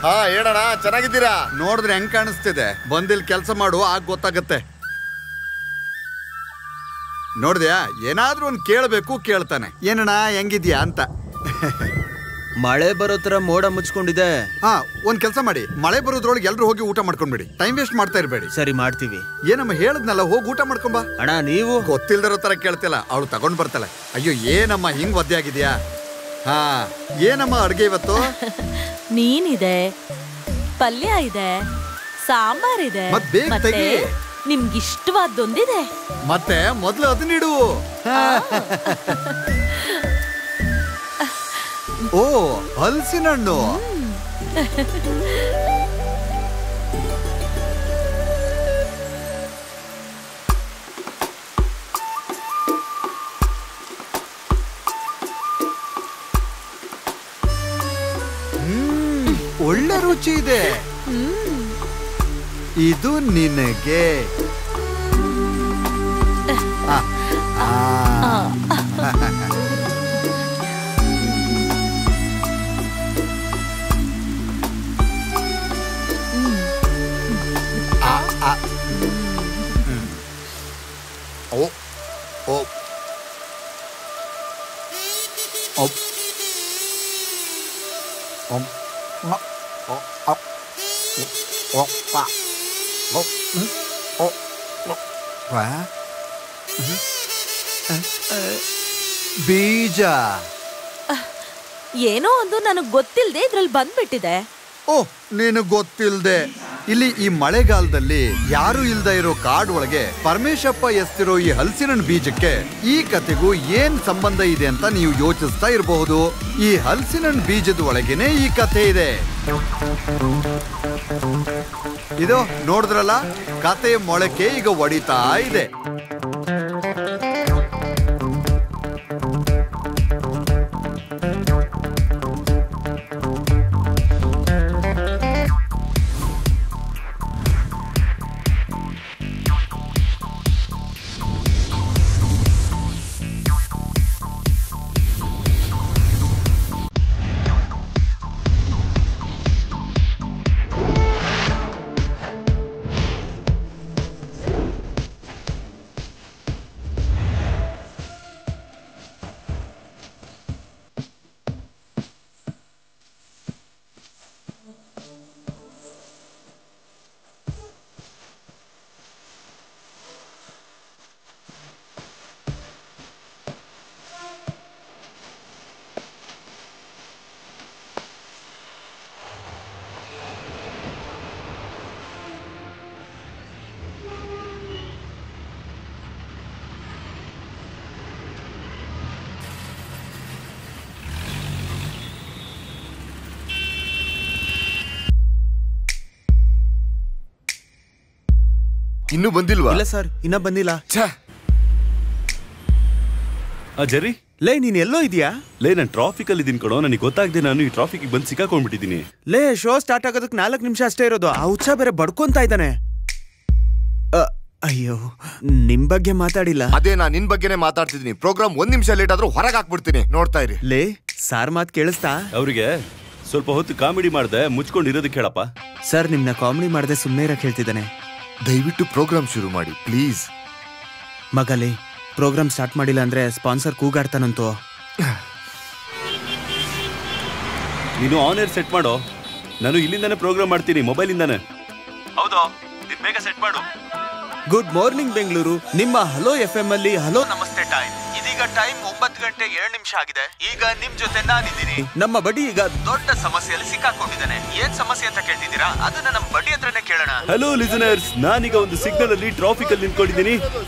ಹಾ ಹೇಳಣ್ಣ, ಚೆನ್ನಾಗಿದ್ದೀರಾ? ನೋಡಿದ್ರೆ ಹೆಂಗ್ ಕಾಣಿಸ್ತಿದೆ? ಬಂದಿಲ್ ಕೆಲಸ ಮಾಡು, ಆಗ ಗೊತ್ತಾಗತ್ತೆ. ನೋಡ್ದ್ಯಾ, ಏನಾದ್ರೂ ಒಂದ್ ಕೇಳಬೇಕು, ಕೇಳ್ತಾನೆ. ಏನಣ್ಣ ಹೆಂಗಿದ್ಯಾ ಅಂತ. ಮಳೆ ಬರೋ ತರ ಮೋಡ ಮುಚ್ಕೊಂಡಿದೆ. ಹಾ, ಒಂದ್ ಕೆಲಸ ಮಾಡಿ, ಮಳೆ ಬರೋದ್ರೊಳಗೆ ಎಲ್ರು ಹೋಗಿ ಊಟ ಮಾಡ್ಕೊಂಡ್ಬಿಡಿ. ಟೈಮ್ ವೇಸ್ಟ್ ಮಾಡ್ತಾ ಇರ್ಬೇಡಿ. ಸರಿ, ಮಾಡ್ತೀವಿ. ಏನಮ್ಮ ಹೇಳದ್ನಲ್ಲ, ಹೋಗಿ ಊಟ ಮಾಡ್ಕೊಂಬಾ. ಅಣ್ಣ ನೀವು ಗೊತ್ತಿಲ್ದಿರೋ ತರ ಕೇಳ್ತಿಲ್ಲ, ಅವಳು ತಗೊಂಡ್ ಬರ್ತಾಳೆ. ಅಯ್ಯೋ ಏನಮ್ಮ ಹಿಂಗ್ ಒದ್ದೆ ಆಗಿದ್ಯಾ? ಹಾ, ಏನಮ್ಮ ಅಡ್ಗೆ ಇವತ್ತು? ಮೀನಿದೆ, ಪಲ್ಯ ಇದೆ, ಸಾಂಬಾರಿದೆ, ಮತ್ ಬೇಗ ತೆಗಿ. ನಿಮ್ಗಿಷ್ಟವಾದೊಂದಿದೆ. ಮತ್ತೆ ಮೊದ್ಲು ಅದನ್ನಿಡು. ಓ, ಹಲಸಿನ ಹಣ್ಣು. ಒಳ್ಳೆ ರುಚಿ ಇದೆ. ಇದು ನಿನಗೆ. Oh, oh, oh, ಬೀಜ ಏನೋ ಒಂದು ನನಗ್ ಗೊತ್ತಿಲ್ದೆ ಇದ್ರಲ್ಲಿ ಬಂದ್ಬಿಟ್ಟಿದೆ. ಓಹ್, ನೀನು ಗೊತ್ತಿಲ್ದೆ. ಇಲ್ಲಿ ಈ ಮಳೆಗಾಲದಲ್ಲಿ ಯಾರು ಇಲ್ದ ಇರೋ ಕಾಡ್ ಒಳಗೆ ಪರಮೇಶಪ್ಪ ಎಸ್ತಿರೋ ಈ ಹಲಸಿನ ಬೀಜಕ್ಕೆ ಈ ಕತೆಗೂ ಏನ್ ಸಂಬಂಧ ಇದೆ ಅಂತ ನೀವು ಯೋಚಿಸ್ತಾ ಇರಬಹುದು. ಈ ಹಲಸಿನ ಬೀಜದ ಒಳಗೇನೆ ಈ ಕಥೆ ಇದೆ. ಇದು ನೋಡಿದ್ರಲ್ಲ, ಕತೆ ಮೊಳಕೆ ಈಗ ಒಡಿತಾ ಇದೆ. ಇನ್ನೂ ಬಂದಿಲ್ವಾ? ಇಲ್ಲ ಸರ್, ಇನ್ನ ಬಂದಿಲ್ಲ. ಜರಿ, ಲೇ ನೀನ್ ಎಲ್ಲೋ ಇದೆಯಾ? ಲೇ, ನಾನು ಟ್ರಾಫಿಕ್ ಅಲ್ಲಿ ಇದೀನಿ ಕಣೋ. ನನಗೆ ಗೊತ್ತಾಗದೆ ನಾನು ಈ ಟ್ರಾಫಿಕ್ ಬಂದು ಸಿಕ್ಕಾಕೊಂಡ್ಬಿಟ್ಟಿದ್ದೀನಿ. ಲೇ, ಶೋ ಸ್ಟಾರ್ಟ್ ಆಗೋದಕ್ಕೆ 4 ನಿಮಿಷ ಅಷ್ಟೇ ಇರೋದು. ಆ ಹುಚ್ಚ ಬೇರೆ ಬಡ್ಕೊಂತ ಇದ್ದಾನೆ. ಅಯ್ಯೋ, ನಿಮ್ ಬಗ್ಗೆ ಮಾತಾಡಿಲ್ಲ. ಅದೇ ನಾನ್ ನಿನ್ ಬಗ್ಗೆನೇ ಮಾತಾಡ್ತಿದ್ದೀನಿ. ಪ್ರೋಗ್ರಾಮ್ 1 ನಿಮಿಷ ಲೇಟ್ ಆದ್ರೂ ಹೊರಗೆ ಹಾಕ್ಬಿಡ್ತೀನಿ, ನೋಡ್ತಾ ಇರಿ. ಲೇ, ಸಾರ್ ಮಾತ್ ಕೇಳಿಸ್ತಾ? ಅವ್ರಿಗೆ ಸ್ವಲ್ಪ ಹೊತ್ತು ಕಾಮಿಡಿ ಮಾಡ್ದೆ ಮುಚ್ಕೊಂಡಿರೋದಕ್ಕೆ ಹೇಳಪ್ಪ. ಸರ್, ನಿಮ್ನ ಕಾಮಿಡಿ ಮಾಡದೆ ಸುಮ್ಮನೆ ಇರಕ್ ಹೇಳ್ತಿದ್ದಾನೆ. ದಯವಿಟ್ಟು ಪ್ರೋಗ್ರಾಮ್ ಶುರು ಮಾಡಿ ಪ್ಲೀಸ್. ಮಗಲೇ, ಪ್ರೋಗ್ರಾಮ್ ಸ್ಟಾರ್ಟ್ ಮಾಡಿಲ್ಲ ಅಂದ್ರೆ ಸ್ಪಾನ್ಸರ್ ಕೂಗಾಡ್ತಾನಂತೋ. ನೀನು ಆನ್ ಏರ್ ಸೆಟ್ ಮಾಡೋ. ನಾನು ಇಲ್ಲಿಂದಾನೆ ಪ್ರೋಗ್ರಾಮ್ ಮಾಡ್ತೀನಿ, ಮೊಬೈಲಿಂದಾನೆ. ಹೌದು, ಬೇಗ ಸೆಟ್ ಮಾಡು. Good morning Bengaluru. ನಿಮ್ಮ ಹಲೋ FM ಅಲ್ಲಿ ಹಲೋ ನಮಸ್ತೆ ಟೈಮ್. ಇದೀಗ ಟೈಮ್ 9 ಗಂಟೆ 2 ನಿಮಿಷ ಆಗಿದೆ. ಈಗ ನಿಮ್ ಜೊತೆ ನಾನಿದ್ದೀನಿ. ನಮ್ಮ ಬಡಿ ಈಗ ದೊಡ್ಡ ಸಮಸ್ಯೆಯಲ್ಲಿ ಸಿಕ್ಕಾಕೊಂಡಿದ್ದಾನೆ. ಏನ್ ಸಮಸ್ಯೆ ಅಂತ ಕೇಳ್ತಿದ್ದೀರಾ? ಅದನ್ನ ನಮ್ಮ ಬಡಿ ಹತ್ರನೇ ಕೇಳೋಣ. ಹಲೋ ಲಿಸನರ್ಸ್, ನಾನೀಗ ಒಂದು ಸಿಗ್ನಲ್ ಅಲ್ಲಿ ಟ್ರಾಫಿಕ್ ಅಲ್ಲಿ ನಿಂತ್ಕೊಂಡಿದ್ದೀನಿ.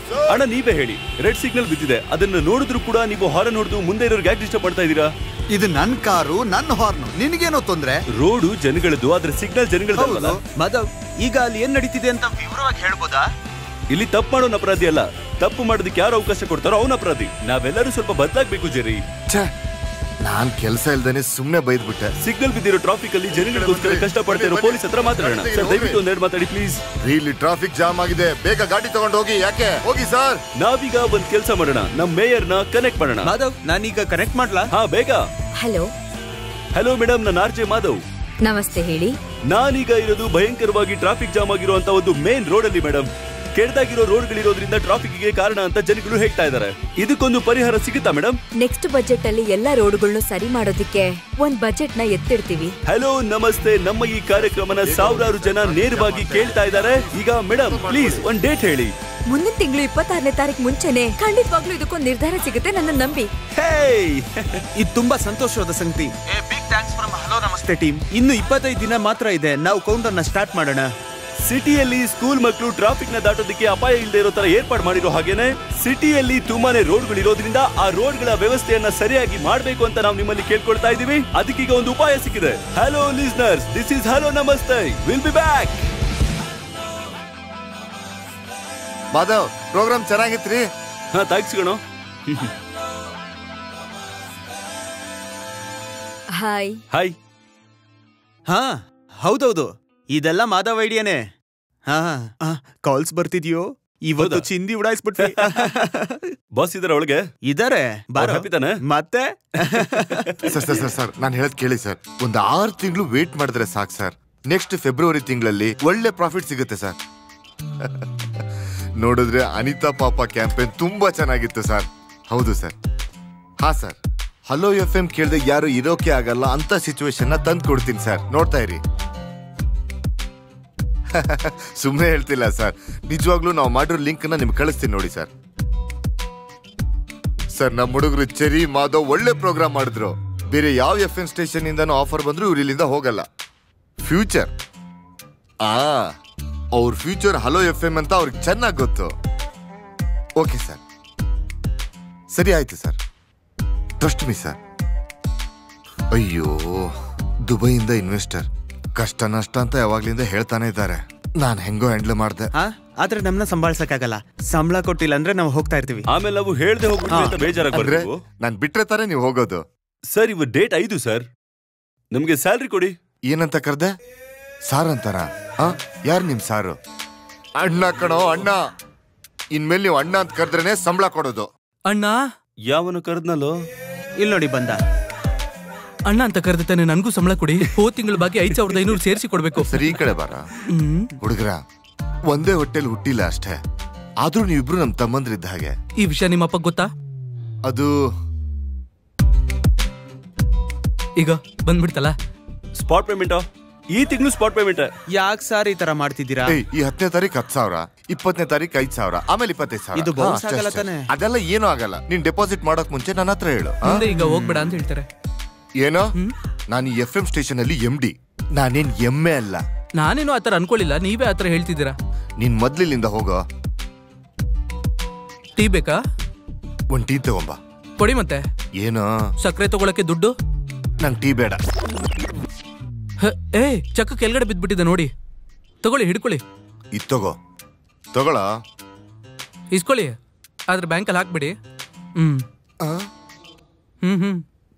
ಅಣ್ಣ, ನೀವೇ ಹೇಳಿ, ರೆಡ್ ಸಿಗ್ನಲ್ ಬಿದ್ದಿದೆ. ಅದನ್ನ ನೋಡಿದ್ರು ಕೂಡ ನೀವು ಹಾರನ್ ಹೊಡೆದು ಮುಂದೆ ಇರೋರ್ಗೆ ಯಾಕೆ ಡಿಸ್ಟರ್ಬ್ ಮಾಡ್ತಾ ಇದ್ದೀರಾ? ಇದು ನನ್ ಕಾರು, ನನ್ನ ಹಾರ್ನು, ನಿನಗೇನೋ ತೊಂದ್ರೆ? ರೋಡು ಜನಗಳದ್ದು, ಆದ್ರೆ ಸಿಗ್ನಲ್ ಜನಗಳದ್ದು. ಮಾಧವ್, ಈಗ ಅಲ್ಲಿ ಏನ್ ನಡೀತಿದೆ ಅಂತ ವಿವರವಾಗಿ ಹೇಳ್ಬೋದಾ? ಇಲ್ಲಿ ತಪ್ಪು ಮಾಡೋನ್ ಅಪರಾಧಿ ಅಲ್ಲ. ತಪ್ಪು ಮಾಡೋದಕ್ಕೆ ಯಾರು ಅವಕಾಶ ಕೊಡ್ತಾರೋ ಅವನ ಅಪರಾಧಿ. ನಾವೆಲ್ಲರೂ ಸ್ವಲ್ಪ ಬದಲಾಗಬೇಕು ಜೆರಿ. ನಾನ್ ಕೆಲಸ ಇಲ್ದೇನೆ ಸುಮ್ನೆ ಬೈದ್ಬಿಟ್ಟೆ. ಸಿಗ್ನಲ್ ಬಿದ್ದಿರೋ ಟ್ರಾಫಿಕ್ ಅಲ್ಲಿ ಜನಗಳಿಗೋಸ್ಕರ ಕಷ್ಟ ಪಡ್ತಾ ಇರೋ ಪೊಲೀಸ್ ಹತ್ರ ಮಾತಾಡೋಣ. ಸರ್, ದಯವಿಟ್ಟು ಒಂದೆರಡು ಮಾತಾಡಿ ಪ್ಲೀಸ್. ಇಲ್ಲಿ ಟ್ರಾಫಿಕ್ ಜಾಮ್ ಆಗಿದೆ, ಬೇಗ ಗಾಡಿ ತಗೊಂಡು ಹೋಗಿ. ಯಾಕೆ? ಹೋಗಿ ಸರ್. ನಾವೀಗ ಒಂದ್ ಕೆಲಸ ಮಾಡೋಣ, ನಮ್ ಮೇಯರ್ ನ ಕನೆಕ್ಟ್ ಮಾಡೋಣ. ಮಾಧವ್, ನಾನೀಗ ಕನೆಕ್ಟ್ ಮಾಡ್ಲಾ? ಹಾ, ಬೇಗ. ಹಲೋ ಹಲೋ ಮೇಡಮ್, ನಾನು RJ ಮಾಧವ್. ನಮಸ್ತೆ ಹೇಳಿ. ನಾನೀಗ ಇರೋದು ಭಯಂಕರವಾಗಿ ಟ್ರಾಫಿಕ್ ಜಾಮ್ ಆಗಿರುವಂತ ಒಂದು ಮೇನ್ ರೋಡ್ ಅಲ್ಲಿ ಮೇಡಮ್. ಕೆಡದಾಗಿರೋ ರೋಡ್ಗಳಿರೋದ್ರಿಂದ ಟ್ರಾಫಿಕ್ಗೆ ಕಾರಣ ಅಂತ ಜನಗಳು ಹೇಳ್ತಾ ಇದ್ದಾರೆ. ಇದಕ್ಕೊಂದು ಪರಿಹಾರ ಸಿಗುತ್ತಾ ಮೇಡಮ್? ನೆಕ್ಸ್ಟ್ ಬಜೆಟ್ ಅಲ್ಲಿ ಎಲ್ಲಾ ರೋಡ್ಗಳನ್ನ ಸರಿ ಮಾಡೋದಕ್ಕೆ ಒಂದ್ ಬಜೆಟ್ ನ ಎತ್ತಿಡ್ತೀವಿ. ಹಲೋ ನಮಸ್ತೆ. ನಮ್ಮ ಈ ಕಾರ್ಯಕ್ರಮನ ಸಾವಿರಾರು ಜನ ನೇರವಾಗಿ ಕೇಳ್ತಾ ಇದ್ದಾರೆ. ಈಗ ಮೇಡಮ್ ಪ್ಲೀಸ್ ಒಂದ್ ಡೇಟ್ ಹೇಳಿ. ಮುಂದಿನ ತಿಂಗಳು 26ನೇ ತಾರೀಕು ಮುಂಚೆನೆ ಖಂಡಿತವಾಗ್ಲೂ ಇದಕ್ಕೊಂದು ನಿರ್ಧಾರ ಸಿಗುತ್ತೆ, ನನ್ನ ನಂಬಿ. ಇದು ತುಂಬಾ ಸಂತೋಷವಾದ ಸಂಗತಿ. ಬಿಗ್ ಥ್ಯಾಂಕ್ಸ್ ಫ್ರಮ್ ಹಲೋ ನಮಸ್ತೆ ಟೀಮ್. ಇನ್ನು 25 ದಿನ ಮಾತ್ರ ಇದೆ, ನಾವು ಕೌಂಟರ್ ನ ಸ್ಟಾರ್ಟ್ ಮಾಡೋಣ. ಸಿಟಿಯಲ್ಲಿ ಸ್ಕೂಲ್ ಮಕ್ಕಳು ಟ್ರಾಫಿಕ್ ನ ದಾಟೋದಕ್ಕೆ ಅಪಾಯ ಇಲ್ಲದೆ ಇರೋ ತರ ಏರ್ಪಾಡು ಮಾಡಿರೋ ಹಾಗೇನೆ ಸಿಟಿಯಲ್ಲಿ ತುಂಬಾನೇ ರೋಡ್ಗಳಿರೋದ್ರಿಂದ ಆ ರೋಡ್ಗಳ ವ್ಯವಸ್ಥೆಯನ್ನ ಸರಿಯಾಗಿ ಮಾಡಬೇಕು ಅಂತ ನಾವು ನಿಮ್ಮಲ್ಲಿ ಕೇಳ್ಕೊಳ್ತಾ ಇದೀವಿ. ಅದಕ್ಕೀಗ ಒಂದು ಉಪಾಯ ಸಿಕ್ಕಿದೆ. Hello listeners, this is hello namaste. Will be back. Madhav, program ಚೆನ್ನಾಗಿತ್ರಿ. ಹಾ ಥ್ಯಾಂಕ್ಸ್ ಗಣೋ. Hi hi. ಹಾ ಹೌದೌದು, ಇದೆಲ್ಲ ಮಾಧವ್ ಐಡಿಯಾನೆ. ಹಾ ಕಾಲ್ಸ್ ಬರ್ತಿದ್ಯೋ? ಇವತ್ತು ಚಿಂದಿ ಉಡಾಯಿಸ್ಬಿಟ್ವಿ. ಬಾಸ್ ಇದಾರೆ ಒಳಗೆ? ಇದಾರೆ. ಮತ್ತೆ ಸರ್ ನಾನು ಹೇಳದ್ ಕೇಳಿ ಸರ್. ಒಂದು 6 ತಿಂಗಳು ವೇಟ್ ಮಾಡಿದ್ರೆ ಸಾಕು ಸರ್. ನೆಕ್ಸ್ಟ್ ಫೆಬ್ರವರಿ ತಿಂಗಳಲ್ಲಿ ಒಳ್ಳೆ ಪ್ರಾಫಿಟ್ ಸಿಗುತ್ತೆ ಸರ್. ನೋಡಿದ್ರೆ ಅನಿತಾ ಪಾಪ ಕ್ಯಾಂಪೇನ್ ತುಂಬಾ ಚೆನ್ನಾಗಿತ್ತು ಸರ್. ಹೌದು ಸರ್. ಹಾ ಸರ್, ಹಲೋ FM ಕೇಳಿದ್ರೆ ಯಾರು ಇರೋಕೆ ಆಗಲ್ಲ ಅಂತ ಸಿಚುವೇಶನ್ ತಂದು ಕೊಡ್ತೀನಿ ಸರ್. ನೋಡ್ತಾ ಇರಿ. ಸುಮ್ಮನೆ ಹೇಳ್ತಿಲ್ಲ ಸರ್, ನಿಜವಾಗ್ಲೂ ನಾವು ಮಾಡಿರೋ ಲಿಂಕ್ ನ ನಿಮ್ಗೆ ಕಳಿಸ್ತೀನಿ ನೋಡಿ ಸರ್. ಸರ್, ನಮ್ಮ ಹುಡುಗರು ಚೆರಿ ಮಾಧವ್ ಒಳ್ಳೆ ಪ್ರೋಗ್ರಾಮ್ ಮಾಡಿದ್ರು. ಬೇರೆ ಯಾವ FM ಸ್ಟೇಷನ್ ಇಂದನೂ ಆಫರ್ ಬಂದ್ರು ಇವ್ರು ಇಲ್ಲಿಂದ ಹೋಗಲ್ಲ. ಫ್ಯೂಚರ್ ಅವ್ರ ಫ್ಯೂಚರ್ ಹಲೋ FM ಅಂತ ಅವ್ರಿಗೆ ಚೆನ್ನಾಗಿ ಗೊತ್ತು. ಓಕೆ ಸರ್, ಸರಿ ಆಯ್ತು ಸರ್. Trust me sir. ಅಯ್ಯೋ, ದುಬೈಯಿಂದ ಇನ್ವೆಸ್ಟರ್ ಕಷ್ಟ ನಷ್ಟ ಅಂತ ಯಾವಾಗ್ಲಿಂದ ಹೇಳ್ತಾನೆ ಇದ್ದಾರೆ. ನಾನ್ ಹೆಂಗೋ ಹ್ಯಾಂಡಲ್ ಮಾಡ್ದೆ. ಆದ್ರೆ ನಮ್ನ ಸಂಭಾಳಿಸಕ್ಕಾಗಲ್ಲ. ಸಂಬಳ ಕೊಟ್ಟಿಲ್ಲ ಅಂದ್ರೆ ನಾವು ಹೋಗ್ತಾ ಇರ್ತೀವಿ. ಆಮೇಲೆ ನಾವು ಹೇಳ್ದೆ ಹೋಗ್ಬಿಟ್ವಿ ಅಂತ ಬೇಜಾರಾಗ್ಬಾರ್ದು. ನಾನ್ ಬಿಟ್ರೆ ತಾನೇ ನೀವು ಹೋಗೋದು. ಸರ್, ಇವ ಡೇಟ್ 5 ಸರ್. ನಮ್ಗೆ ಸ್ಯಾಲ್ರಿ ಕೊಡಿ. ಏನಂತ ಕರ್ದೆ? ಸಾರ್ ಅಂತಾರ? ಯಾರು ನಿಮ್ ಸಾರು? ಅಣ್ಣ ಕಣೋ, ಅಣ್ಣ. ಇನ್ಮೇಲೆ ನೀವು ಅಣ್ಣ ಅಂತ ಕರೆದ್ರೇನೆ ಸಂಬಳ ಕೊಡೋದು. ಅಣ್ಣ ಯಾವನು ಕರೆದ್ನಲ್ಲೋ? ಇಲ್ಲಿ ನೋಡಿ ಬಂದ. ಅಣ್ಣ ಅಂತ ಕರೆದಿದ್ದಾನೆ, ನನ್ಗೂ ಸಂಬಳ ಕೊಡಿ. ಹೋದ ತಿಂಗಳ ಬಾಕಿ 5500 ಸೇರಿಸಿ ಕೊಡ್ಬೇಕು. ಸರಿ, ಈ ಕಡೆ ಬಾರ. ಹುಡುಗರ ಒಂದೇ ಹೊಟ್ಟೆಲಿ ಹುಟ್ಟಿಲ್ಲ ಅಷ್ಟೇ, ಆದ್ರೂ ನೀವಿಬ್ರು ನಮ್ ತಮ್ಮಂದ್ರಿದ್ದ ಹಾಗೆ. ಈ ವಿಷಯ ನಿಮ್ಮಪ್ಪ ಗೊತ್ತಾ? ಅದು ಈಗ ಬಂದ್ಬಿಡ್ತಲ್ಲ. ಸ್ಪಾಟ್ ಪೇಮೆಂಟ್ ಈ ತಿಂಗಳು ಸ್ಪಾಟ್ ಪೇಮೆಂಟ್. ಯಾಕೆ ಸರ್ ಈ ತರ ಮಾಡ್ತಿದ್ದೀರಾ? ಈ 10ನೇ ತಾರೀಕು 10,000, 20ನೇ ತಾರೀಕು 5,000, ಆಮೇಲೆ 25,000. ಇದು ಬೌನ್ಸ್ ಆಗಲ್ಲ ತಾನೆ? ಅದೆಲ್ಲ ಏನೂ ಆಗಲ್ಲ. ನೀನ್ ಡೆಪಾಸಿಟ್ ಮಾಡೋಕ್ ಮುಂಚೆ ನನ್ನ ಹತ್ರ ಹೇಳು. ಮುಂದೆ ಈಗ ಹೋಗ್ಬೇಡ ಅಂತ ಹೇಳ್ತಾರೆ. ಏನೋ, ನಾನು ಈ FM ಸ್ಟೇಷನ್ ಅಲ್ಲಿ MD. ನಾನೇನ್ ಎಮ್ಮೆ ಅಲ್ಲ. ನಾನೇನು ಆತರ ಅನ್ಕೊಳ್ಳಿಲ್ಲ, ನೀವೇ ಆತರ ಹೇಳ್ತಿದ್ದೀರಾ. ನೀನ್ ಮೊದ್ಲಿಲ್ಲಿಂದ ಹೋಗೋ. ಟೀ ಬೇಕಾ? ಒಂದ್ ಟೀ ತಗೊಂಬ. ಕೊಡಿ ಮತ್ತೆ. ಏನೋ, ಸಕ್ಕರೆ ತಗೊಳಕ್ಕೆ ದುಡ್ಡು? ನಂಗೆ ಟೀ ಬೇಡ. ಚಕ್ಕ ಕೆಳಗಡೆ ಬಿದ್ಬಿಟ್ಟಿದೆ ನೋಡಿ, ತಗೊಳ್ಳಿ, ಹಿಡ್ಕೊಳ್ಳಿ. ಇದ್ ತಗೋ. ತಗೊಳ. ಇಸ್ಕೊಳ್ಳಿ, ಆದ್ರೆ ಬ್ಯಾಂಕಲ್ಲಿ ಹಾಕ್ಬಿಡಿ.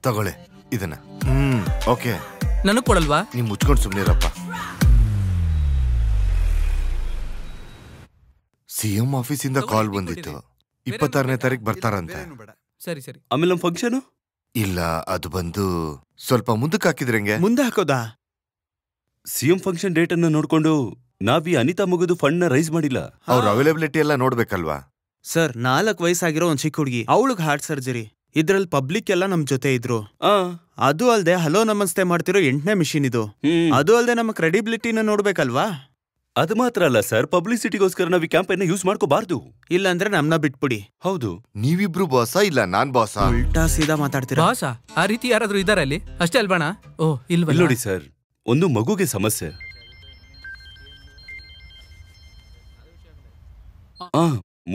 ತಗೊಳ್ಳಿ ಇದನ್ನ. ಓಕೆ. ನನಗ್ ಕೊಡಲ್ವಾ? ನೀವ್ ಮುಚ್ಕೊಂಡು ಸುಮ್ನಿರಪ್ಪ. CM ಆಫೀಸಿಂದ ಕಾಲ್ ಬಂದಿತ್ತು. 26ನೇ ತಾರೀಕು ಬರ್ತಾರಂತೆ. ಸರಿ ಸರಿ. ಆಮೇಲೆ ನಮ್ ಫಂಕ್ಷನ್ ಇಲ್ಲ, ಅದು ಬಂದು ಸ್ವಲ್ಪ ಮುಂದಕ್ಕೆ ಹಾಕಿದ್ರಂಗೆ. ಮುಂದೆ ಹಾಕೋದಾ? CM ಫಂಕ್ಷನ್ ಡೇಟ್ ಅನ್ನ ನೋಡ್ಕೊಂಡು ನಾವೀ ಅನಿತಾ ಮಗುದು ಫಂಡ್ ನ ರೈಸ್ ಮಾಡಿಲ್ಲ. ಅವ್ರ ಅವೈಲಬಿಲಿಟಿ ಎಲ್ಲ ನೋಡ್ಬೇಕಲ್ವಾ ಸರ್? 4 ವಯಸ್ಸಾಗಿರೋ ಒಂದ್ ಚಿಕ್ಕ ಹುಡುಗಿ, ಅವಳಿಗೆ ಹಾರ್ಟ್ ಸರ್ಜರಿ. ಇದ್ರಲ್ಲಿ ಪಬ್ಲಿಕ್ ಎಲ್ಲ ನಮ್ ಜೊತೆ ಇದ್ರು. ಅದು ಅಲ್ದೆ ಹಲೋ ನಮಸ್ತೆ ಮಾಡ್ತಿರೋ 8ನೇ ಮಿಷಿನ್ ಇದು. ಅದು ಅಲ್ದೆ ನಮ್ಮ ಕ್ರೆಡಿಬಿಲಿಟಿನ ನೋಡ್ಬೇಕಲ್ವಾ? ಅದು ಮಾತ್ರ ಅಲ್ಲ ಸರ್, ಪಬ್ಲಿಸಿಟಿಗೋಸ್ಕರ ನಾವು ಈ ಕ್ಯಾಂಪೇನ್ ಯೂಸ್ ಮಾಡ್ಕೋಬಾರ್ದು. ಇಲ್ಲಾಂದ್ರೆ ನಮ್ನ ಬಿಟ್ಬಿಡಿ. ಹೌದು. ನೀವಿಬ್ರು ಬಾಸ, ಇಲ್ಲ ನಾನ್ ಬಾಸ? ಉಲ್ಟಾ ಸೀದಾ ಮಾತಾಡ್ತೀರಾ. ಬಾಸ ಆ ರೀತಿ ಯಾರಾದ್ರೂ ಇದಾರೆ ಅಲ್ಲಿ? ಅಷ್ಟೇ ಅಲ್ಬಾಣ? ಓ ಇಲ್ವ? ನೋಡಿ ಸರ್, ಒಂದು ಮಗುಗೆ ಸಮಸ್ಯೆ.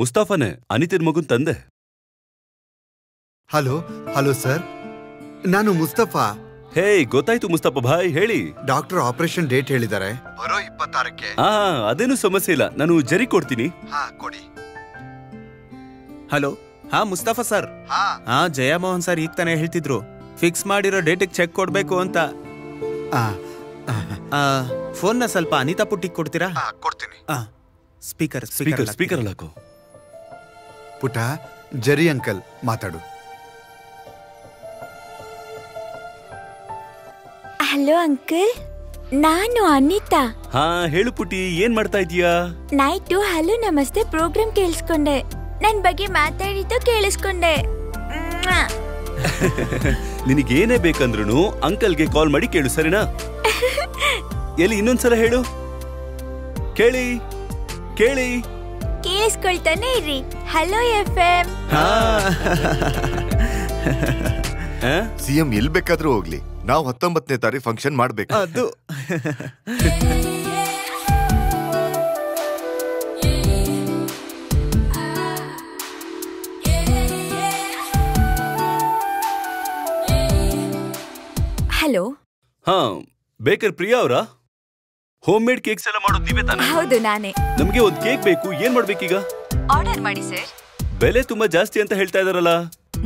ಮುಸ್ತಾಫಾನೆ ಅನಿತಿನ್ ಮಗುನ್ ತಂದೆ. ಹಲೋ ಸರ್, ನಾನು ಮುಸ್ತಫಾ. ಹೇ, ಗೊತ್ತಾಯ್ತು ಮುಸ್ತಫಾ ಭಾಯ್, ಹೇಳಿ. ಡಾಕ್ಟರ್ ಆಪರೇಷನ್ ಡೇಟ್ ಹೇಳಿದ್ದಾರೆ, ಬರೋ 26ಕ್ಕೆ. ಅದೇನು ಸಮಸ್ಯೆ ಇಲ್ಲ, ನಾನು ಜರಿ ಕೊಡ್ತೀನಿ. ಕೊಡಿ. Hello, Mustafa sir. Jayamohan sir ಈಗ ತಾನೇ ಹೇಳ್ತಿದ್ರು ಫಿಕ್ಸ್ ಮಾಡಿರೋ ಡೇಟಿಗೆ ಚೆಕ್ ಕೊಡ್ಬೇಕು ಅಂತ. ಫೋನ್ ನ ಸ್ವಲ್ಪ ಅನಿತಾ ಪುಟ್ಟಿಗೆ ಕೊಡ್ತೀರಾ? ಕೊಡ್ತೀನಿ. ಸ್ಪೀಕರ್ ಸ್ಪೀಕರ್ ಹಾಕು. ಪುಟ, ಜರಿ ಅಂಕಲ್ ಮಾತಾಡು. Hello uncle. ನಾನು ಅನಿತಾ. ಹಾ ಹೇಳು ಪುಟಿ, ಏನ್ ಮಾಡ್ತಾ ಇದೀಯಾ? ನೈಟು ಹಲೋ ನಮಸ್ತೆ ಪ್ರೋಗ್ರಾಮ್ ಕೇಳಿಸ್ಕೊಂಡೆ. ನನ್ ಬಗ್ಗೆ ಮಾತಾಡಿದ್ದು ಕೇಳಿಸ್ಕೊಂಡೆ. ನಿನಗೇನೇ ಬೇಕಂದ್ರೂ ಅಂಕಲ್ಗೆ ಕಾಲ್ ಮಾಡಿ ಕೇಳು, ಸರಿನಾ? ಎಲ್ಲಿ ಇನ್ನೊಂದ್ಸಲ ಹೇಳು. ಕೇಳಿ ಕೇಳಿ ಕೇಳಿಸ್ಕೊಳ್ತಾನೆ ಇರಿ. Hello FM. ಸಿಎಂ ಎಲ್ ಬೇಕಾದ್ರೂ ಹೋಗ್ಲಿ, ನಾವು 19ನೇ ತಾರೀಕು ಫಂಕ್ಷನ್ ಮಾಡ್ಬೇಕು. ಅದು ಹಲೋ. ಹಾ, ಬೇಕರ್ ಪ್ರಿಯಾ ಅವರಾ? ಹೋಮ್ ಮೇಡ್ ಕೇಕ್ಸ್ ಎಲ್ಲ ಮಾಡೋದು ನೀವೇ ತಾನೆ? ಹೌದು, ನಾನೇ. ನಮ್ಗೆ ಒಂದ್ ಕೇಕ್ ಬೇಕು, ಏನ್ ಮಾಡ್ಬೇಕೀಗ? ಆರ್ಡರ್ ಮಾಡಿ ಸರ್. ಬೆಲೆ ತುಂಬಾ ಜಾಸ್ತಿ ಅಂತ ಹೇಳ್ತಾ ಇದಾರಲ್ಲ.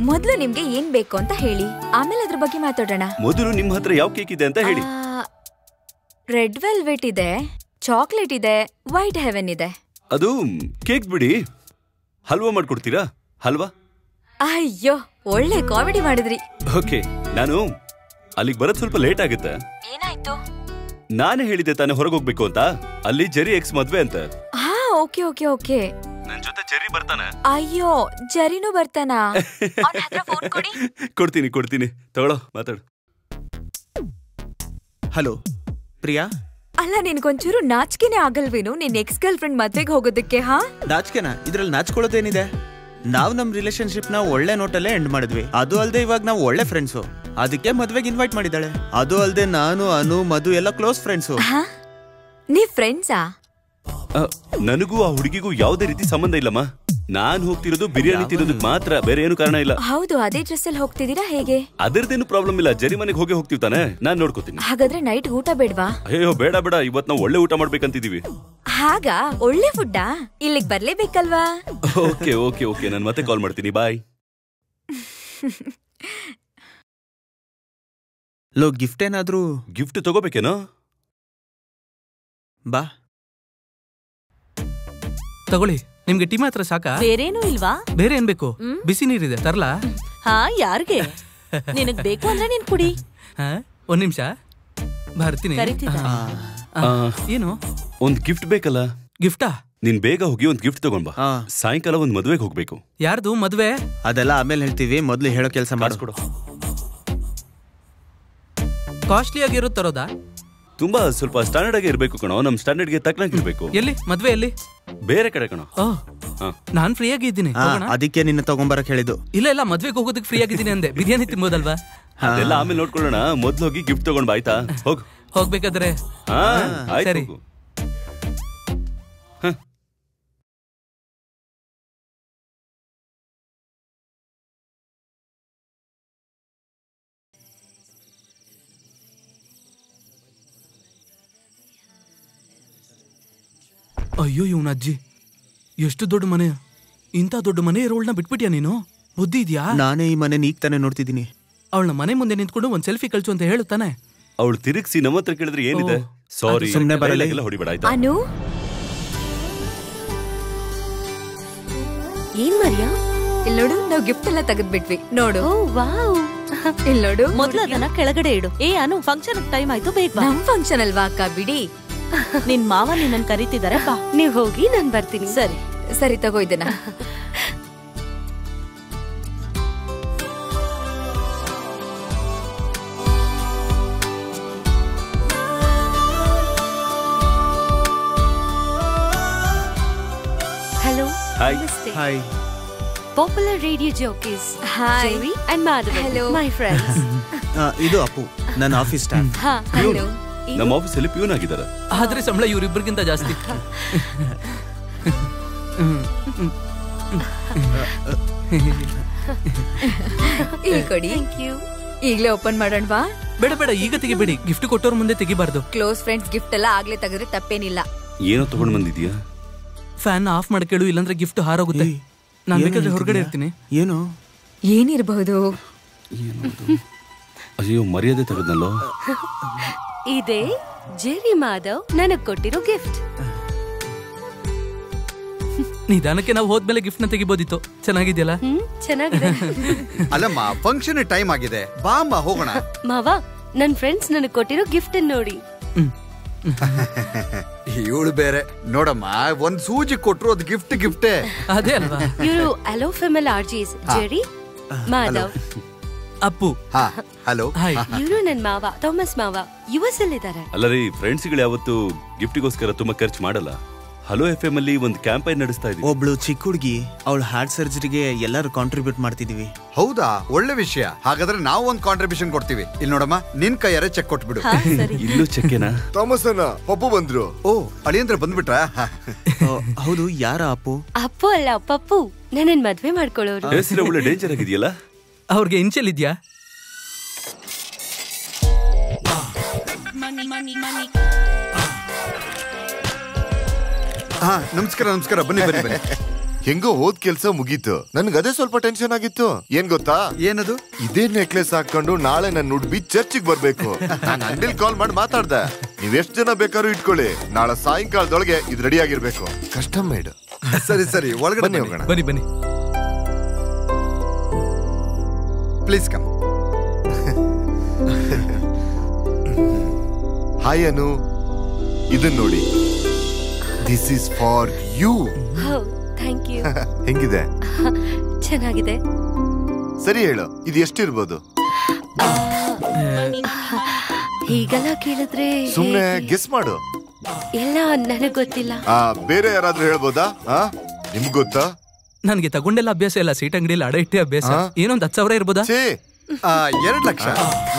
ಮೊದಲು ನಿಮ್ಗೆ ಏನ್ ಬೇಕು ಅಂತ ಹೇಳಿ, ಆಮೇಲೆ ಅದ್ರ ಬಗ್ಗೆ ಮಾತಾಡೋಣ. ಮೊದಲು ನಿಮ್ ಹತ್ರ ಯಾವ ಕೇಕ್ ಇದೆ ಅಂತ ಹೇಳಿ. ರೆಡ್ ವೆಲ್ವೆಟ್ ಇದೆ, ಚಾಕ್ಲೇಟ್ ಇದೆ, ವೈಟ್ ಹೆವೆನ್ ಇದೆ. ಅದು ಕೇಕ್ ಬಿಡಿ, ಹಲ್ವಾ ಮಾಡ್ಕೊಡ್ತೀರಾ? ಹಲ್ವಾ? ಅಯ್ಯೋ, ಒಳ್ಳೆ ಕಾಮಿಡಿ ಮಾಡಿದ್ರಿ. ಓಕೆ, ನಾನು ಅಲ್ಲಿಗೆ ಬರೋದ್ ಸ್ವಲ್ಪ ಲೇಟ್ ಆಗುತ್ತೆ. ಏನಾಯ್ತು? ನಾನೇ ಹೇಳಿದ್ದೆ ತಾನೇ ಹೊರಗೆ ಹೋಗ್ಬೇಕು ಅಂತ. ಅಲ್ಲಿ ಜೆರಿ ಎಕ್ಸ್ ಮದ್ವೆ ಅಂತ. ಹಾ, ಓಕೆ ಓಕೆ ಓಕೆ. ನನ್ ಜೊತೆ ಜೆರಿ ಬರ್ತಾನೆ? ಅಯ್ಯೋ, ಜರಿನೂ ಬರ್ತಾನಾ? ಫೋನ್ ಕೊಡಿ. ಕೊಡ್ತೀನಿ ತಗೊಳ್ಳೋ, ಮಾತಾಡು. ಹಲೋ ಪ್ರಿಯಾ. ಅಲ್ಲ, ನಿನ್ಗೊಂಚೂರು ನಾಚಿಕೆನೆ ಆಗಲ್ವೇನು ನಿನ್ ಎಕ್ಸ್ ಗರ್ಲ್ ಫ್ರೆಂಡ್ ಮದ್ವೆಗೆ ಹೋಗೋದಕ್ಕೆ? ಹಾ, ನಾಚಿಕೆನಾ? ಇದ್ರಲ್ಲಿ ನಾಚ್ಕೊಳ್ಳೋದೇನಿದೆ? ನಾವ್ ನಮ್ ರಿಲೇಶನ್ಶಿಪ್ ನ ಒಳ್ಳೆ ನೋಟಲ್ಲೇ ಎಂಡ್ ಮಾಡಿದ್ವಿ. ಅದು ಅಲ್ದೆ ಇವಾಗ ನಾವು ಒಳ್ಳೆ ಫ್ರೆಂಡ್ಸು, ಅದಕ್ಕೆ ಮದ್ವೆಗೆ ಇನ್ವೈಟ್ ಮಾಡಿದಾಳೆ. ಅದು ಅಲ್ದೆ ನಾನು, ಅನು, ಮಧು ಎಲ್ಲ ಕ್ಲೋಸ್ ಫ್ರೆಂಡ್ಸು. ನೀವ್ ಫ್ರೆಂಡ್ಸಾ? ನನಗೂ ಆ ಹುಡುಗಿಗೂ ಯಾವುದೇ ರೀತಿ ಸಂಬಂಧ ಇಲ್ಲಮ್ಮ. ನಾನ್ ಹೋಗ್ತಿರೋದು ಬಿರಿಯಾನಿ ತಿನ್ನೋದಕ್ಕೆ ಮಾತ್ರ, ಬೇರೆ ಏನು ಕಾರಣ ಇಲ್ಲ. ಹೌದು, ಅದೇ ಡ್ರೆಸ್ ಅಲ್ಲಿ ಹೋಗ್ತಿದ್ದೀರಾ ಹೇಗೆ? ಅದರದೇನು ಪ್ರಾಬ್ಲಮ್ ಇಲ್ಲ, ಜರಿ ಮನೆಗೆ ಹೋಗ್ತೀವಿ ತಾನೆ, ನಾನ್ ನೋಡ್ಕೋತೀನಿ. ಹಾಗಾದ್ರೆ ನೈಟ್ ಊಟ ಬೇಡ್ವಾ? ಅಯ್ಯೋ ಬೇಡ, ಇವತ್ ನಾವು ಒಳ್ಳೆ ಊಟ ಮಾಡ್ಬೇಕಂತಿದೀವಿ. ಹಾಗ ಒಳ್ಳೆ ಫುಡ್ಡಾ? ಇಲ್ಲಿಗೆ ಬರ್ಲೇಬೇಕಲ್ವಾ? ಓಕೆ, ನಾನು ಮತ್ತೆ ಕಾಲ್ ಮಾಡ್ತೀನಿ, ಬಾಯ್. ಲೋ, ಗಿಫ್ಟ್ ಏನಾದ್ರೂ? ಗಿಫ್ಟ್ ತಗೋಬೇಕೇನೋ? ಬಾ ತಗೊಳ್ಳಿ. ನಿಮ್ಗೆ ಟೀ ಮಾತ್ರ ಸಾಕಾ? ಬೇರೇನೂ ಇಲ್ವಾ? ಬೇರೆ ಏನ್ ಬೇಕು? ಬಿಸಿ ನೀರಿದೆ, ತರ್ಲಾ? ಹಾ, ಯಾರಿಗೆ? ನಿನಗ್ ಬೇಕು ಅಂದ್ರೆ ನೀನ್ ಕುಡಿ. ಒಂದ್ ನಿಮಿಷ ಬರ್ತೀನಿ. ಏನು? ಒಂದ್ ಗಿಫ್ಟ್ ಬೇಕಲ್ಲ? ಗಿಫ್ಟಾ? ನೀನ್ ಬೇಗ ಹೋಗಿ ಒಂದ್ ಗಿಫ್ಟ್ ತಗೊಂಡ್ ಬಾ. ಸಾಯಂಕಾಲ ಒಂದ್ ಮದ್ವೆಗೆ ಹೋಗ್ಬೇಕು. ಯಾರ್ದು ಮದ್ವೆ? ಅದೆಲ್ಲ ಆಮೇಲೆ ಹೇಳ್ತೀವಿ, ಮೊದ್ಲು ಹೇಳೋ ಕೆಲಸ ಮಾಡಿಸ್ಕೊಡು. ಕಾಸ್ಟ್ಲಿ ಆಗಿರೋ ತರೋದಾ? ತುಂಬಾ ಸ್ವಲ್ಪ ಸ್ಟ್ಯಾಂಡರ್ಡ್ ಆಗಿ ಇರ್ಬೇಕು ಕಣೋ, ನಮ್ ಸ್ಟ್ಯಾಂಡರ್ಡ್ ಗೆ ತಕ್ಕನಾಗಿರ್ಬೇಕು. ಎಲ್ಲಿ ಮದ್ವೆ? ಎಲ್ಲಿ? ಬೇರೆ ಕಡೆ ಕಣೋ. ನಾನ್ ಫ್ರೀ ಆಗಿದ್ದೀನಿ, ಅದಕ್ಕೆ ನಿನ್ನ ತಗೊಂಬರಕ್ ಹೇಳಿದ್ದು. ಇಲ್ಲ, ಮದ್ವೆಗೆ ಹೋಗೋದಕ್ಕೆ ಫ್ರೀ ಆಗಿದ್ದೀನಿ ಅಂದೆ. ಬಿರಿಯಾನಿ ತಿನ್ಬೋದಲ್ವಾ? ಅದೆಲ್ಲ ಆಮೇಲೆ ನೋಡ್ಕೊಳ್ಳೋಣ, ಮೊದ್ಲು ಹೋಗಿ ಗಿಫ್ಟ್ ತಗೊಂಡ್ ಬಾ, ಆಯ್ತಾ? ಹೋಗ್ಬೇಕಾದ್ರೆ ಸರಿ. ಅಯ್ಯೋ, ಇವನ ಅಜ್ಜಿ ಎಷ್ಟು ದೊಡ್ಡ ಮನೆ! ಇಂಥ ದೊಡ್ಡ ಮನೆ ಇರೋಳ್ನ ಬಿಟ್ಬಿಟ್ಯಾ ನೀನು? ಬುದ್ಧಿ ಇದ್ಯಾ? ನಾನೇ ಈ ಮನೆ ಈಗ ತಾನೇ ನೋಡ್ತಿದ್ದೀನಿ. ಅವಳ ಮನೆ ಮುಂದೆ ನಿಂತ್ಕೊಂಡು ಒಂದ್ ಸೆಲ್ಫಿ ಕಳ್ಸು ಅಂತ ಹೇಳುತ್ತಾನೆ. ಅವಳು ತಿರುಗಿಸಿ ನಮ್ಮ ಹತ್ರ ಕೇಳಿದ್ರೆ ಏನಿದೆ? ಸಾರಿ, ಸುಮ್ನೆ ಬರಲ್ಲ, ಹೊಡಿಬೇಡ ಆಯ್ತಾ? ಅನು, ಏನ್ ಮರ್ಯಾ? ಇಲ್ಲೋಡು, ನಾವು ಗಿಫ್ಟ್ ಎಲ್ಲ ತೆಗೆದ್ಬಿಟ್ವಿ ನೋಡು. ವಾವ್, ಇಲ್ಲೋಡು. ಮೊದ್ಲು ಅದನ್ನ ಕೆಳಗಡೆ ಇಡು. ಅನು, ಫಂಕ್ಷನ್ ಟೈಮ್ ಆಯ್ತು, ಬೇಗ ಬಾ. ನಮ್ ಫಂಕ್ಷನ್ ಅಲ್ವಾ ಅಕ್ಕ, ಬಿಡಿ. ನಿನ್ ಮಾವ ನಿನ್ನನ್ ಕರೀತಿದಾರೆ, ಬಾ. ನೀವ್ ಹೋಗಿ, ನಾನ್ ಬರ್ತೀನಿ. ಸರಿ ಸರಿ, ತಗೋ ಇದನ್ನ. Hello, hi. Hi. Popular radio jockeys. Hi. Jerry and Madhav. Hello. My friends. ಇದು ಅಪ್ಪು, ನನ್ನ ಆಫೀಸ್ ಸ್ಟಾಫ್. ಹಲೋ. ನಮ್ಮ ಆಫೀಸಲ್ಲಿ ಪ್ಯೂನ್ ಆಗಿದ್ದಾರೆ. ಆದ್ರೆ ಸಂಬಳ ಇವ್ರಿಬ್ಬರಿಗಿಂತ ಜಾಸ್ತಿ. ಇಲ್ಲಿ ಕೊಡಿ. ಈಗ್ಲೇ ಓಪನ್ ಮಾಡೋಣವಾ? ಬೇಡ, ಈಗ ತೆಗಿಬೇಡಿ. ಗಿಫ್ಟ್ ಕೊಟ್ಟೋರ್ ಮುಂದೆ ತೆಗಿಬಾರ್ದು. ಕ್ಲೋಸ್ ಫ್ರೆಂಡ್ಸ್ ಗಿಫ್ಟ್ ಎಲ್ಲ ಆಗ್ಲೇ ತೆಗೆದ್ರೆ ತಪ್ಪೇನಿಲ್ಲ. ಏನೋ ತಗೊಂಡ್ ಬಂದಿದ್ಯಾ? ಫ್ಯಾನ್ ಆಫ್ ಮಾಡ್ಕೇಳು, ಇಲ್ಲಾಂದ್ರೆ ಗಿಫ್ಟ್ ಹಾರೋಗುತ್ತೆ. ನಾನ್ ಬೇಕಾದ್ರೆ ಹೊರಗಡೆ ಇರ್ತೀನಿ. ಏನು? ಏನಿರಬಹುದು? ಅಯ್ಯೋ, ಮರ್ಯಾದೆ ತೆಗೆದ್ನಲ್ಲೋ. ಇದೇ ಜೆರಿ ಮಾಧವ್ ನನಗ್ ಕೊಟ್ಟಿರೋ ಗಿಫ್ಟ್. ನಿಧಾನಕ್ಕೆ ನಾವು ಹೋದ್ಮೇಲೆ ಗಿಫ್ಟ್ ನ ತೆಗಿಬೋದಿತ್ತು. ಚೆನ್ನಾಗಿದ್ಯಲ್ಲ? ಚೆನ್ನಾಗಿದೆ. ಅಲ್ಲಮ್ಮ, ಫಂಕ್ಷನ್ ಟೈಮ್ ಆಗಿದೆ, ಬಾ ಅಮ್ಮ ಹೋಗೋಣ. ಮಾವ, ನನ್ ಫ್ರೆಂಡ್ಸ್ ನನಗ್ ಕೊಟ್ಟಿರೋ ಗಿಫ್ಟ್ ನೋಡಿ. ಇವಳು ಬೇರೆ ನೋಡಮ್ಮ, ಒಂದ್ ಸೂಜಿ ಕೊಟ್ರು ಅದು ಗಿಫ್ಟೇ. ಅದೇ ಅಲ್ವಾ? ಇವರು ಅಲೋ female RJs Jerry, Madhav, Appu. Hello. Hi. ಇವರು ನನ್ ಮಾವ ಥಾಮಸ್ ಮಾವ, US ಅಲ್ಲಿದ್ದಾರೆ. ಅಲ್ಲ ರೀ, ಫ್ರೆಂಡ್ಸ್ಗಳು ಯಾವತ್ತು ಗಿಫ್ಟಿಗೋಸ್ಕರ ತುಂಬಾ ಖರ್ಚು ಮಾಡಲ್ಲ. ಹಲೋ FM ಅಲ್ಲಿ ಒಂದು ಕ್ಯಾಂಪೈನ್ ನಡೆಸ್ತಾ ಇದೀವಿ. ಒಬ್ಳು ಚಿಕ್ಕ ಹುಡುಗಿ ಅವಳ ಹಾರ್ಟ್ ಸರ್ಜರಿಗೆ ಎಲ್ಲರೂ ಕಾಂಟ್ರಿಬ್ಯೂಟ್ ಮಾಡ್ತಿದೀವಿ. ಹೌದಾ? ಒಳ್ಳೆ ವಿಷಯ. ಹಾಗಾದ್ರೆ ನಾವು ಒಂದು ಕಾಂಟ್ರಿಬ್ಯೂಷನ್ ಕೊಡ್ತೀವಿ. ಇಲ್ಲಿ ನೋಡಮ್ಮ, ನಿನ್ ಕೈಯಾರೆ ಚೆಕ್ ಕೊಟ್ಬಿಡು. ಇಲ್ಲೂ ಚೆಕ್ಕೆನಾ? ಥಾಮಸ್ ಅಣ್ಣ, ಪಪ್ಪು ಬಂದ್ರು. ಓ, ಅಳಿಯಂದ್ರೆ ಬಂದ್ಬಿಟ್ರಾ? ಹೌದು, ಯಾರ ಅಪ್ಪು? ಅಪ್ಪು ಅಲ್ಲ, ಪಪ್ಪು. ನನ್ನನ್ ಮದ್ವೆ ಮಾಡ್ಕೊಳ್ಳೋರು. ಹೆಸರು ಒಳ್ಳೆ ಡೇಂಜರ್ ಆಗಿದೆಯಲ್ಲ. ಅವ್ರಿಗೆ ಇನ್ಷಿಯಲ್ ಇದ್ಯಾ? ನಮಸ್ಕಾರ. ಬನ್ನಿ. ಹೆಂಗೋ ಹೋದ್ ಕೆಲ್ಸ ಮುಗೀತು. ನನ್ಗೆ ಅದೇ ಸ್ವಲ್ಪ ಟೆನ್ಷನ್ ಆಗಿತ್ತು. ಏನ್ ಗೊತ್ತಾ? ಏನದು? ಇದೇ ನೆಕ್ಲೆಸ್ ಹಾಕೊಂಡು ನಾಳೆ ನನ್ನ ಉಡ್ಬಿ ಚರ್ಚಿಗೆ ಬರ್ಬೇಕು. ನಾನು ಅಂಗಡಿಲಿ ಕಾಲ್ ಮಾಡಿ ಮಾತಾಡ್ದೆ. ನೀವ್ ಎಷ್ಟ್ ಜನ ಬೇಕಾದ್ರೂ ಇಟ್ಕೊಳ್ಳಿ, ನಾಳೆ ಸಾಯಂಕಾಲದೊಳಗೆ ಇದು ರೆಡಿ ಆಗಿರ್ಬೇಕು. Custom made. ಸರಿ, ಒಳಗಡೆ ಬನ್ನಿ ಹೋಗೋಣ. ಬನ್ನಿ. Please come. ಹಾಯ್ ಅನು, ಇದನ್ ನೋಡಿ. This is for you. Thank you. ಹೆಂಗಿದೆ? ಚೆನ್ನಾಗಿದೆ. ಸರಿ ಹೇಳು, ಇದು ಎಷ್ಟಿರ್ಬೋದು? ಹೀಗೆಲ್ಲ ಕೇಳಿದ್ರೆ ಸುಮ್ನೆ ಗೆಸ್ ಮಾಡು. ಎಲ್ಲ ನನಗ್ ಗೊತ್ತಿಲ್ಲ. ಬೇರೆ ಯಾರಾದ್ರೂ ಹೇಳ್ಬೋದಾ? ನಿಮ್ಗ್ ಗೊತ್ತಾ? ನನ್ಗೆ ತಗೊಂಡೆಲ್ಲ ಅಭ್ಯಾಸ ಇಲ್ಲ. ಸೀಟ್ ಅಂಗಡಿಯಲ್ಲಿ ಅಡ ಇಟ್ಟೆ ಅಭ್ಯಾಸ. ಏನೊಂದ್ 10,000 ಇರ್ಬೋದಾ? 2 ಲಕ್ಷ.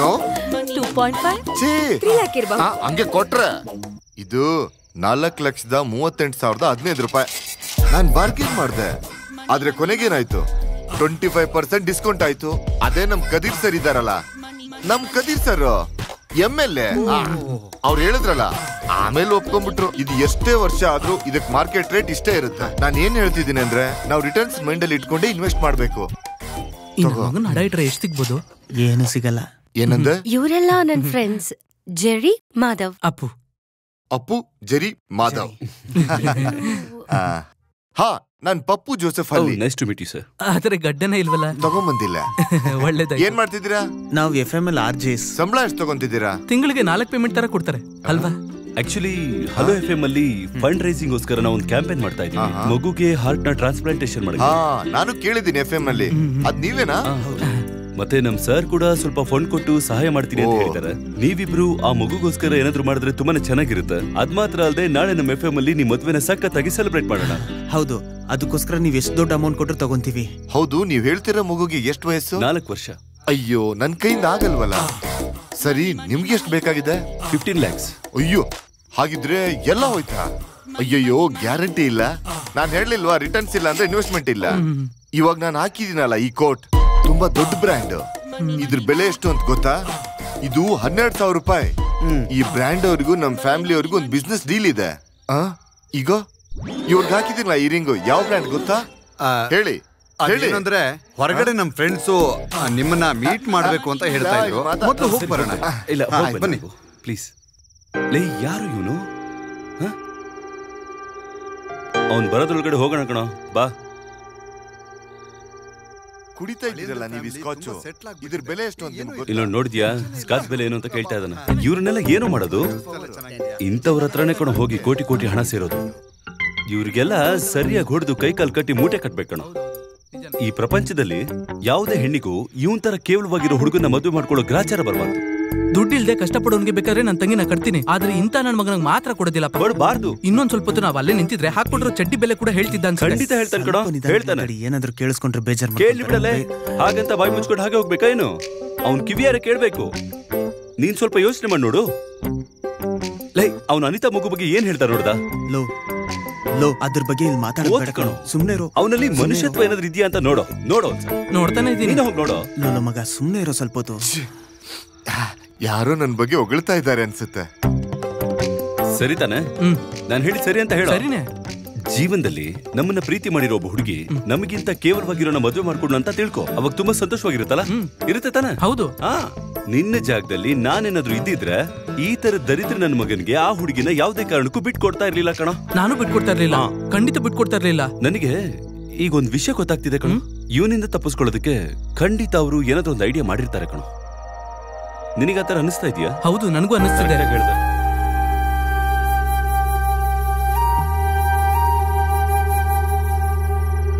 2.5. 3 lakh ಇರ್ಬೋದು. ಹಂಗೆ ಕೊಟ್ರೆ ಇದು 4,38,015 ರೂಪಾಯಿ. ನಾನ್ ಬಾರ್ಗೇನ್ ಮಾಡ್ದೆ, ಆದ್ರೆ ಕೊನೆಗೇನಾಯ್ತು? 25% ಡಿಸ್ಕೌಂಟ್ ಆಯ್ತು. ಅದೇ ನಮ್ ಕದೀರ್ ಸರ್ ಇದಾರಲ್ಲ, ನಮ್ ಕದೀರ್ ಸರ್ MLA, ಅವ್ರು ಹೇಳಿದ್ರಲ್ಲ, ಆಮೇಲೆ ಒಪ್ಕೊಂಡ್ಬಿಟ್ರು. ಇದು ಎಷ್ಟೇ ವರ್ಷ ಆದ್ರೂ ಇದಕ್ ಮಾರ್ಕೆಟ್ ರೇಟ್ ಇಷ್ಟೇ ಇರುತ್ತೆ. ನಾನ್ ಏನ್ ಹೇಳ್ತಿದ್ದೀನಿ ಅಂದ್ರೆ, ನಾವು ರಿಟರ್ನ್ಸ್ ಮೈಂಡ್ ಅಲ್ಲಿ ಇಟ್ಕೊಂಡೆ ಇನ್ವೆಸ್ಟ್ ಮಾಡ್ಬೇಕು. ಅಡ ಇಟ್ರೆ ಎಷ್ಟು ಸಿಗ್ಬೋದು? ಏನು ಸಿಗಲ್ಲ. ಏನಂದ್ರೆ? ಇವರೆಲ್ಲ ನನ್ friends, Jerry, Madhav. Appu, Jerry, Madhav. ನಾನ್ ಪಪ್ಪು ಜೋಸೆಫ್ ಅಲ್ಲಿ. Nice to meet you sir. ಆದ್ರೆ ಗಡ್ಡನೇ ಇಲ್ವಲ್ಲ? ತಗೊಂಬಂದಿಲ್ಲ. ಒಳ್ಳೇದ. ಏನ್ ಮಾಡ್ತಿದ್ದೀರಾ? ನಾವು FML RJs. ಸಂಬಳ ಎಷ್ಟು ತಗೊಂತಿದ್ದೀರಾ? ತಿಂಗಳಿಗೆ 4 ಪೇಮೆಂಟ್ ತರ ಕೊಡ್ತಾರೆ ಅಲ್ವಾ? ಆಕ್ಚುಲಿ ಹಲೋ FM ಅಲ್ಲಿ ಫಂಡ್ ರೈಸಿಂಗ್ ಗೋಸ್ಕರ ನಾವು ಒಂದು ಕ್ಯಾಂಪೇನ್ ಮಾಡ್ತಾ ಇದ್ದೀವಿ. ಮಗುಗೆ ಹಾರ್ಟ್ ನ ಟ್ರಾನ್ಸ್ಪ್ಲಾಂಟೇಶನ್ ಮಾಡಿ. ನಾನು ಕೇಳಿದ್ದೀನಿ FM ಅಲ್ಲಿ. ಅದ್ ನೀವೇನಾ? ಮತ್ತೆ ನಮ್ ಸರ್ ಕೂಡ ಸ್ವಲ್ಪ ಫಂಡ್ ಕೊಟ್ಟು ಸಹಾಯ ಮಾಡ್ತೀನಿ ಅಂತ ಹೇಳಿದ್ದಾರೆ. ನೀವಿಬ್ರು ಆ ಮಗುಗೋಸ್ಕರ ಏನಾದ್ರು ಮಾಡಿದ್ರೆ ತುಂಬಾನೇ ಚೆನ್ನಾಗಿರುತ್ತೆ. ಅದ್ ಮಾತ್ರ ಅಲ್ಲದೆ ನಾಳೆ ನಮ್ಮ FM ಅಲ್ಲಿ ನಿಮ್ ಮದ್ವೆನ ಸಖತ್ತಾಗಿ ಸೆಲೆಬ್ರೇಟ್ ಮಾಡೋಣ. ಹೌದು, ಅದಕ್ಕೋಸ್ಕರ ನೀವ್ ಎಷ್ಟು ದೊಡ್ಡ ಅಮೌಂಟ್ ಕೊಟ್ಟರು ತಗೊಂತೀವಿ. ಹೌದು, ನೀವ್ ಹೇಳ್ತಿರೋ ಮಗುಗೆ ಎಷ್ಟು ವಯಸ್ಸು? 4 ವರ್ಷ. ಅಯ್ಯೋ, ನನ್ ಕೈಯಿಂದ ಆಗಲ್ವಲ್ಲ. ಸರಿ, ನಿಮ್ಗೆ ಎಷ್ಟು ಬೇಕಾಗಿದೆ? 15 lakhs. ಅಯ್ಯೋ, ಹಾಗಿದ್ರೆ ಎಲ್ಲ ಹೋಯ್ತಾ? ಅಯ್ಯಯ್ಯೋ, ಗ್ಯಾರಂಟಿ ಇಲ್ಲ. ನಾನ್ ಹೇಳಲಿಲ್ವಾ, ರಿಟರ್ನ್ಸ್ ಇಲ್ಲ ಅಂದ್ರೆ ಇನ್ವೆಸ್ಟ್ಮೆಂಟ್ ಇಲ್ಲ. ಇವಾಗ ನಾನು ಹಾಕಿದೀನಲ್ಲ ಈ ಕೋಟ್, ತುಂಬಾ ದೊಡ್ಡ ಬ್ರ್ಯಾಂಡ್. ಇದ್ರ ಬೆಲೆ ಎಷ್ಟು ಅಂತ ಗೊತ್ತಾ? ಇದು 12,000 ರೂಪಾಯಿ. ಈ ಬ್ರ್ಯಾಂಡ್ ಅವ್ರಿಗೂ ನಮ್ ಫ್ಯಾಮಿಲಿ ಅವ್ರಿಗೂ ಒಂದು ಬಿಸ್ನೆಸ್ ಡೀಲ್ ಇದೆ. ಈಗ ಇವ್ರಿಗೆ ಹಾಕಿದಿನಲ್ಲ ಈ ರಿಂಗು, ಯಾವ ಬ್ರ್ಯಾಂಡ್ ಗೊತ್ತಾ? ಹೇಳಿ. ಅಂದ್ರೆ ಹೊರಗಡೆ ನಮ್ ಫ್ರೆಂಡ್ಸು ನಿಮ್ಮನ್ನ ಮೀಟ್ ಮಾಡ್ಬೇಕು ಅಂತ ಹೇಳ್ತಾ ಇದ್ರು. ಮೊದಲು ಹೋಗಿ ಬರೋಣ. ಇಲ್ಲ, ಬನ್ನಿ ಪ್ಲೀಸ್. ಲೇ, ಯಾರು ಇವನು? ಅವನ್ ಬರೋದ್ರೊಳಗಡೆ ಹೋಗೋಣ ಕಣೋ, ಬಾ. ಕುಡಿತಾ ಇದ್ದೀರಲ್ಲ ನೀವು ಸ್ಕಾಚ್, ಇದ್ರ ಬೆಲೆ ಎಷ್ಟು ಅಂತ ಇಲ್ಲ ನೋಡಿದ್ಯಾ? ಸ್ಕಾಚ್ ಬೆಲೆ ಏನು ಅಂತ ಕೇಳ್ತಾ ಇದ್ದಾನೆ. ಇವ್ರನ್ನೆಲ್ಲ ಏನು ಮಾಡೋದು? ಇಂಥವ್ರ ಹತ್ರನೇ ಕಣ ಹೋಗಿ ಕೋಟಿ ಕೋಟಿ ಹಣ ಸೇರೋದು. ಇವ್ರಿಗೆಲ್ಲ ಸರಿಯಾಗಿ ಹೊಡೆದು ಕೈಕಾಲು ಕಟ್ಟಿ ಮೂಟೆ ಕಟ್ಬೇಕಣ. ಈ ಪ್ರಪಂಚದಲ್ಲಿ ಯಾವುದೇ ಹೆಣ್ಣಿಗೂ ಇವನ್ ತರ ಕೇವಲವಾಗಿರೋ ಹುಡುಗನ ಮದುವೆ ಮಾಡ್ಕೊಳ್ಳೋ ಗ್ರಾಚಾರ ಬರಬಾರ್ದು. ದುಡ್ಡಿಲ್ದೆ ಕಷ್ಟಪಡೋನ್ಗೆ ಬೇಕಾದ್ರೆ ನನ್ನ ತಂಗಿನ ಕಟ್ತೀನಿ, ಆದ್ರೆ ಇಂತ ನನ್ನ ಮಗನಿಗೆ ಮಾತ್ರ ಕೊಡೋದಿಲ್ಲ. ಕೊಡಬಾರ್ದು. ಇನ್ನೊಂದ್ ಸ್ವಲ್ಪ ಹೊತ್ತು ನಾವು ಅಲ್ಲೇ ನಿಂತಿದ್ರೆ ಹಾಕೊಟ್ರು ಚಡ್ಡಿ ಬೆಲೆ ಕೂಡ ಹೇಳ್ತಿದ್ದ. ಖಂಡಿತ ಹೇಳ್ತಾನೆ ಕಣೋ, ಹೇಳ್ತಾನೆ. ಏನಾದ್ರು ಕೇಳಿಸ್ಕೊಂಡ್ರೆ ಬೇಜಾರ್ ಕೇಳಿ ಬಿಡಲೆ. ಹಾಗಂತ ಬಾಯಿ ಮುಚ್ಕೊಂಡು ಹಾಗೆ ಹೋಗ್ಬೇಕಾ ಏನು? ಅವ್ನ್ ಕಿವಿಯಾರ ಕೇಳ್ಬೇಕು. ನೀನ್ ಸ್ವಲ್ಪ ಯೋಚನೆ ಮಾಡಿ ನೋಡು. ಲೈ, ಅವ್ನ ಅನಿತಾ ಮಗು ಬಗ್ಗೆ ಏನ್ ಹೇಳ್ತಾರ ನೋಡ್ದ? ಲೋ, ಅದ್ರ ಬಗ್ಗೆ ಇಲ್ಲಿ ಮಾತಾಡಬೇಡ ಕಣೋ, ಸುಮ್ನೆ ಇರೋ. ಅವನಲ್ಲಿ ಮನುಷ್ಯತ್ವ ಏನಾದ್ರು ಇದೆಯಾ ಅಂತ ನೋಡೋ. ನೋಡ್ತಾನೆ ಇದೀನಿ, ಹೋಗಿ ನೋಡೋ. ಲೋ ಮಗ, ಸುಮ್ನೆ ಇರೋ ಸ್ವಲ್ಪ ಹೊತ್ತು. ಯಾರೋ ನನ್ ಬಗ್ಗೆ ಹೊಗಳ್ತಾ ಇದ್ದಾರೆ ಅನ್ಸುತ್ತೆ. ಸರಿ ತಾನೆ? ನಾನು ಹೇಳಿ ಸರಿ ಅಂತ ಹೇಳ. ಸರಿನೇ. ಜೀವನದಲ್ಲಿ ನಮ್ಮನ್ನ ಪ್ರೀತಿ ಮಾಡಿರೋ ಒಬ್ಬ ಹುಡುಗಿ ನಮಗಿಂತ ಕೇವಲವಾಗಿರೋ ಮದುವೆ ಮಾಡ್ಕೊಂಡು ಅಂತ ತಿಳ್ಕೊ. ಅವಾಗ ತುಂಬಾ ಸಂತೋಷವಾಗಿರುತ್ತಲ್ಲ? ಇರುತ್ತೆ ತಾನೆ? ಹೌದು. ನಿನ್ನ ಜಾಗದಲ್ಲಿ ನಾನೇನಾದ್ರೂ ಇದ್ದಿದ್ರೆ ಈ ತರ ದರಿದ್ರ ನನ್ನ ಮಗನ್ಗೆ ಆ ಹುಡುಗಿನ ಯಾವುದೇ ಕಾರಣಕ್ಕೂ ಬಿಟ್ಕೊಡ್ತಾ ಇರ್ಲಿಲ್ಲ ಕಣ. ನಾನು ಬಿಟ್ಕೊಡ್ತಾ ಇರ್ಲಿಲ್ಲ, ಖಂಡಿತ ಬಿಟ್ಕೊಡ್ತಾ ಇರ್ಲಿಲ್ಲ. ನನಗೆ ಈಗ ಒಂದ್ ವಿಷಯ ಗೊತ್ತಾಗ್ತಿದೆ ಕಣ. ಇವನಿಂದ ತಪ್ಪಿಸ್ಕೊಳ್ಳೋದಕ್ಕೆ ಖಂಡಿತ ಅವರು ಏನಾದ್ರೂ ಒಂದು ಐಡಿಯಾ ಮಾಡಿರ್ತಾರೆ ಕಣ. ನಿನಗಾತರ ಅನಿಸ್ತಾ ಇದೆಯಾ? ಹೌದು, ನನಗೂ ಅನಿಸ್ತಿದೆ.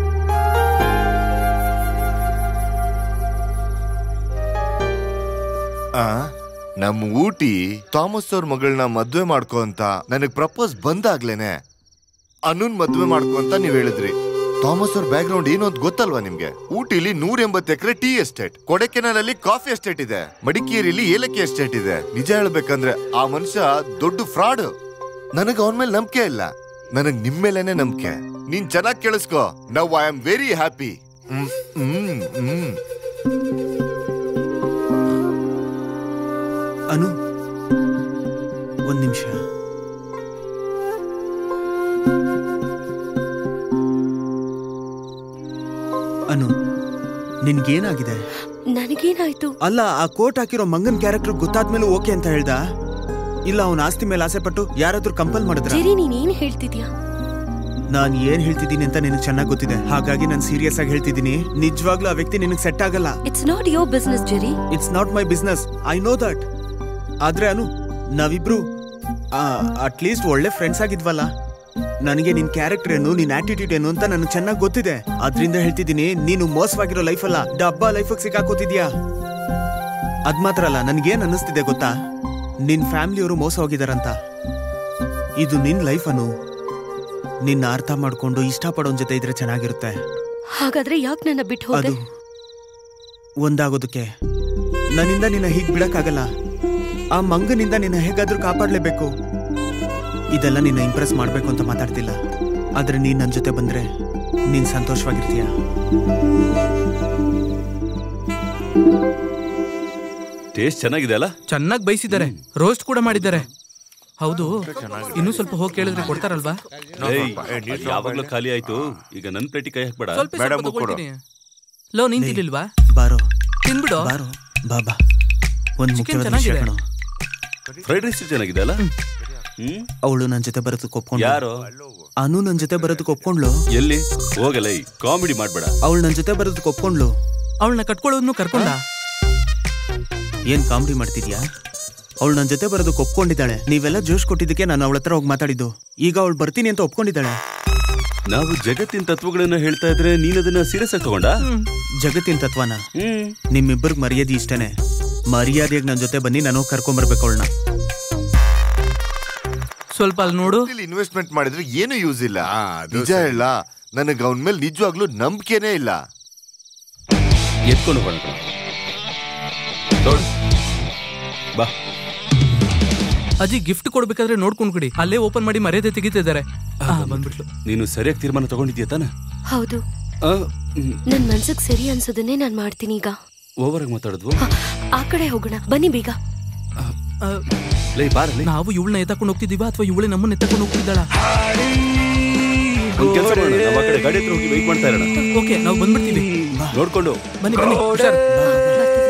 ನಮ್ ಊಟಿ ಥಾಮಸ್ ಅವ್ರ ಮಗಳನ್ನ ಮದ್ವೆ ಮಾಡ್ಕೋ ಅಂತ ನನಗ್ ಪ್ರಪೋಸ್ ಬಂದಾಗ್ಲೇನೆ ಅನುನ್ ಮದ್ವೆ ಮಾಡ್ಕೋ ಅಂತ ನೀವ್ ಹೇಳಿದ್ರಿ. ಥಾಮಸ್ ಅವ್ರ ಬ್ಯಾಕ್ ಗ್ರೌಂಡ್ ಏನು ಅಂತ ಗೊತ್ತಲ್ವಾ ನಿಮ್ಗೆ? ಊಟಿಲಿ 180 ಎಕರೆ ಟೀ ಎಸ್ಟೇಟ್, ಕೊಡೆಕೆನಾಲ್ ಅಲ್ಲಿ ಕಾಫಿ ಎಸ್ಟೇಟ್ ಇದೆ, ಮಡಿಕೇರಿಯಲ್ಲಿ ಏಲಕ್ಕಿ ಎಸ್ಟೇಟ್ ಇದೆ. ನಿಜ ಹೇಳ್ಬೇಕಂದ್ರೆ ಆ ಮನುಷ್ಯ ದೊಡ್ಡ ಫ್ರಾಡ್. ನನಗ್ ಅವನ ಮೇಲೆ ನಂಬಿಕೆ ಇಲ್ಲ, ನನಗ್ ನಿಮ್ ಮೇಲೇನೆ ನಂಬಿಕೆ. ನೀನ್ ಚೆನ್ನಾಗಿ ಕೇಳಿಸ್ಕೋ. Now I am very happy. Anu, ಒಂದ್ ನಿಮಿಷ. ಅನು, ನಿನ್ಗೇನಾಗಿದೆ? ನನಗೇನಾಯ್ತು? ಅಲ್ಲ, ಆ ಕೋಟ್ ಹಾಕಿರೋ ಮಂಗನ್ ಕ್ಯಾರೆಕ್ಟರ್ ಗೊತ್ತಾದ್ಮೇಲೆ ಓಕೆ ಅಂತ ಹೇಳ್ದ? ಇಲ್ಲ ಅವನ ಆಸ್ತಿ ಮೇಲೆ ಆಸೆ ಪಟ್ಟು ಯಾರಾದ್ರೂ ಕಂಪಲ್ ಮಾಡಿದ್ರ? ನೀನೇನ್ ಹೇಳ್ತಿದ್ಯಾ? ನಾನ್ ಏನ್ ಹೇಳ್ತಿದ್ದೀನಿ ಅಂತ ನಿನಗೆ ಚೆನ್ನಾಗಿ ಗೊತ್ತಿದೆ, ಹಾಗಾಗಿ ನಾನು ಸೀರಿಯಸ್ ಆಗಿ ಹೇಳ್ತಿದ್ದೀನಿ. ನಿಜವಾಗ್ಲೂ ಆ ವ್ಯಕ್ತಿ ನಿನಗೆ ಸೆಟ್ ಆಗಲ್ಲ. It's not your business Jerry. It's not my business, I know that. ಆದ್ರೆ ಅನು, ನಾವಿಬ್ರು ಅಟ್ಲೀಸ್ಟ್ ಒಳ್ಳೆ ಫ್ರೆಂಡ್ಸ್ ಆಗಿದ್ವಲ್ಲ. ನನಗೆ ನಿನ್ ಕ್ಯಾರೆಕ್ಟರ್ ಏನು, ನಿನ್ ಆಟಿಟ್ಯೂಡ್ ಏನು ಅಂತ ನನಗೆ ಚೆನ್ನಾಗಿ ಗೊತ್ತಿದೆ. ಅದ್ರಿಂದ ಹೇಳ್ತಿದ್ದೀನಿ, ನೀನು ಮೋಸವಾಗಿರೋ ಲೈಫ್ ಅಲ್ಲ, ಡಬ್ಬಾ ಲೈಫ್ ಸಿಕ್ಕಾಕೋತಿದ್ಯಾ. ಅದ್ ಮಾತ್ರ ಅಲ್ಲ, ನನ್ಗೇನ್ ಅನ್ನಿಸ್ತಿದೆ ಗೊತ್ತಾ, ನಿನ್ ಫ್ಯಾಮಿಲಿಯವರು ಮೋಸ ಹೋಗಿದಾರಂತ. ಇದು ನಿನ್ ಲೈಫ್ ಅನು, ನಿನ್ನ ಅರ್ಥ ಮಾಡ್ಕೊಂಡು ಇಷ್ಟಪಡೋನ್ ಜೊತೆ ಇದ್ರೆ ಚೆನ್ನಾಗಿರುತ್ತೆ. ಹಾಗಾದ್ರೆ ಯಾಕೆ ನನ್ನ ಬಿಟ್ಟು ಹೋದೆ? ಅದು ಒಂದಾಗೋದಕ್ಕೆ. ನನ್ನಿಂದ ನಿನ್ನ ಹೀಗ್ ಬಿಡಕ್ಕಾಗಲ್ಲ. ಆ ಮಂಗನಿಂದ ನಿನ್ನ ಹೇಗಾದ್ರೂ ಕಾಪಾಡ್ಲೇಬೇಕು. ಇದೆಲ್ಲ ನಿನ್ನ ಇಂಪ್ರೆಸ್ ಮಾಡ್ಬೇಕು ಅಂತ ಮಾತಾಡ್ತಿಲ್ಲ, ಆದ್ರೆ ನೀನ್ ನನ್ ಜೊತೆ ಬಂದ್ರೆ ನೀನ್ ಸಂತೋಷವಾಗಿರ್ತೀಯ. ಟೇಸ್ಟ್ ಚೆನ್ನಾಗಿದೆ ಅಲ್ಲ? ಚೆನ್ನಾಗಿ ಬೈಸಿದ್ದಾರೆ, ರೋಸ್ಟ್ ಕೂಡ ಮಾಡಿದ್ದಾರೆ. ಹೌದು, ಇನ್ನೂ ಸ್ವಲ್ಪ ಹೋಗಿ ಕೇಳಿದ್ರೆ ಕೊಡ್ತಾರಲ್ವಾ? ಯಾವಾಗ್ಲೂ ಖಾಲಿ ಆಯ್ತು, ಈಗ ನನ್ ಪ್ಲೇಟಿ ಕೈ ಹಾಕ್ಬೇಡ. ಲೋ, ನೀನ್ ತಿನ್ಲಿಲ್ವಾ? ಬಾರೋ ತಿನ್ಬಿಡು. ಬಾರೋ, ಬಾಬಾ. ಒಂದ್ ಮುಖ್ಯವಾದ ವಿಷಯ ಕಣೋ. ಫ್ರೈಡ್ ರೈಸ್ ಚೆನ್ನಾಗಿದೆ ಅಲ್ಲ? ಅವಳು ನನ್ ಜೊತೆ ಬರೋದಕ್ಕೆ ಒಪ್ಕೊಂಡ್ಳು. ಯಾರು? ಅನು ನನ್ ಜೊತೆ ಬರೋದಕ್ಕೆ ಒಪ್ಕೊಂಡ್ಲು. ಎಲ್ಲಿ? ಹೋಗಲ್ಲ, ಕಾಮಿಡಿ ಮಾಡ್ಬೇಡ. ಅವಳು ನನ್ ಜೊತೆ ಬರೋದಕ್ಕೆ ಒಪ್ಕೊಂಡ್ಲು. ಅವಳನ್ನ ಕಟ್ಕೊಳ್ಳೋದನ್ನು ಕರ್ಕೊಂಡ. ಏನ್ ಕಾಮಿಡಿ ಮಾಡ್ತಿದ್ಯಾ? ಅವಳು ನನ್ ಜೊತೆ ಬರೋದಕ್ಕೆ ಒಪ್ಕೊಂಡಿದ್ದಾಳೆ. ನೀವೆಲ್ಲ ಜೋಶ್ ಕೊಟ್ಟಿದ್ದಕ್ಕೆ ನಾನು ಅವಳ ಹತ್ರ ಹೋಗಿ ಮಾತಾಡಿದ್ದು. ಈಗ ಅವಳು ಬರ್ತೀನಿ ಅಂತ ಒಪ್ಕೊಂಡಿದ್ದಾಳೆ. ನಾವು ಜಗತ್ತಿನ ತತ್ವಗಳನ್ನ ಹೇಳ್ತಾ ಇದ್ರೆ ನೀನ್ ಅದನ್ನ ಸೀರಿಯಸ್ ಆಗಿ ತಗೊಂಡ? ಜಗತ್ತಿನ ತತ್ವನ? ನಿಮ್ಮಿಬ್ಬರಿಗೆ ಮರ್ಯಾದೆ ಇಷ್ಟೇನೆ. ಮರ್ಯಾದೆಯಾಗಿ ನನ್ ಜೊತೆ ಬನ್ನಿ, ನಾನು ಕರ್ಕೊಂಡ್ಬರ್ಬೇಕು ಅವಳನ್ನ. ಸ್ವಲ್ಪ ಅಲ್ಲಿ ನೋಡು. ಇನ್ವೆಸ್ಟ್ಮೆಂಟ್ ಮಾಡಿದ್ರೆ ಏನು ಯೂಸ್ ಇಲ್ಲ. ನಿಜ ಹೇಳ, ನನಗೆ ಅವನ ಮೇಲೆ ನಿಜವಾಗ್ಲೂ ನಂಬಿಕೆನೇ ಇಲ್ಲ. ಎತ್ಕೊಂಡು ಬಣ್ಣ ಬಾ. ಅಜ್ಜಿ ಗಿಫ್ಟ್ ಕೊಡ್ಬೇಕಾದ್ರೆ ನೋಡ್ಕೊಂಡ್ ಕೊಡಿ, ಅಲ್ಲೇ ಓಪನ್ ಮಾಡಿ ಮರ್ಯಾದೆ ತೆಗಿತಿದ್ದಾರೆ. ಬಂದ್ಬಿಟ್ಲು. ನೀನು ಸರಿಯಾಗಿ ತೀರ್ಮಾನ ತಗೊಂಡಿದ್ಯಾ ತಾನೆ? ಹೌದು, ನನ್ ಮನ್ಸಿಗೆ ಸರಿ ಅನ್ಸೋದನ್ನೇ ನಾನ್ ಮಾಡ್ತೀನಿ. ಈಗ ಓವರ್ ಆಗಿ ಮಾತಾಡಿದ್ವು. ಆ ಕಡೆ ಹೋಗೋಣ ಬನ್ನಿ ಬೇಗ. ನಾವು ಇವಳನ್ನ ಎತ್ತಕೊಂಡು ಹೋಗ್ತಿದೀವ ಅಥವಾ ಇವಳೆ ನಮ್ಮನ್ನ ಎತ್ತಕೊಂಡು ಹೋಗ್ತಿದ್ದಾಳ? ಗಾಡಿ ಹತ್ರ ಹೋಗಿ ವೆಯ್ಟ್ ಮಾಡ್ತಾ ಇರೋಣ. ಓಕೆ, ನಾವು ಬಂದ್ಬಿಡ್ತೀವಿ. ನೋಡ್ಕೊಂಡು ಬನ್ನಿ ಬನ್ನಿ.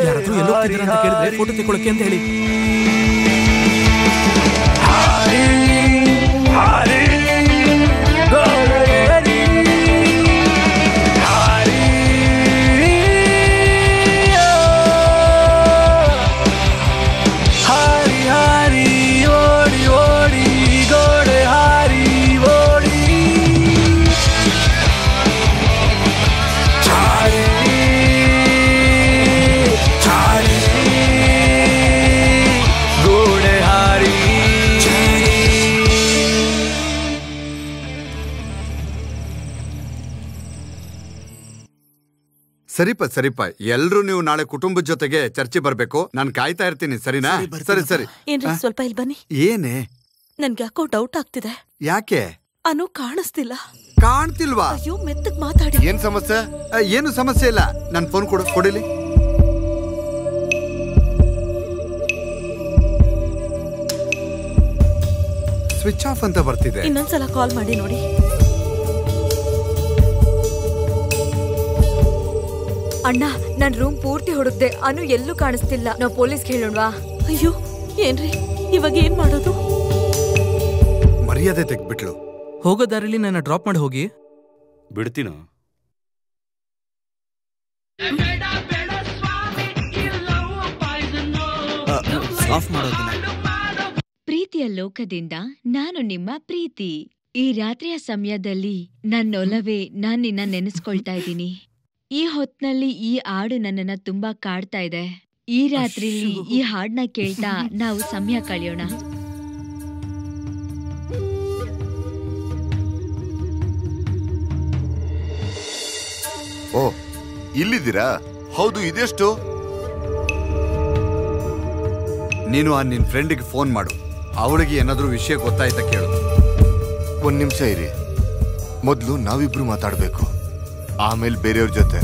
ಯಾರಾದ್ರೂ ಎಲ್ಲೋ ಹೋಗ್ತಿದ್ದೀರಾ ಅಂತ ಕೇಳಿದ್ರೆ ಫೋಟೋ ತೆಗೊಳಕ್ಕೆ ಅಂತ ಹೇಳಿ. ಸರಿಪ ಎಲ್ರು ನೀವು ನಾಳೆ ಕುಟುಂಬದ ಜೊತೆಗೆ ಚರ್ಚೆ ಬರ್ಬೇಕು. ನಾನು ಕಾಯ್ತಾ ಇರ್ತೀನಿ, ಸರಿನಾ? ಸರಿ. ಏನ್ರಿ ಸ್ವಲ್ಪ ಇಲ್ಲಿ ಬನ್ನಿ. ಏನೇ? ನನ್ಗೆ ಯಾಕೋ ಡೌಟ್ ಆಗ್ತಿದೆ. ಯಾಕೆ? ಅನು ಕಾಣಿಸ್ತಿಲ್ಲ. ಕಾಣ್ತಿಲ್ವಾ? ಅಯ್ಯೋ, ಮೆತ್ತಗ್ ಮಾತಾಡಿ. ಏನ್ ಸಮಸ್ಯೆ? ಏನು ಸಮಸ್ಯೆ ಇಲ್ಲ. ನನ್ ಫೋನ್ ಕೊಡಿಲಿ. ಸ್ವಿಚ್ ಆಫ್ ಅಂತ ಬರ್ತಿದೆ. ಇನ್ನೊಂದ್ಸಲ ಕಾಲ್ ಮಾಡಿ ನೋಡಿ. ಅಣ್ಣ, ನನ್ ರೂಮ್ ಪೂರ್ತಿ ಹುಡುಕ್ದೆ, ಅನು ಎಲ್ಲೂ ಕಾಣಿಸ್ತಿಲ್ಲ. ನಾವು ಪೊಲೀಸ್ಗೆ ಹೇಳೋಣವಾ? ಅಯ್ಯೋ, ಏನ್ರಿ ಇವಾಗ ಏನ್ ಮಾಡೋದು? ಮರ್ಯಾದೆ ತೆಗ್ಬಿಟ್ಲು. ಹೋಗೋ ದಾರಿಲಿ ನನ್ನ ಡ್ರಾಪ್ ಮಾಡಿ ಹೋಗಿ. ಬಿಡ್ತೀನ? ಆಫ್ ಮಾಡೋದಿಲ್ಲ. ಪ್ರೀತಿಯ ಲೋಕದಿಂದ ನಾನು ನಿಮ್ಮ ಪ್ರೀತಿ. ಈ ರಾತ್ರಿಯ ಸಮಯದಲ್ಲಿ ನನ್ನೊಲವೇ ನಾನ್ ನಿನ್ನ ನೆನೆಸ್ಕೊಳ್ತಾ ಇದ್ದೀನಿ. ಈ ಹೊತ್ನಲ್ಲಿ ಈ ಹಾಡು ನನ್ನನ್ನ ತುಂಬಾ ಕಾಡ್ತಾ ಇದೆ. ಈ ರಾತ್ರಿಲಿ ಈ ಹಾಡ್ನ ಕೇಳ್ತಾ ನಾವು ಸಮಯ ಕಳೆಯೋಣ. ಓ, ಇಲ್ಲಿದ್ದೀರಾ? ಹೌದು, ಇದೆಷ್ಟು? ನೀನು ಆ ನಿನ್ ಫ್ರೆಂಡಿಗೆ ಫೋನ್ ಮಾಡು. ಅವಳಿಗೆ ಏನಾದ್ರೂ ವಿಷಯ ಗೊತ್ತಾಯ್ತಾ ಕೇಳು. ಒಂದ್ ನಿಮಿಷ ಇರಿ. ಮೊದ್ಲು ನಾವಿಬ್ರು ಮಾತಾಡ್ಬೇಕು, ಆಮೇಲೆ ಬೇರೆಯವ್ರ ಜೊತೆ.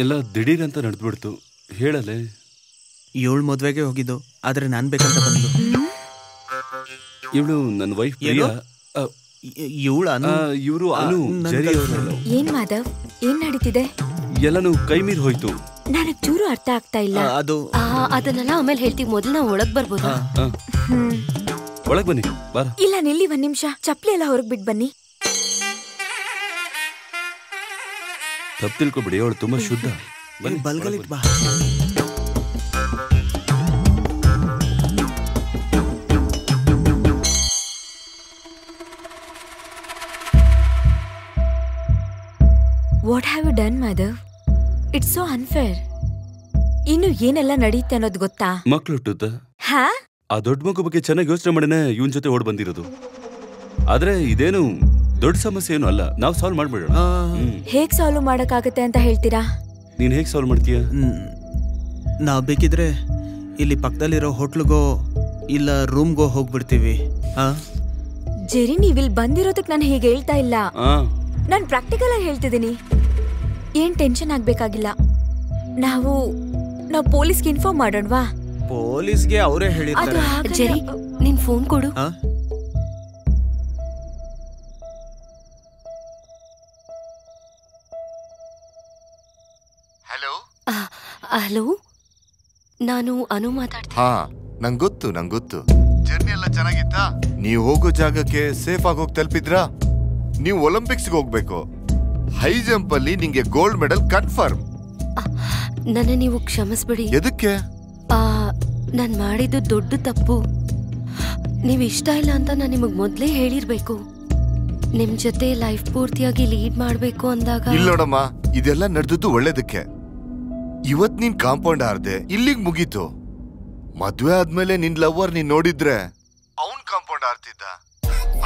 ಎಲ್ಲ ದಿಢೀರ್ ಅಂತ ನಡೆದ್ಬಿಡ್ತು. ಹೇಳಲೆ, 7 ಮದ್ವೆಗೆ ಹೋಗಿದ್ದು, ಆದ್ರೆ ನಾನ್ ಬೇಕಂತ ಬಂದು. ಇವಳು ನನ್ನ ವೈಫ್ ಪ್ರಿಯಾ. ಇವರು ಅನು, ಜರಿ ಅವರು. ಏನ್ ಮಾಧವ್, ಏನ್ ನಡೀತಿದೆ? ಎಲ್ಲಾನು ಕೈ ಮೀರ್ ಹೋಯ್ತು. ನನಗ್ ಚೂರು ಅರ್ಥ ಆಗ್ತಾ ಇಲ್ಲ. ಅದನ್ನೆಲ್ಲ ಆಮೇಲೆ ಹೇಳ್ತೀವಿ, ಮೊದಲು ನಾವು ಒಳಗ್ ಬರ್ಬೋದಾ? ಒಳಗ್ ಬನ್ನಿ, ಬಾರ. ಇಲ್ಲ ನಿಲ್ಲಿ, ಒಂದ್ ನಿಮಿಷ. ಚಪ್ಲಿ ಎಲ್ಲ ಹೊರಗ್ ಬಿಟ್ ಬನ್ನಿ. ತಪ್ಪು ತಿಳ್ಕೊಬಿಡಿ, ಅವಳು ತುಂಬಾ ಶುದ್ಧ. ಬನ್ನಿ, ಬಲ್ಗಲಿಟ್ ಬಾ. What have you done Madhav? It's so unfair. ಇನ್ನು ಏನೆಲ್ಲ ನಡೆಯುತ್ತೆ ಅನ್ನೋದು ಗೊತ್ತಾ? ಮಕ್ಳು ಹುಟ್ಟುತ್ತ. ಹಾ, ಆ ದೊಡ್ಡ ಮಗು ಬಗ್ಗೆ ಚೆನ್ನಾಗಿ ಯೋಚನೆ ಮಾಡಿನೇ ಇವನ್ ಜೊತೆ ಓಡ್ ಬಂದಿರೋದು. ಆದ್ರೆ ಇದೇನು ದೊಡ್ಡ ಸಮಸ್ಯೆ ಏನು ಅಲ್ಲ, ನಾವು ಸಾಲ್ವ್ ಮಾಡ್ಬಿಡೋಣ. ಹೇಗ್ ಸಾಲ್ವ್ ಮಾಡಕ್ಕಾಗತ್ತೆ ಅಂತ ಹೇಳ್ತೀರಾ? ನೀನ್ ಹೇಗ್ ಸಾಲ್ವ್ ಮಾಡ್ತೀಯ? ನಾವ್ ಬೇಕಿದ್ರೆ ಇಲ್ಲಿ ಪಕ್ಕದಲ್ಲಿರೋ ಹೋಟ್ಲ್ಗೋ ಇಲ್ಲ ರೂಮ್ಗೋ ಹೋಗ್ಬಿಡ್ತೀವಿ. ಜೆರಿ, ನೀವಿಲ್ ಬಂದಿರೋದಕ್ ನಾನು ಹೀಗೆ ಹೇಳ್ತಾ ಇಲ್ಲ. ನಾನ್ ಪ್ರಾಕ್ಟಿಕಲ್ ಆಗಿ ಹೇಳ್ತಿದ್ದೀನಿ. ಏನ್ ಟೆನ್ಷನ್ ಆಗ್ಬೇಕಾಗಿಲ್ಲ. ನಾವು ಪೊಲೀಸ್ಗೆ ಇನ್ಫಾರ್ಮ್ ಮಾಡೋಣವಾ? ಪೊಲೀಸ್ಗೆ ಅವರೇ ಹೇಳಿರ್ತಾರೆ. ಜೆರಿ, ನಿನ್ ಫೋನ್ ಕೊಡು. ಹಲೋ, ನಾನು ಅನು ಮಾತಾಡ್ತೀನಿ. ಹಾ, ನಂಗ್ ಗೊತ್ತು. ಜರ್ನಿ ಎಲ್ಲ ಚೆನ್ನಾಗಿತ್ತಾ? ನೀವು ಹೋಗೋ ಜಾಗಕ್ಕೆ ಸೇಫ್ ಆಗಿ ಹೋಗಿ ತಲುಪಿದ್ರಾ? ನೀವು ಒಲಿಂಪಿಕ್ಸ್ಗೆ ಹೋಗ್ಬೇಕು. ಹೈ ಜಂಪ್ ಅಲ್ಲಿ ನಿಂಗೆ ಗೋಲ್ಡ್ ಮೆಡಲ್ ಕನ್ಫರ್ಮ್. ನನ್ನ ನೀವು ಕ್ಷಮಿಸ್ಬಿಡಿ. ಎದಕ್ಕೆ? ನಾನ್ ಮಾಡಿದ್ದು ದೊಡ್ಡ ತಪ್ಪು. ನೀವ್ ಇಷ್ಟ ಇಲ್ಲ ಅಂತ ನಾನು ನಿಮಗ್ ಮೊದ್ಲೇ ಹೇಳಿರ್ಬೇಕು. ನಿಮ್ ಜೊತೆ ಲೈಫ್ ಪೂರ್ತಿಯಾಗಿ ಲೀಡ್ ಮಾಡ್ಬೇಕು ಅಂದಾಗ. ಇಲ್ಲ ನೋಡಮ್ಮ, ಇದೆಲ್ಲ ನಡೆದದ್ದು ಒಳ್ಳೇದಕ್ಕೆ. ಇವತ್ ನೀನ್ ಕಾಂಪೌಂಡ್ ಹಾರ್ದೆ, ಇಲ್ಲಿಗ್ ಮುಗೀತು. ಮದ್ವೆ ಆದ್ಮೇಲೆ ನಿನ್ ಲವರ್ ನೀನ್ ನೋಡಿದ್ರೆ ಅವನ್ ಕಾಂಪೌಂಡ್ ಹಾರ್ತಿದ್ದ.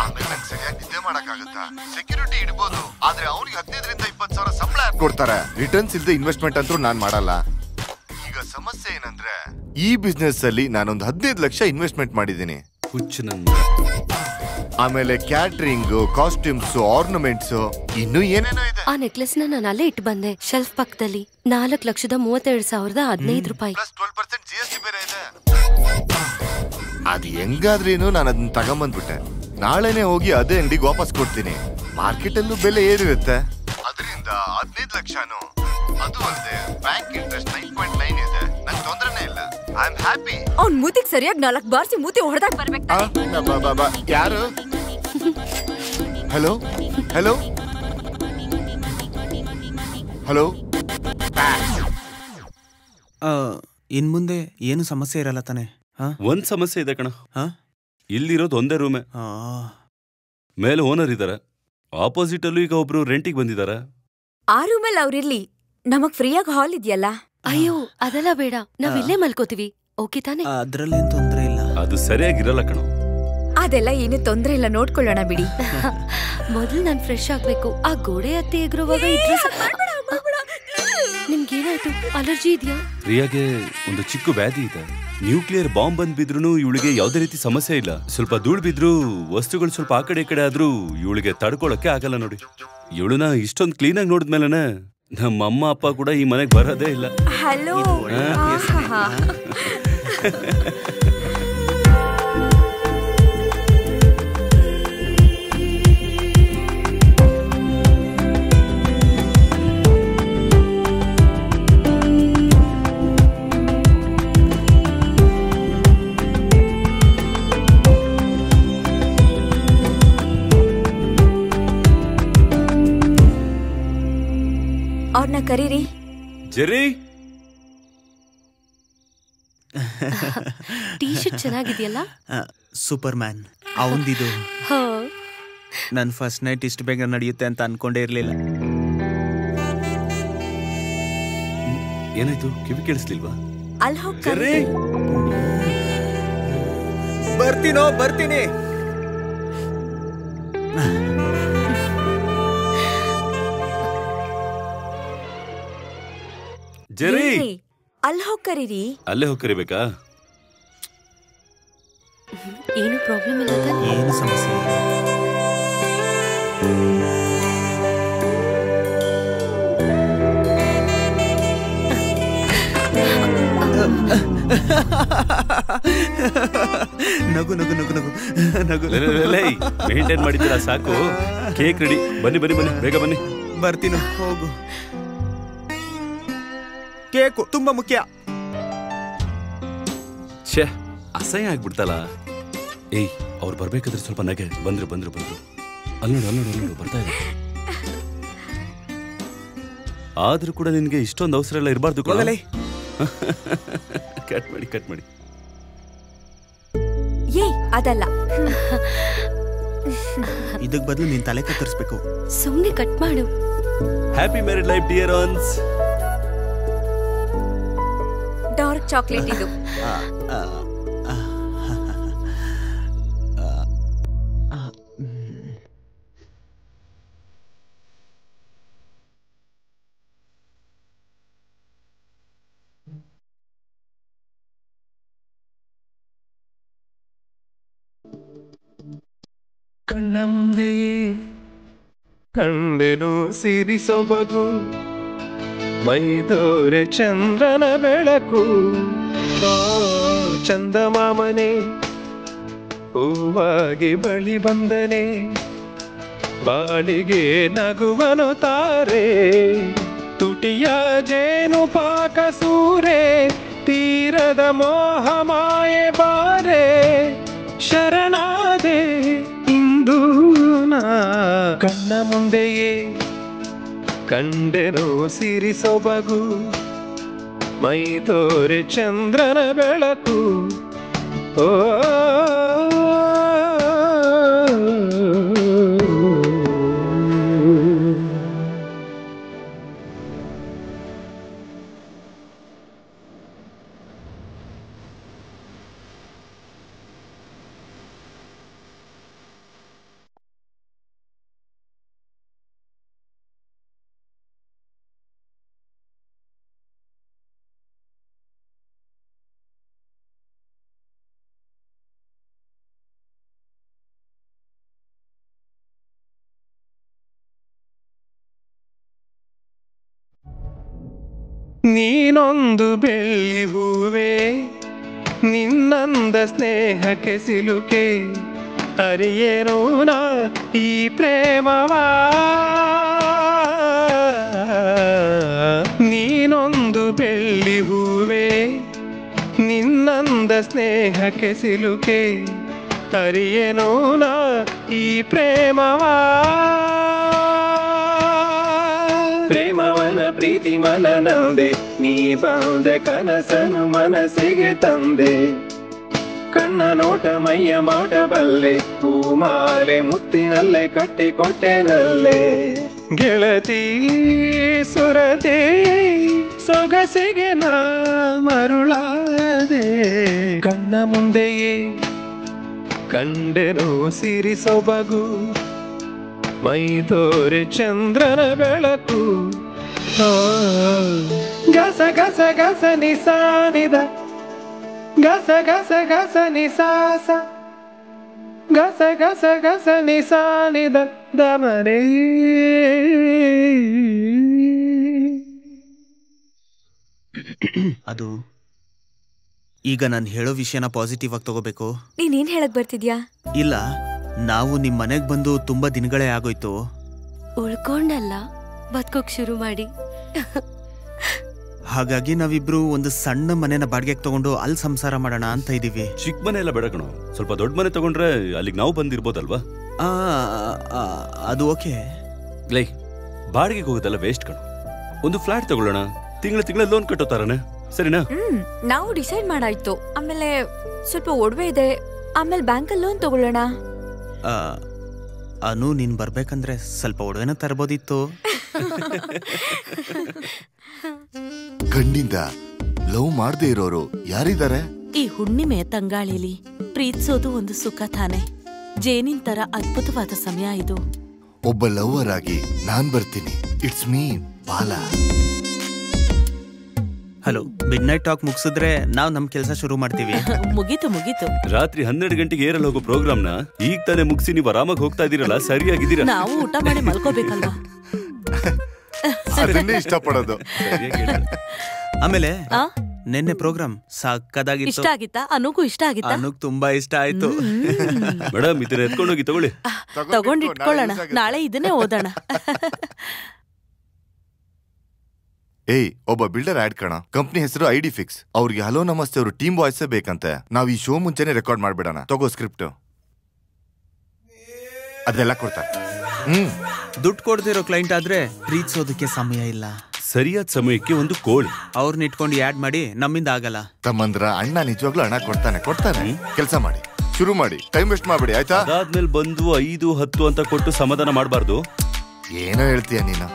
ಆಮೇಲೆ ನಂಗೆ ಸರಿಯಾಗಿ ನಿದ್ದೆ ಮಾಡಕ್ಕಾಗತ್ತಾ? ಸೆಕ್ಯೂರಿಟಿ ಇಡ್ಬೋದು, ಆದ್ರೆ ಅವ್ನಿಗೆ 15 ರಿಂದ 20 ಸಾವಿರ ಸಂಬಳ ಕೊಡ್ತಾರೆ. ರಿಟರ್ನ್ಸ್ ಇಲ್ದೆ ಇನ್ವೆಸ್ಟ್ಮೆಂಟ್ ಅಂತೂ ನಾನ್ ಮಾಡಲ್ಲ. ಈಗ ಸಮಸ್ಯೆ ಏನಂದ್ರೆ, ಈ ಬಿಸ್ನೆಸ್ ಅಲ್ಲಿ ನಾನೊಂದು 15 ಲಕ್ಷ ಇನ್ವೆಸ್ಟ್ಮೆಂಟ್ ಮಾಡಿದ್ದೀನಿ. ಆಮೇಲೆ ಕ್ಯಾಟ್ರಿಂಗ್, ಕಾಸ್ಟ್ಯೂಮ್ಸ್, ಆರ್ನಮೆಂಟ್ಸ್, ಇನ್ನು ಏನೇನೋ ಇದೆ. ಆ ನೆಕ್ಲೆಸ್ ನಾನು ಅಲ್ಲೇ ಇಟ್ಟು ಬಂದೆ, ಶೆಲ್ಫ್ ಪಕ್ಕದಲ್ಲಿ. 4,32,015 ರೂಪಾಯಿ. ಪ್ಲಸ್ 12% GST ಬೇರೆ ಇದೆ. ಅದು ಹೆಂಗಾದ್ರೇನು ನಾನು ಅದನ್ನ ತಗೊಂಬಂದ್ಬಿಟ್ಟೆ. ನಾಳೆನೆ ಹೋಗಿ ಅದೇ ಅಂಗಡಿಗೆ ವಾಪಸ್ ಕೊಡ್ತೀನಿ. ಮಾರ್ಕೆಟ್ ಅಲ್ಲೂ ಬೆಲೆ ಏರಿರುತ್ತೆ. ಅದರಿಂದ 15 ಲಕ್ಷನು. ಅದು ಅಲ್ಲದೆ ಬ್ಯಾಂಕ್ ಇಂಟ್ರೆಸ್ಟ್ 9.9 ಇದೆ. ನಂಗೆ ತೊಂದ್ರೆನೇ ಇಲ್ಲ. I am happy. ಅವ್ನ್ ಮೂತಿಗೆ ಸರಿಯಾಗಿ 4 ಬಾರ್ಸಿ ಮೂತಿ ಹೊಡೆದಾಗ ಬರ್ಬೇಕು. ಯಾರು? Hello hello hello. ಇನ್ ಮುಂದೆ ಏನು ಸಮಸ್ಯೆ ಇರಲ್ಲ ತಾನೆ? ಒಂದ್ ಸಮಸ್ಯೆ ಇದೆ ಕಣ. ಇಲ್ಲಿರೋದು ಒಂದೇ ರೂಮೆ. ಮೇಲೆ ಓನರ್ ಇದಾರೆ, ಆಪೋಸಿಟ್ ಅಲ್ಲೂ ಈಗ ಒಬ್ರು ರೆಂಟಿಗೆ ಬಂದಿದ್ದಾರೆ. ಆ ರೂಮಲ್ಲಿ ಅವ್ರಿರ್ಲಿ, ನಮಗ್ ಫ್ರೀಯಾಗಿ ಹಾಲ್ ಇದೆಯಲ್ಲ. ಅಯ್ಯೋ, ಅದೆಲ್ಲ ಬೇಡ, ನಾವ್ ಇಲ್ಲೇ ಮಲ್ಕೋತೀವಿ. ಓಕೆ ತಾನೆ? ಅದ್ರಲ್ಲೇನ್ ತೊಂದ್ರೆ ಇಲ್ಲ. ಅದು ಸರಿಯಾಗಿರಲ್ಲ ಕಣ. ಅದೆಲ್ಲ ಏನು ತೊಂದ್ರೆ ಇಲ್ಲ, ನೋಡ್ಕೊಳ್ಳೋಣ ಬಿಡಿ. ಮೊದಲು ನಾನ್ ಫ್ರೆಶ್ ಆಗ್ಬೇಕು. ಆ ಗೋಡೆ ಹತ್ತಿ ಎಗರುವಾಗ ನಿಮ್ಗೇನಾಯ್ತು? ಅಲರ್ಜಿ ಇದೆಯಾ? ಪ್ರಿಯಾಗೆ ಒಂದು ಚಿಕ್ಕ ವ್ಯಾಧಿ ಇದೆ. ನ್ಯೂಕ್ಲಿಯರ್ ಬಾಂಬ್ ಬಂದ್ ಬಿದ್ರು ಇವಳಿಗೆ ಯಾವ್ದೇ ರೀತಿ ಸಮಸ್ಯೆ ಇಲ್ಲ. ಸ್ವಲ್ಪ ಧೂಳ್ ಬಿದ್ರು, ವಸ್ತುಗಳು ಸ್ವಲ್ಪ ಆ ಕಡೆ ಈ ಕಡೆ ಆದ್ರೂ ಇವಳಿಗೆ ತಡ್ಕೊಳಕ್ಕೆ ಆಗಲ್ಲ ನೋಡಿ. ಇವಳನ್ನ ಇಷ್ಟೊಂದು ಕ್ಲೀನ್ ಆಗಿ ನೋಡಿದ್ಮೇಲೆ ನಮ್ಮ ಅಮ್ಮ ಅಪ್ಪ ಕೂಡ ಈ ಮನೆಗೆ ಬರೋದೇ ಇಲ್ಲ. ಹಲೋ. ಅವ್ರನ್ನ ಕರೀರಿ. ಜೆರಿ, ಟೀ ಶರ್ಟ್ ಚೆನ್ನಾಗಿದೆಯಲ್ಲ? ಸೂಪರ್ ಮ್ಯಾನ್ ಅವಂದಿದು. ನನ್ ಫಸ್ಟ್ ನೈಟ್ ಇಷ್ಟು ಬೇಗ ನಡೆಯುತ್ತೆ ಅಂತ ಅನ್ಕೊಂಡೇ ಇರ್ಲಿಲ್ಲ. ಏನಾಯ್ತು? ಕಿವಿ ಕೇಳಿಸ್ಲಿಲ್ವಾ? ಅಲ್ಲಿ ಹೋಗಿ ಜೆರಿ, ಬರ್ತೀನಿ. ಜೆರಿ, ಅಲ್ಲಿ ಹೋಗಿ ಕರೀರಿ. ಅಲ್ಲೇ ಹೋಗಿ ಕರಿಬೇಕಾ? ಏನು ಪ್ರಾಬ್ಲಮ್ ಇಲ್ಲ ತಾನೆ? ಏನು ಸಮಸ್ಯೆ ಇಲ್ಲ. ನಗು ನಗು ನಗು ನಗು ನಗು. ಮೇಂಟೈನ್ ಮಾಡಿದ್ದೀರಾ ಸಾಕು. Cake ready. ಬನ್ನಿ ಬೇಗ ಬನ್ನಿ. ಬರ್ತೀನಿ, ಹೋಗು. ಕೇಕು ತುಂಬಾ ಮುಖ್ಯ. ಛೇ, ಅಸಹ್ಯ ಆಗ್ಬಿಡ್ತಲ್ಲ. ಏಯ್, ಅವ್ರು ಬರ್ಬೇಕಾದ್ರೆ ಸ್ವಲ್ಪ ನಗೆ. ಬಂದ್ರು ಅಲ್ಲಿ ನೋಡು ಬರ್ತಾ ಇದೆ. ಆದ್ರೂ ಕೂಡ ನಿನ್ಗೆ ಇಷ್ಟೊಂದು ಅವಸರ ಎಲ್ಲ ಇರಬಾರ್ದು. ಕಟ್ ಮಾಡಿ. ಅದಲ್ಲ, ಇದಕ್ ಬದಲು ನೀನ್ ತಲೆ ಕತ್ತರಿಸ್ಬೇಕು. ಸುಮ್ನೆ ಕಟ್ ಮಾಡು. Happy married life dear once. Dark chocolate ಇದು. ಕಣ್ಣಂದೆಯೇ ಕಂಡೆನು ಸಿರಿ ಸೊಬಗು, ಮೈದೋರೆ ಚಂದ್ರನ ಬೆಳಕು. ಚಂದಮಾಮನೆ ಹೂವಾಗಿ ಬಳಿ ಬಂದನೆ, ಬಾಳಿಗೆ ನಗುವನು ತಾರೆ. ತುಟಿಯ ಜೇನು ಪಾಕ ಸೂರೆ, ತೀರದ ಮೋಹ ಮಾಯೆ ಬಾರೆ. ಶರಣಾದೆ ಇಂದು ನಾ ಕಣ್ಣ ಮುಂದೆಯೇ ಕಂಡೆನು ಸಿರಿ ಸೊಬಗು, ಮೈ ತೋರೆ ಚಂದ್ರನ ಬೆಳಕು. ಓ ನೀನೊಂದು ಬೆಳ್ಳಿ ಹೂವೆ, ನಿನ್ನಂದ ಸ್ನೇಹಕ್ಕೆ ಸಿಲುಕೆ. ಅರಿಯೇನೋ ನಾ ಈ ಪ್ರೇಮವಾ, ನೀನೊಂದು ಬೆಳ್ಳಿ ಹೂವೆ, ನಿನ್ನಂದ ಸ್ನೇಹಕ್ಕೆ ಸಿಲುಕೆ. ಅರಿಯೇನೋ ನಾ ಈ ಪ್ರೇಮವಾ. ಪ್ರೇಮವನ ಪ್ರೀತಿ ಮನನಂದೆ, ನೀ ಬಂದ ಕನಸನು ಮನಸ್ಸಿಗೆ ತಂದೆ. ಕಣ್ಣ ನೋಟ ಮೈಯ ಮಾಡಬಲ್ಲೆ, ಹೂಮಾಲೆ ಮುತ್ತಿನಲ್ಲೇ ಕಟ್ಟಿಕೊಟ್ಟೆನಲ್ಲೇ. ಗೆಳತಿ ಸುರತೆ ಸೊಗಸಿಗೆ ನಾ ಮರುಳಾದೆ. ಕಣ್ಣ ಮುಂದೆಯೇ ಕಂಡೆನು ಸಿರಿ ಸೊಬಗು, ಮೈ ತೋರೆ ಚಂದ್ರನ ಬೆಳಕು. ಗಸ ಗಸ ಗಸ ನಿಸಾನಿದ, ಗಸ ಗಸ ಗಸ ನಿಸಾಸ, ಗಸ ಗಸ ಗಸ ನಿಸಾನಿದ ದಮರೇ. ಅದು ಈಗ ನಾನು ಹೇಳೋ ವಿಷಯನ ಪಾಸಿಟಿವ್ ಆಗಿ ತಗೋಬೇಕು. ನೀನೇನ್ ಹೇಳಕ್ ಬರ್ತಿದ್ಯಾ? ಇಲ್ಲ, ನಾವು ನಿಮ್ ಮನೆಗ್ ಬಂದು ತುಂಬಾ ದಿನಗಳೇ ಆಗೋಯ್ತು. ಉಳ್ಕೊಂಡಲ್ಲ, ಬದುಕೋಕ್ ಶುರು ಮಾಡಿ. ಹಾಗಾಗಿ ನಾವಿಬ್ರು ಒಂದು ಸಣ್ಣ ಮನೆನ ಬಾಡಿಗೆಗೆ ತಗೊಂಡು ಅಲ್ಲಿ ಸಂಸಾರ ಮಾಡೋಣ ಅಂತ ಇದೀವಿ. ಚಿಕ್ಕ ಮನೆ ಎಲ್ಲ ಬೇಡ ಕಣೋ, ಸ್ವಲ್ಪ ದೊಡ್ಡ ಮನೆ ತಗೊಂಡ್ರೆ ಅಲ್ಲಿಗೆ ನಾವು ಬಂದಿರ್ಬೋದಲ್ವಾ? ಅದು ಓಕೆ. ಲೈ, ಬಾಡಿಗೆಗೆ ಹೋಗೋದೆಲ್ಲ ವೇಸ್ಟ್ ಕಣೋ. ಒಂದು ಫ್ಲಾಟ್ ತಗೊಳ್ಳೋಣ, ತಿಂಗಳ ಲೋನ್ ಕಟ್ಟೋತಾರನೆ, ಸರಿನಾ? ನಾವು ಡಿಸೈಡ್ ಮಾಡಾಯ್ತು. ಆಮೇಲೆ ಸ್ವಲ್ಪ ಒಡವೆ ಇದೆ, ಆಮೇಲೆ ಬ್ಯಾಂಕಲ್ಲಿ ಲೋನ್ ತಗೊಳ್ಳೋಣ. ಅನು ನೀನ್ ಬರ್ಬೇಕಂದ್ರೆ ಸ್ವಲ್ಪ ಒಡವೆನ ತರಬಹುದಿತ್ತು. ಗಂಡಿಂದ ಲವ್ ಮಾಡದೇ ಇರೋರು ಯಾರಿದ್ದಾರೆ? ಈ ಹುಣ್ಣಿಮೆಯ ತಂಗಾಳಿಲಿ ಪ್ರೀತಿಸೋದು ಒಂದು ಸುಖ ತಾನೆ. ಜೇನಿನ್ ತರ ಅದ್ಭುತವಾದ ಸಮಯ ಇದು. ಒಬ್ಬ ಲವರ್ ಆಗಿ ನಾನ್ ಬರ್ತೀನಿ. ಇಟ್ಸ್ ಮೀ ಬಾಲ. ಹಲೋ, ಮಿಡ್ ನೈಟ್ ಟಾಕ್ ಮುಗಿಸಿದ್ರೆ ನಾವು ನಮ್ ಕೆಲಸ ಶುರು ಮಾಡ್ತೀವಿ. ಮುಗೀತು. ರಾತ್ರಿ 12 ಗಂಟೆಗೆ ಏರಲ್ ಹೋಗೋ ಪ್ರೋಗ್ರಾಮ್ನ ಈಗ ತಾನೇ ಮುಗಿಸಿ ನೀವು ಆರಾಮಾಗಿ ಹೋಗ್ತಾ ಇದೀರಲ್ಲ, ಸರಿಯಾಗಿದ್ದೀರಾ? ನಾವು ಊಟ ಮಾಡಿ ಮಲ್ಕೋಬೇಕಲ್ವಾ? ಅದನ್ನೇ ಇಷ್ಟಪಡೋದು. ಆಮೇಲೆ ನಿನ್ನೆ ಪ್ರೋಗ್ರಾಮ್ ಸಾಕದಾಗಿತ್ತು. ಇಷ್ಟ ಆಗಿತ್ತಾ? ಅನುಗೂ ಇಷ್ಟ ಆಗಿತ್ತಾ? ಅನುಗ್ ತುಂಬಾ ಇಷ್ಟ ಆಯ್ತು. ಮೇಡಮ್, ಇದನ್ನ ಎತ್ಕೊಂಡೋಗಿ ತಗೊಳ್ಳಿ. ತಗೊಂಡಿಟ್ಕೊಳ್ಳೋಣ, ನಾಳೆ ಇದನ್ನೇ ಓದೋಣ. ಏಯ್, ಒಬ್ಬ ಬಿಲ್ಡರ್ ಆಡ್ ಕಣ. ಕಂಪ್ನಿ ಹೆಸರು ಐಡಿ ಫಿಕ್ಸ್. ಅವ್ರಿಗೆ ಹಲೋ ನಮಸ್ತೆ ಅವರು ಟೀಮ್ ವಾಯ್ಸೇ ಬೇಕಂತೆ. ನಾವ್ ಈ ಶೋ ಮುಂಚೆನೆ ರೆಕಾರ್ಡ್ ಮಾಡ್ಬಿಡೋಣ. ತಗೋ ಸ್ಕ್ರಿಪ್ಟ್. ಅದೆಲ್ಲ ಕೊಡ್ತಾರೆ. ದುಡ್ಡು ಕೊಡ್ದಿರೋ ಕ್ಲೈಂಟ್ ಆದ್ರೆ ಪ್ರೀತಿಸೋದಕ್ಕೆ ಸಮಯ ಇಲ್ಲ. ಸರಿಯಾದ ಸಮಯಕ್ಕೆ ಒಂದು ಕೋಳಿ. ಅವ್ರನ್ನ ಇಟ್ಕೊಂಡು ಆಡ್ ಮಾಡಿ ನಮ್ಮಿಂದ ಆಗಲ್ಲ. ತಮ್ಮಂದ್ರ ಅಣ್ಣ ನಿಜವಾಗ್ಲೂ ಹಣ ಕೊಡ್ತಾನೆ. ಕೆಲಸ ಮಾಡಿ, ಶುರು ಮಾಡಿ, ಟೈಮ್ ವೇಸ್ಟ್ ಮಾಡ್ಬೇಡಿ ಆಯ್ತಾ? ಅದಾದ್ಮೇಲೆ ಬಂದು 5, 10 ಅಂತ ಕೊಟ್ಟು ಸಮಾಧಾನ ಮಾಡಬಾರ್ದು. ಏನೋ ಹೇಳ್ತೀಯ ನೀನು?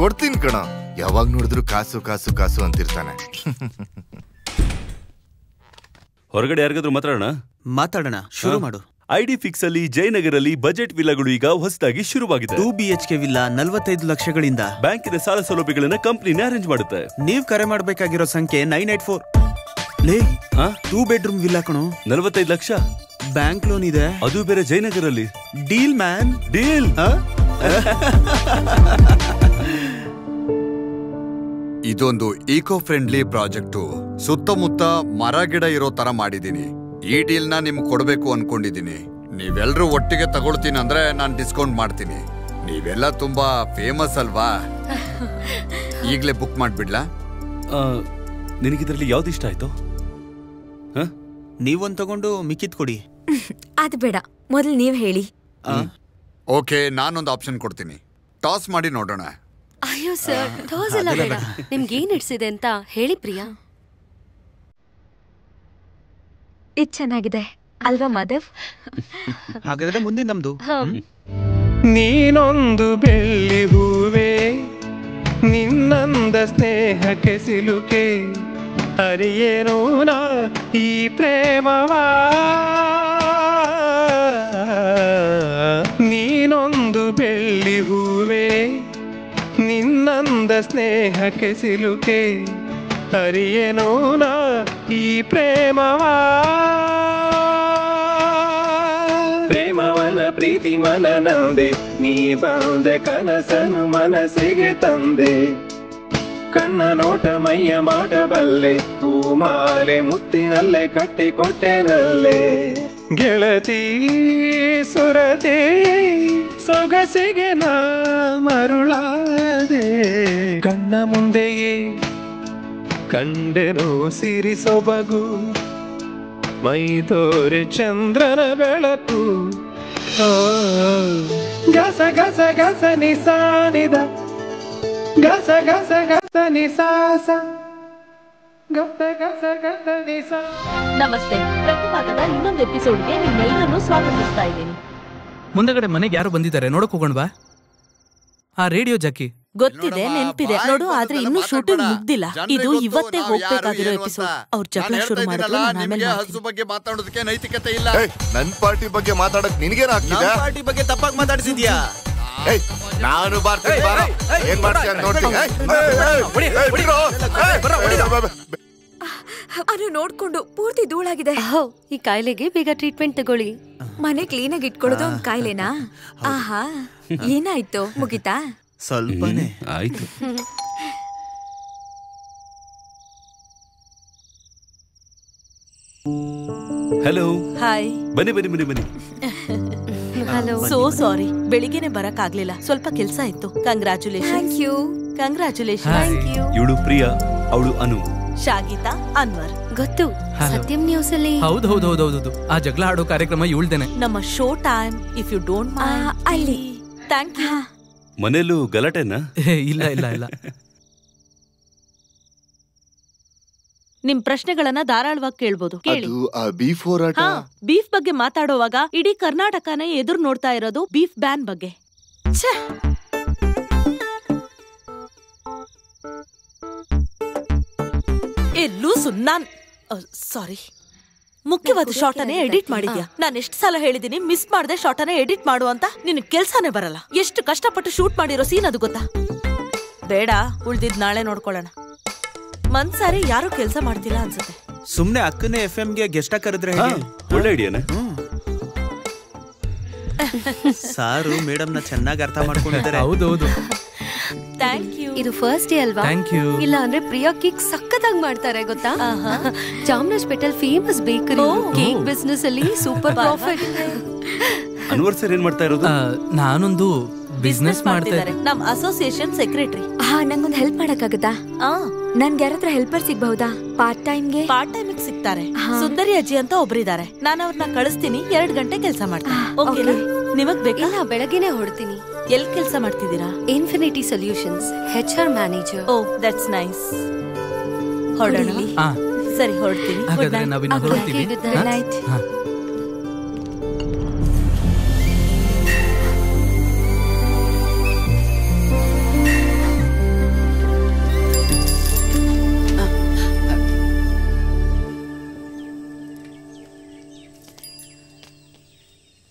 ಕೊಡ್ತೀನಿ ಕಣ. ಯಾವಾಗ ನೋಡಿದ್ರು ಕಾಸು ಕಾಸು ಕಾಸು ಅಂತಿರ್ತಾನೆ. ಹೊರಗಡೆ ಯಾರಿಗಾದ್ರೂ ಮಾತಾಡೋಣ. ಶುರು ಮಾಡು. ಐಡಿ ಫಿಕ್ಸ್ ಅಲ್ಲಿ ಜಯನಗರಲ್ಲಿ ಬಜೆಟ್ ವಿಲ್ಲಾಗಳು ಈಗ ಹೊಸದಾಗಿ ಶುರುವಾಗಿದೆ. 2 BHK ವಿಲ್ಲಾ 45 ಲಕ್ಷಗಳಿಂದ. ಬ್ಯಾಂಕಿನ ಸಾಲ ಸೌಲಭ್ಯಗಳನ್ನ ಕಂಪನಿನೇ ಅರೇಂಜ್ ಮಾಡುತ್ತೆ. ನೀವ್ ಕರೆ ಮಾಡಬೇಕಾಗಿರೋ ಸಂಖ್ಯೆ 984. ಲೇ 2 ಬೆಡ್ರೂಮ್ ವಿಲ್ಲಾ ಕಣೋ, 45 ಲಕ್ಷ. ಬ್ಯಾಂಕ್ ಲೋನ್ ಇದೆ, ಅದು ಬೇರೆ ಜಯನಗರಲ್ಲಿ. Deal man, deal. ಇದೊಂದು ಈಕೋ ಫ್ರೆಂಡ್ಲಿ ಪ್ರಾಜೆಕ್ಟು. ಸುತ್ತಮುತ್ತ ಮರ ಗಿಡ ಇರೋ ತರ ಮಾಡಿದೀನಿ. ಈ ಡೀಲ್ ನ ನಿಮ್ಗೆ ಕೊಡ್ಬೇಕು ಅನ್ಕೊಂಡಿದೀನಿ. ನೀವೆಲ್ರೂ ಒಟ್ಟಿಗೆ ತಗೊಳ್ತೀನಿ ಅಂದ್ರೆ ನಾನು ಡಿಸ್ಕೌಂಟ್ ಮಾಡ್ತೀನಿ. ನೀವೆಲ್ಲ ತುಂಬಾ ಫೇಮಸ್ ಅಲ್ವಾ? ಈಗ್ಲೇ ಬುಕ್ ಮಾಡ್ಬಿಡ್ಲಾ? ನಿನಗಿದ್ರಲ್ಲಿ ಯಾವ್ದು ಇಷ್ಟ ಆಯ್ತು? ನೀವೊಂದ್ ತಗೊಂಡು ಮಿಕ್ಕಿದ್ ಕೊಡಿ. ಅದು ಬೇಡ, ಮೊದಲು ನೀವ್ ಹೇಳಿ. ಓಕೆ, ನಾನೊಂದು ಆಪ್ಷನ್ ಕೊಡ್ತೀನಿ. ಟಾಸ್ ಮಾಡಿ ನೋಡೋಣ. ಅಯ್ಯೋ ಸರ್, ಟಾಸ್ ಎಲ್ಲ ಬೇಡ. ನಿಮ್ಗೆ ಏನ್ ಇಡ್ಸಿದೆ ಅಂತ ಹೇಳಿ ಪ್ರಿಯಾ. ಇದು ಚೆನ್ನಾಗಿದೆ ಅಲ್ವಾ ಮಾಧವ್? ಹಾಗಾದ್ರೆ ಮುಂದೆ ನಮ್ದು. ನೀನೊಂದು ಬೆಳ್ಳಿ ಹೂವೇ, ನಿನ್ನಂದ ಸ್ನೇಹಕ್ಕೆ ಸಿಲುಕೆ, ಅರಿಯೇನೋ ನಾ ಈ ಪ್ರೇಮವಾ. ನೀನೊಂದು ಬೆಳ್ಳಿ ಹೂವೇ, ನಿನ್ನಂದ ಸ್ನೇಹಕ್ಕೆ ಸಿಲುಕೆ, ಅರಿಯೇನೋ ನಾ ಈ ಪ್ರೇಮವಾ. ಪ್ರೇಮವನ ಪ್ರೀತಿ ಮನನಂದೆ, ನೀ ಬಂದೆ ಕನಸನು ಮನಸ್ಸಿಗೆ ತಂದೆ. ಕಣ್ಣ ನೋಟ ಮೈಯ ಮಾಡಬಲ್ಲೆ, ಹೂಮಾಲೆ ಮುತ್ತಿನಲ್ಲೇ ಕಟ್ಟಿಕೊಟ್ಟೆನಲ್ಲೇ. ಗೆಳತಿ ಸುರತೆ ಸೊಗಸಿಗೆ ನಾ ಮರುಳಾದೆ. ಕಣ್ಣ ಮುಂದೆಯೇ ಕಂಡೆನೋ ಸಿರಿ ಸೊಬಗು, ಮೈದೋರೆ ಚಂದ್ರನ ಬೆಳಕು. ಗಸ ಗಸ ಗಸ ನಿಸಾನಿದ, ಗಸ ಗಸ ಗಸ ನಿಸಾಸ, ಗಸ ಗಸ ಗಸ ನಿಸಾ. ನಮಸ್ತೆ. ಪ್ರತಿಭಾಗದ ಇನ್ನೊಂದು ಎಪಿಸೋಡ್ಗೆ ನಿಮ್ಮೆಲ್ಲರನ್ನೂ ಸ್ವಾಗತಿಸ್ತಾ ಇದ್ದೀನಿ. ಮುಂದಗಡೆ ಮನೆಗೆ ಯಾರು ಬಂದಿದ್ದಾರೆ ನೋಡಕ್ ಹೋಗೋಣವಾ? ಆ ರೇಡಿಯೋ ಜಾಕಿ ಗೊತ್ತಿದೆ, ನೆನ್ಪಿದೆ ನೋಡು, ಆದ್ರೆ ಇನ್ನೂ ಶೂಟಿಂಗ್ ಮುಗ್ದಿಲ್ಲ. ಇದು ಇವತ್ತೇ ಹೋಗ್ಬೇಕಾಗಿರೋ ಎಪಿಸೋಡ್. ಅವ್ರ ಜಗಳ ಶುರು ಮಾಡಿದ್ರು. ಹಸು ಬಗ್ಗೆ ಮಾತಾಡೋದಕ್ಕೆ ನೈತಿಕತೆ ಇಲ್ಲ. ನನ್ ಪಾರ್ಟಿ ಬಗ್ಗೆ ಮಾತಾಡಕ್ ನಿನ್ಗೇನ್ ಆಗ್ತಿದೆ? ಪಾರ್ಟಿ ಬಗ್ಗೆ ತಪ್ಪಾಗಿ ಮಾತಾಡ್ಸಿದ್ಯಾ? ನಾನು ಬರ್ತೀನಿ, ಏನ್ ಮಾಡ್ತೀಯ ನೋಡ್ತೀನಿ. ಅದು ನೋಡ್ಕೊಂಡು ಪೂರ್ತಿ ಧೂಳಾಗಿದೆ. ಈ ಕಾಯಿಲೆಗೆ ಬೇಗ ಟ್ರೀಟ್ಮೆಂಟ್ ತಗೊಳ್ಳಿ. ಮನೆ ಕ್ಲೀನ್ ಆಗಿ ಇಟ್ಕೊಳ್ಳೋದು ಒಂದ್ ಕಾಯಿಲೆನಾ? ಆಹಾ, ಏನಾಯ್ತು? ಮುಗಿತಾ? ಸ್ವಲ್ಪನೇ ಆಯ್ತು. ಹಲೋ. ಹಾಯ್. ಬನ್ನಿ ಬನ್ನಿ ಬನ್ನಿ ಬನ್ನಿ. ಹಲೋ. ಸೋ ಸಾರಿ, ಬೆಳಿಗ್ಗೆನೆ ಬರಕ್ ಆಗ್ಲಿಲ್ಲ, ಸ್ವಲ್ಪ ಕೆಲ್ಸ ಇತ್ತು. ಕಂಗ್ರಾಚುಲೇಷನ್. Thank you. ಕಂಗ್ರಾಚುಲೇಷನ್. ಇವಳು ಪ್ರಿಯಾ, ಅವಳು ಅನು. ಶಾಗಿತಾ, ಅನ್ವರ್. ಗೊತ್ತು, ಸತ್ಯಂ ನ್ಯೂಸ್ ಅಲ್ಲಿ. ಹೌದು. ಆ ಜಗಳ ಆಡೋ ಕಾರ್ಯಕ್ರಮ ಇವಳ್ದೇನೆ. ನಮ್ಮ show time, if you don't mind. ಅಲ್ಲಿ. Thank you. ಮನೇಲೂ ಗಲಾಟೆನಾ? ಇಲ್ಲ. ನಿಮ್ ಪ್ರಶ್ನೆಗಳನ್ನ ಧಾರಾಳವಾಗಿ ಕೇಳ್ಬೋದು. ಕೇಳಿ. ಬೀಫ್ ಹೋರಾಟ. ಬೀಫ್ ಬಗ್ಗೆ ಮಾತಾಡೋವಾಗ ಇಡೀ ಕರ್ನಾಟಕನೇ ಎದುರು ನೋಡ್ತಾ ಇರೋದು ಬೀಫ್ ಬ್ಯಾನ್ ಬಗ್ಗೆ. ಎಲ್ಲೂ ಸುನ್ನಾನ್ ಸಾರಿ, ಮುಖ್ಯವಾದ ಶಾರ್ಟನೇ ಎಡಿಟ್ ಮಾಡಿದ್ಯಾ. ನಾನು ಎಷ್ಟು ಸಲ ಹೇಳಿದೀನಿ ಮಿಸ್ ಮಾಡದೆ ಶಾರ್ಟನೇ ಎಡಿಟ್ ಮಾಡು ಅಂತ. ನಿನ್ ಕೆಲ್ಸಾನೇ ಬರಲ್ಲ. ಎಷ್ಟು ಕಷ್ಟಪಟ್ಟು ಶೂಟ್ ಮಾಡಿರೋ ಸೀನ್ ಅದು ಗೊತ್ತಾ? ಬೇಡ, ಉಳ್ದಿದ್ ನಾಳೆ ನೋಡ್ಕೊಳ್ಳೋಣ. ಮನ್ಸಾರಿ ಯಾರು ಕೆಲ್ಸ ಮಾಡ್ತಿಲ್ಲ ಅನ್ಸುತ್ತೆ. ಸುಮ್ನೆ ಅಕ್ಕನೇ FM ಗೆ ಗೆಸ್ಟ್ ಕರೆದ್ರೆ ಒಳ್ಳೆ ಐಡಿಯಾನೆ. ಸಾರು ಮೇಡಮ್ ನ ಚೆನ್ನಾಗಿ ಅರ್ಥ ಮಾಡ್ಕೊಂಡಿದ್ದಾರೆ. ಹೌದೌದು. Thank you. ಇದು ಫಸ್ಟ್ ಡೇ ಅಲ್ವಾ? Thank you. ಇಲ್ಲ ಅಂದ್ರೆ ಪ್ರಿಯಾ ಕೇಕ್ ಸಕ್ಕತ್ತಾಗಿ ಮಾಡ್ತಾರೆ ಗೊತ್ತಾ? ಚಾಮರಾಜಪೇಟೆಲ್ ಫೇಮಸ್ ಬೇಕರಿ. ಕೇಕ್ ಬಿಸ್ನೆಸ್ ಅಲ್ಲಿ ಸೂಪರ್ ಪ್ರಾಫಿಟ್. ಅನ್ವರ್ ಏನ್ ಮಾಡ್ತಾ ಇರೋದು? ನಾನೊಂದು ಬಿಸ್ನೆಸ್ ಮಾಡ್ತಿದ್ದಾರೆ. ನಮ್ ಅಸೋಸಿಯೇಷನ್ ಸೆಕ್ರೆಟರಿ. ನಂಗೊಂದು ಹೆಲ್ಪ್ ಮಾಡಕ್ಕಾಗತ್ತಾ? ನನ್ಗೆ ಯಾರತ್ರ ಹೆಲ್ಪರ್ ಸಿಗ್ಬಹುದಾ? ಪಾರ್ಟ್ ಟೈಮ್ ಸಿಗ್ತಾರೆ. ಸುಂದರಿ ಅಜ್ಜಿ ಅಂತ ಒಬ್ರಿದ್ದಾರೆ. ನಾನು ಅವ್ರನ್ನ ಕಳಿಸ್ತೀನಿ. 2 ಗಂಟೆ ಕೆಲಸ ಮಾಡ್ತೀನಿ. ಓಕೆನಾ? ನಿಮಗ್ ಬೇಕಾ? ಬೆಳಗ್ಗೆನೆ ಹೊಡ್ತೀನಿ. ಎಲ್ಲಿ ಕೆಲಸ ಮಾಡ್ತಿದ್ದೀರಾ? Infinity Solutions HR manager. Oh that's nice. ಹೊರಡೋಣ. ಸರಿ ಹೊರಡ್ತೀನಿ. Good night.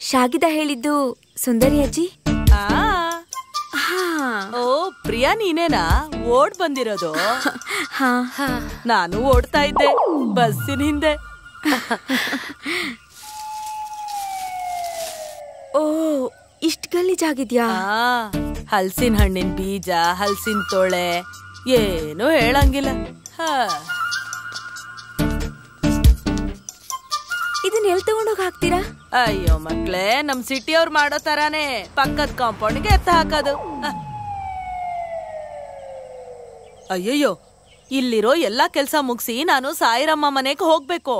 ಶಾಗಿದಾ ಹೇಳಿದ್ದು ಸುಂದರಿ ಅಜ್ಜಿ? ಓ ಪ್ರಿಯಾ, ನೀನೇನಾ ಓಡ್ ಬಂದಿರೋದು? ನಾನು ಓಡ್ತಾ ಇದ್ದೆ ಬಸ್ಸಿನ ಹಿಂದೆ. ಓ ಇಷ್ಟ್ ಗಲೀಜಾಗಿದ್ಯಾ? ಹಲ್ಸಿನ ಹಣ್ಣಿನ ಬೀಜ, ಹಲ್ಸಿನ ತೊಳೆ, ಏನು ಹೇಳಂಗಿಲ್ಲ. ಇದನ್ನ ಎಲ್ಲಿ ತಗೊಂಡೋಗಿ ಹಾಕ್ತೀರಾ? ಅಯ್ಯೋ ಮಕ್ಳೇ, ನಮ್ ಸಿಟಿ ಅವ್ರು ಮಾಡೋ ತರಾನೇ ಪಕ್ಕದ ಕಾಂಪೌಂಡ್ಗೆ ಎತ್ತ ಹಾಕೋದು. ಅಯ್ಯಯ್ಯೋ, ಇಲ್ಲಿರೋ ಎಲ್ಲಾ ಕೆಲ್ಸ ಮುಗಿಸಿ ನಾನು ಸಾಯಿರಮ್ಮ ಮನೆಗೆ ಹೋಗ್ಬೇಕು.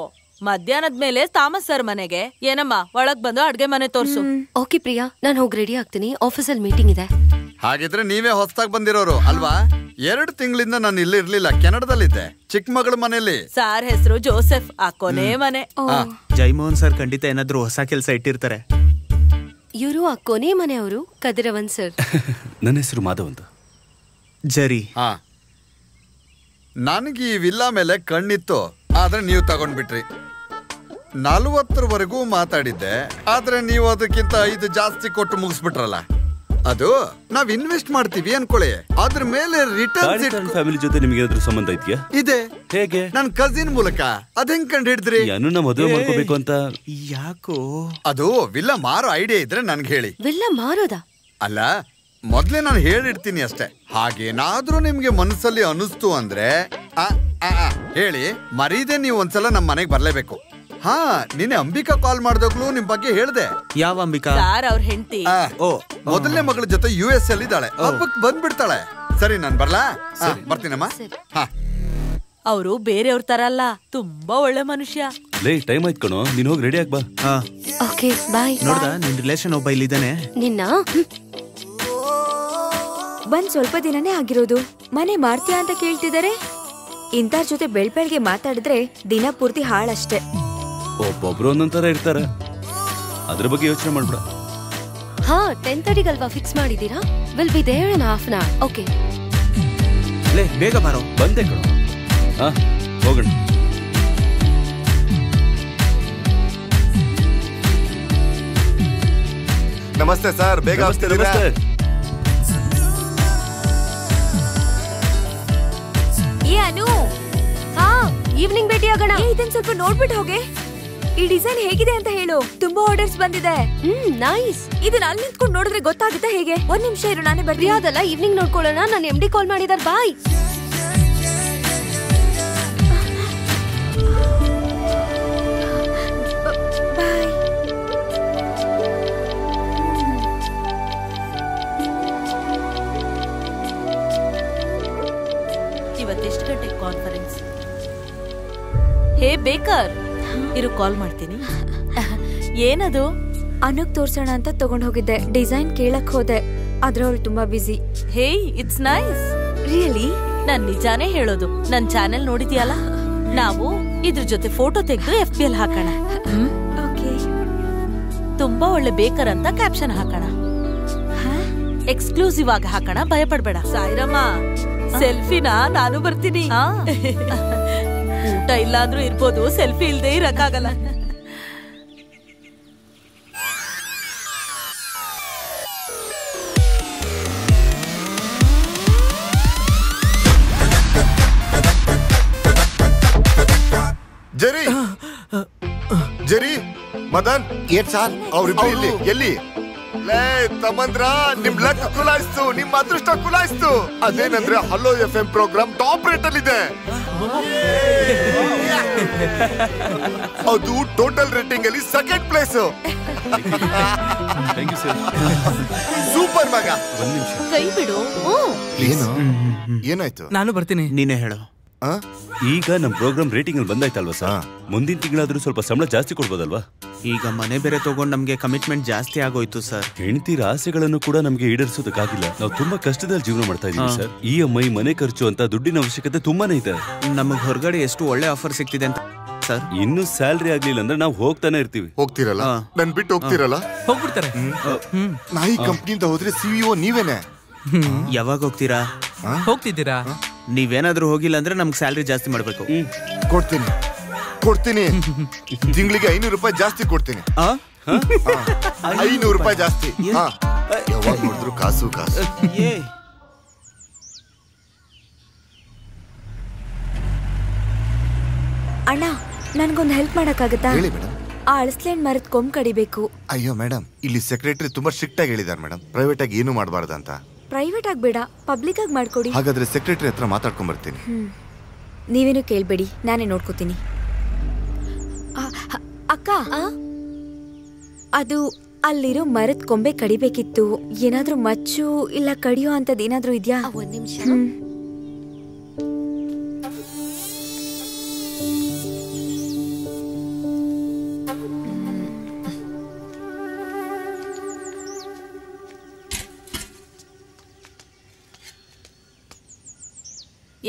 ಮಧ್ಯಾಹ್ನದ ಮೇಲೆ ತಾಮಸ್ ಸರ್ ಮನೆಗೆ. ಏನಮ್ಮ, ಒಳಗ್ ಬಂದು ಅಡ್ಗೆ ಮನೆ ತೋರ್ಸು. ಓಕೆ ಪ್ರಿಯಾ, ನಾನು ಹೋಗಿ ರೆಡಿ ಆಗ್ತೀನಿ. ಆಫೀಸಲ್ಲಿ ಮೀಟಿಂಗ್ ಇದೆ. ಹಾಗಿದ್ರೆ ನೀವೇ ಹೊಸದಾಗಿ ಬಂದಿರೋರು ಅಲ್ವಾ? 2 ತಿಂಗಳಿಂದ ನಾನು ಇಲ್ಲಿ ಇರ್ಲಿಲ್ಲ, ಕೆನಡಾದಲ್ಲಿದ್ದೆ, ಚಿಕ್ಕ ಮಗಳ ಮನೆಯಲ್ಲಿ. ಸಾರ್ ಹೆಸರು ಜೋಸೆಫ್. ಆ ಕೊನೆ ಮನೆ. ಜೈಮೋಹನ್ ಸರ್ ಖಂಡಿತ ಏನಾದ್ರು ಹೊಸ ಕೆಲಸ ಇಟ್ಟಿರ್ತಾರೆ. ಇವರು ಆ ಕೊನೆ ಮನೆಯವರು ಕದಿರವನ್ ಸರ್. ನನ್ನ ಹೆಸರು ಮಾಧವ್ ಅಂತ. ಜರಿ. ನನಗೆ ಈ ವಿಲ್ಲಾ ಮೇಲೆ ಕಣ್ಣಿತ್ತು, ಆದ್ರೆ ನೀವು ತಗೊಂಡ್ಬಿಟ್ರಿ. 40ವರೆಗೂ ಮಾತಾಡಿದ್ದೆ, ಆದ್ರೆ ನೀವು ಅದಕ್ಕಿಂತ 5 ಜಾಸ್ತಿ ಕೊಟ್ಟು ಮುಗಿಸ್ಬಿಟ್ರಲ್ಲ. ಅದು ನಾವ್ ಇನ್ವೆಸ್ಟ್ ಮಾಡ್ತೀವಿ ಅನ್ಕೊಳ್ಳಿ, ಅದ್ರ ಮೇಲೆ ರಿಟರ್ನ್. ಫ್ಯಾಮಿಲಿ ಜೊತೆ ನಿಮ್ಗೆ ಏನಾದ್ರು ಸಂಬಂಧ ಇದೆಯಾ? ಇದೆ. ಹೇಗೆ? ನನ್ ಕಸಿನ್ ಮೂಲಕ. ಅದ್ ಹೆಂಗ್ ಕಂಡು ಹಿಡಿದ್ರಿ? ಯಾನು ಮದುವೆ ಮಾಡ್ಕೋಬೇಕು ಅಂತ. ಯಾಕೋ? ಅದು ವಿಲ್ಲಾ ಮಾರೋ ಐಡಿಯಾ ಇದ್ರೆ ನನ್ಗೆ ಹೇಳಿ. ವಿಲ್ಲಾ ಮಾರೋದಾ? ಅಲ್ಲ, ಮೊದ್ಲೇ ನಾನು ಹೇಳಿಡ್ತೀನಿ ಅಷ್ಟೇ. ಹಾಗೇನಾದ್ರೂ ನಿಮ್ಗೆ ಮನಸ್ಸಲ್ಲಿ ಅನಿಸ್ತು ಅಂದ್ರೆ ಹೇಳಿ, ಮರೀದೆ ನೀವು ಒಂದ್ಸಲ ನಮ್ ಮನೆಗ್ ಬರ್ಲೇಬೇಕು. ನಿನ್ನೆ ಅಂಬಿಕಾ ಕಾಲ್ ಮಾಡ್ದಾಗ್ಲೂ ನಿಮ್ ಬಗ್ಗೆ ಹೇಳ್ದೆ. ಯಾವ ಅಂಬಿಕಾ? ಅವ್ರ ಹೆಂಡತಿ. ಓ, ಮೊದಲನೇ ಮಗಳ ಜೊತೆ US ಅಲ್ಲಿ ಇದ್ದಾಳೆ. ಹಬ್ಬಕ್ಕೆ ಬಂದ್ಬಿಡ್ತಾಳೆ. ಸರಿ, ನಾನ್ ಬರ್ಲಾ? ಬರ್ತೀನಮ್ಮ. ಅವರು ಬೇರೆಯವ್ರ ತರ ಅಲ್ಲ, ತುಂಬಾ ಒಳ್ಳೆ ಮನುಷ್ಯ. ಟೈಮ್ ಆಯ್ತು ಕಣೋ, ನೀನ್ ಹೋಗಿ ರೆಡಿ ಆಗ್ಬಾ. Okay bye. ನೋಡ್ದ, ನಿನ್ ರಿಲೇಷನ್ ಒಬ್ಬ ಇಲ್ಲಿದ್ದಾನೆ. ನಿನ್ನ ಬಂದ್ ಸ್ವಲ್ಪ ದಿನನೇ ಆಗಿರೋದು, ಮನೆ ಮಾರ್ತೀಯಾ ಅಂತ ಕೇಳ್ತಿದ್ದಾರೆ. ಇಂತರ ಜೊತೆ ಬೆಳ್ಬೆಳ್ಗೆ ಮಾತಾಡಿದ್ರೆ ದಿನ ಪೂರ್ತಿ ಹಾಳಷ್ಟೇ. ಒಬ್ಬೊಬ್ರು ಒಂದೊಂದರ ಇರ್ತಾರೆ, ಅದ್ರ ಬಗ್ಗೆ ಯೋಚನೆ ಮಾಡ್ಬಿಡ. 10:30 ಅಲ್ವಾ ಫಿಕ್ಸ್ ಮಾಡಿದೀರಾ? Will be there in half an hour. Okay, ಬೇಗ ಬಾರೋ. ಬಂದೆ ಕಣೋ. ಹೋಗೋಣ. ನಮಸ್ತೆ ಸರ್, ಬೇಗ ಆಗ್ತಿದ್ದೀರಾ? ಈವ್ನಿಂಗ್ ಭೇಟಿ ಆಗೋಣ. ಇದನ್ನ ಸ್ವಲ್ಪ ನೋಡ್ಬಿಟ್ಟು ಹೋಗೆ. ಈ ಡಿಸೈನ್ ಹೇಗಿದೆ ಅಂತ ಹೇಳು. ತುಂಬಾ ಆರ್ಡರ್ಸ್ ಬಂದಿದೆ. ನೈಸ್. ಇದನ್ನ ಅಲ್ಲಿ ನಿಂತ್ಕೊಂಡು ನೋಡಿದ್ರೆ ಗೊತ್ತಾಗುತ್ತೆ ಹೇಗೆ? 1 ನಿಮಿಷ ಇರು, ನಾನೇ ಬರ್ತೀನಿ. ಅದಲ್ಲ, ಈವ್ನಿಂಗ್ ನೋಡ್ಕೊಳ್ಳೋಣ. ನಾನು MD ಕಾಲ್ ಮಾಡಿದಾರೆ. ಬಾಯ್. ಇವತ್ತೆಷ್ಟು ಗಂಟೆಗೆ ಕಾನ್ಫರೆನ್ಸ್? ಹೇ ಬೇಕರ್, ಇರು ಕಾಲ್ ಮಾಡ್ತೀನಿ. ಏನದು? ಅನುಗ್ ತೋರ್ಸೋಣ ಅಂತ ತಗೊಂಡ್ ಹೋಗಿದ್ದೆ. ಡಿಸೈನ್ ಕೇಳಕ್ ಹೋದೆ, ಆದ್ರೆ ಅವಳು ತುಂಬಾ ಬಿಸಿ. ಹೇ, ಇಟ್ಸ್ ನೈಸ್. ರಿಯಲಿ? ನಾನ್ ನಿಜಾನೇ ಹೇಳೋದು. ನನ್ ಚಾನೆಲ್ ನೋಡಿದ್ಯಲ್ಲ? ನಾವು ಇದ್ರ ಜೊತೆ ಫೋಟೋ ತೆಗೆದು FB ಅಲ್ಲಿ ಹಾಕೋಣ. ತುಂಬಾ ಒಳ್ಳೆ ಬೇಕರ್ ಅಂತ ಕ್ಯಾಪ್ಷನ್ ಹಾಕೋಣ. ಎಕ್ಸ್ಕ್ಲೂಸಿವ್ ಆಗಿ ಹಾಕೋಣ, ಭಯಪಡ್ಬೇಡ. ಸಾಯಿರಮ್ಮ, ಸೆಲ್ಫಿನ ನಾನು ಬರ್ತೀನಿ. ಊಟ ಇಲ್ಲಾದ್ರೂ ಇರ್ಬೋದು, ಸೆಲ್ಫಿ ಇಲ್ದೇ ಇರಕ್ಕಾಗಲ್ಲ. ಜರಿ ಜರಿ ಮದನ್ ಏನ್ ಸಾರ್ ಅವ್ರಿಬ್ರು ಇಲ್ಲಿ ಎಲ್ಲಿ? ಲೇ ತಮ್ಮಂದ್ರ, ನಿಮ್ ಲಕ್ ಕುಲಾಯಿಸ್ತು, ನಿಮ್ ಅದೃಷ್ಟ ಕುಲಾಯಿಸ್ತು. ಅದೇನಂದ್ರೆ hello FM program top rate ಅಲ್ಲಿ ಇದೆ. ಅದು ಟೋಟಲ್ ರೇಟಿಂಗ್ ಅಲ್ಲಿ ಸೆಕೆಂಡ್ ಪ್ಲೇಸ್. ಸೂಪರ್ ಮಗ. ಕೈ ಬಿಡು. ಏನು ಏನಾಯ್ತು? ನಾನು ಬರ್ತೀನಿ. ನೀನೇ ಹೇಳು. ಈಗ ನಮ್ ಪ್ರೋಗ್ರಾಮ್ ರೇಟಿಂಗ್ ಅಲ್ಲಿ ಬಂದಾಯ್ತಲ್ವಾ ಸರ್? ಮುಂದಿನ ತಿಂಗಳಾದ್ರೂ ಸ್ವಲ್ಪ ಸಂಬಳ ಜಾಸ್ತಿ ಕೊಡ್ಬೋದಲ್ವಾ? ಈಗ ಮನೆ ಬೇರೆ ತಗೊಂಡ್ ನಮ್ಗೆ ಕಮಿಟ್ಮೆಂಟ್ ಜಾಸ್ತಿ ಆಗೋಯ್ತು ಸರ್. ಹೆಂಡತಿರ ಆಸೆಗಳನ್ನು ಕೂಡ ನಮ್ಗೆ ಈಡೇರಿಸೋದಕ್ಕಾಗಿಲ್ಲ. ನಾವು ತುಂಬಾ ಕಷ್ಟದಲ್ಲಿ ಜೀವನ ಮಾಡ್ತಾ ಇದೀವಿ ಸರ್. EMI, ಮನೆ ಖರ್ಚು ಅಂತ ದುಡ್ಡಿನ ಅವಶ್ಯಕತೆ ತುಂಬಾನೇ ಇದೆ. ನಮಗ್ ಹೊರಗಡೆ ಎಷ್ಟು ಒಳ್ಳೆ ಆಫರ್ ಸಿಗ್ತಿದೆ ಅಂತ ಸರ್. ಇನ್ನು ಸ್ಯಾಲ್ರಿ ಆಗ್ಲಿಲ್ಲ ಅಂದ್ರೆ ನಾವು ಹೋಗ್ತಾನೆ ಇರ್ತೀವಿ. ಹೋಗ್ತಿರಲ್ಲ? ನನ್ ಬಿಟ್ಟು ಹೋಗ್ತಿರಲ್ಲ? ಹೋಗ್ಬಿಡ್ತಾರೆ. ನಾ ಈ ಕಂಪ್ನಿಯಿಂದ ಹೋದ್ರೆ CEO ನೀವೇನೆ. ಯಾವಾಗ ಹೋಗ್ತೀರಾ? ಹೋಗ್ತಿದ್ದೀರಾ? ನೀವೇನಾದ್ರೂ ಹೋಗಿಲ್ಲ ಅಂದ್ರೆ ನಮ್ಗೆ ಸ್ಯಾಲ್ರಿ ಜಾಸ್ತಿ ಮಾಡ್ಬೇಕು. ಕೊಡ್ತೀನಿ ಕೊಡ್ತೀನಿ. ತಿಂಗಳಿಗೆ 500 ರೂಪಾಯಿ ಜಾಸ್ತಿ ಕೊಡ್ತೀನಿ. 500 ರೂಪಾಯಿ ಜಾಸ್ತಿ. ಯಾವಾಗ ನೋಡಿದ್ರು ಕಾಸು ಕಾಸು. ಅಣ್ಣ, ನನ್ಗೊಂದು ಹೆಲ್ಪ್ ಮಾಡಕ್ಕಾಗತ್ತಾ? ಹೇಳಿ ಮೇಡಮ್. ಆ ಅಳಸ್ಲೇನ್ ಮರದ ಕೊಂಬ್ ಕಡಿಬೇಕು. ಅಯ್ಯೋ ಮೇಡಮ್, ಇಲ್ಲಿ ಸೆಕ್ರೆಟರಿ ತುಂಬಾ ಸ್ಟ್ರಿಕ್ಟ್ ಆಗಿ ಹೇಳಿದಾರೆ ಮೇಡಮ್, ಪ್ರೈವೇಟ್ ಆಗಿ ಏನು ಮಾಡಬಾರ್ದಂತ. ಪ್ರೈವೇಟ್ ಆಗಿ ಬೇಡ, ಪಬ್ಲಿಕ್ ಆಗಿ ಮಾಡ್ಕೊಡಿ. ಹಾಗಾದ್ರೆ ಸೆಕ್ರೆಟರಿ ಹತ್ರ ಮಾತಾಡ್ಕೊಂಡ್ ಬರ್ತೀನಿ. ನೀವೇನು ಕೇಳ್ಬೇಡಿ, ನಾನೇ ನೋಡ್ಕೋತೀನಿ. ಅಕ್ಕ, ಅದು ಅಲ್ಲಿರೋ ಮರದ ಕೊಂಬೆ ಕಡಿಬೇಕಿತ್ತು. ಏನಾದ್ರೂ ಮಚ್ಚು ಇಲ್ಲ ಕಡಿಯೋ ಅಂತದ್ ಏನಾದ್ರೂ ಇದ್ಯಾ? ಒಂದ್ ನಿಮಿಷ.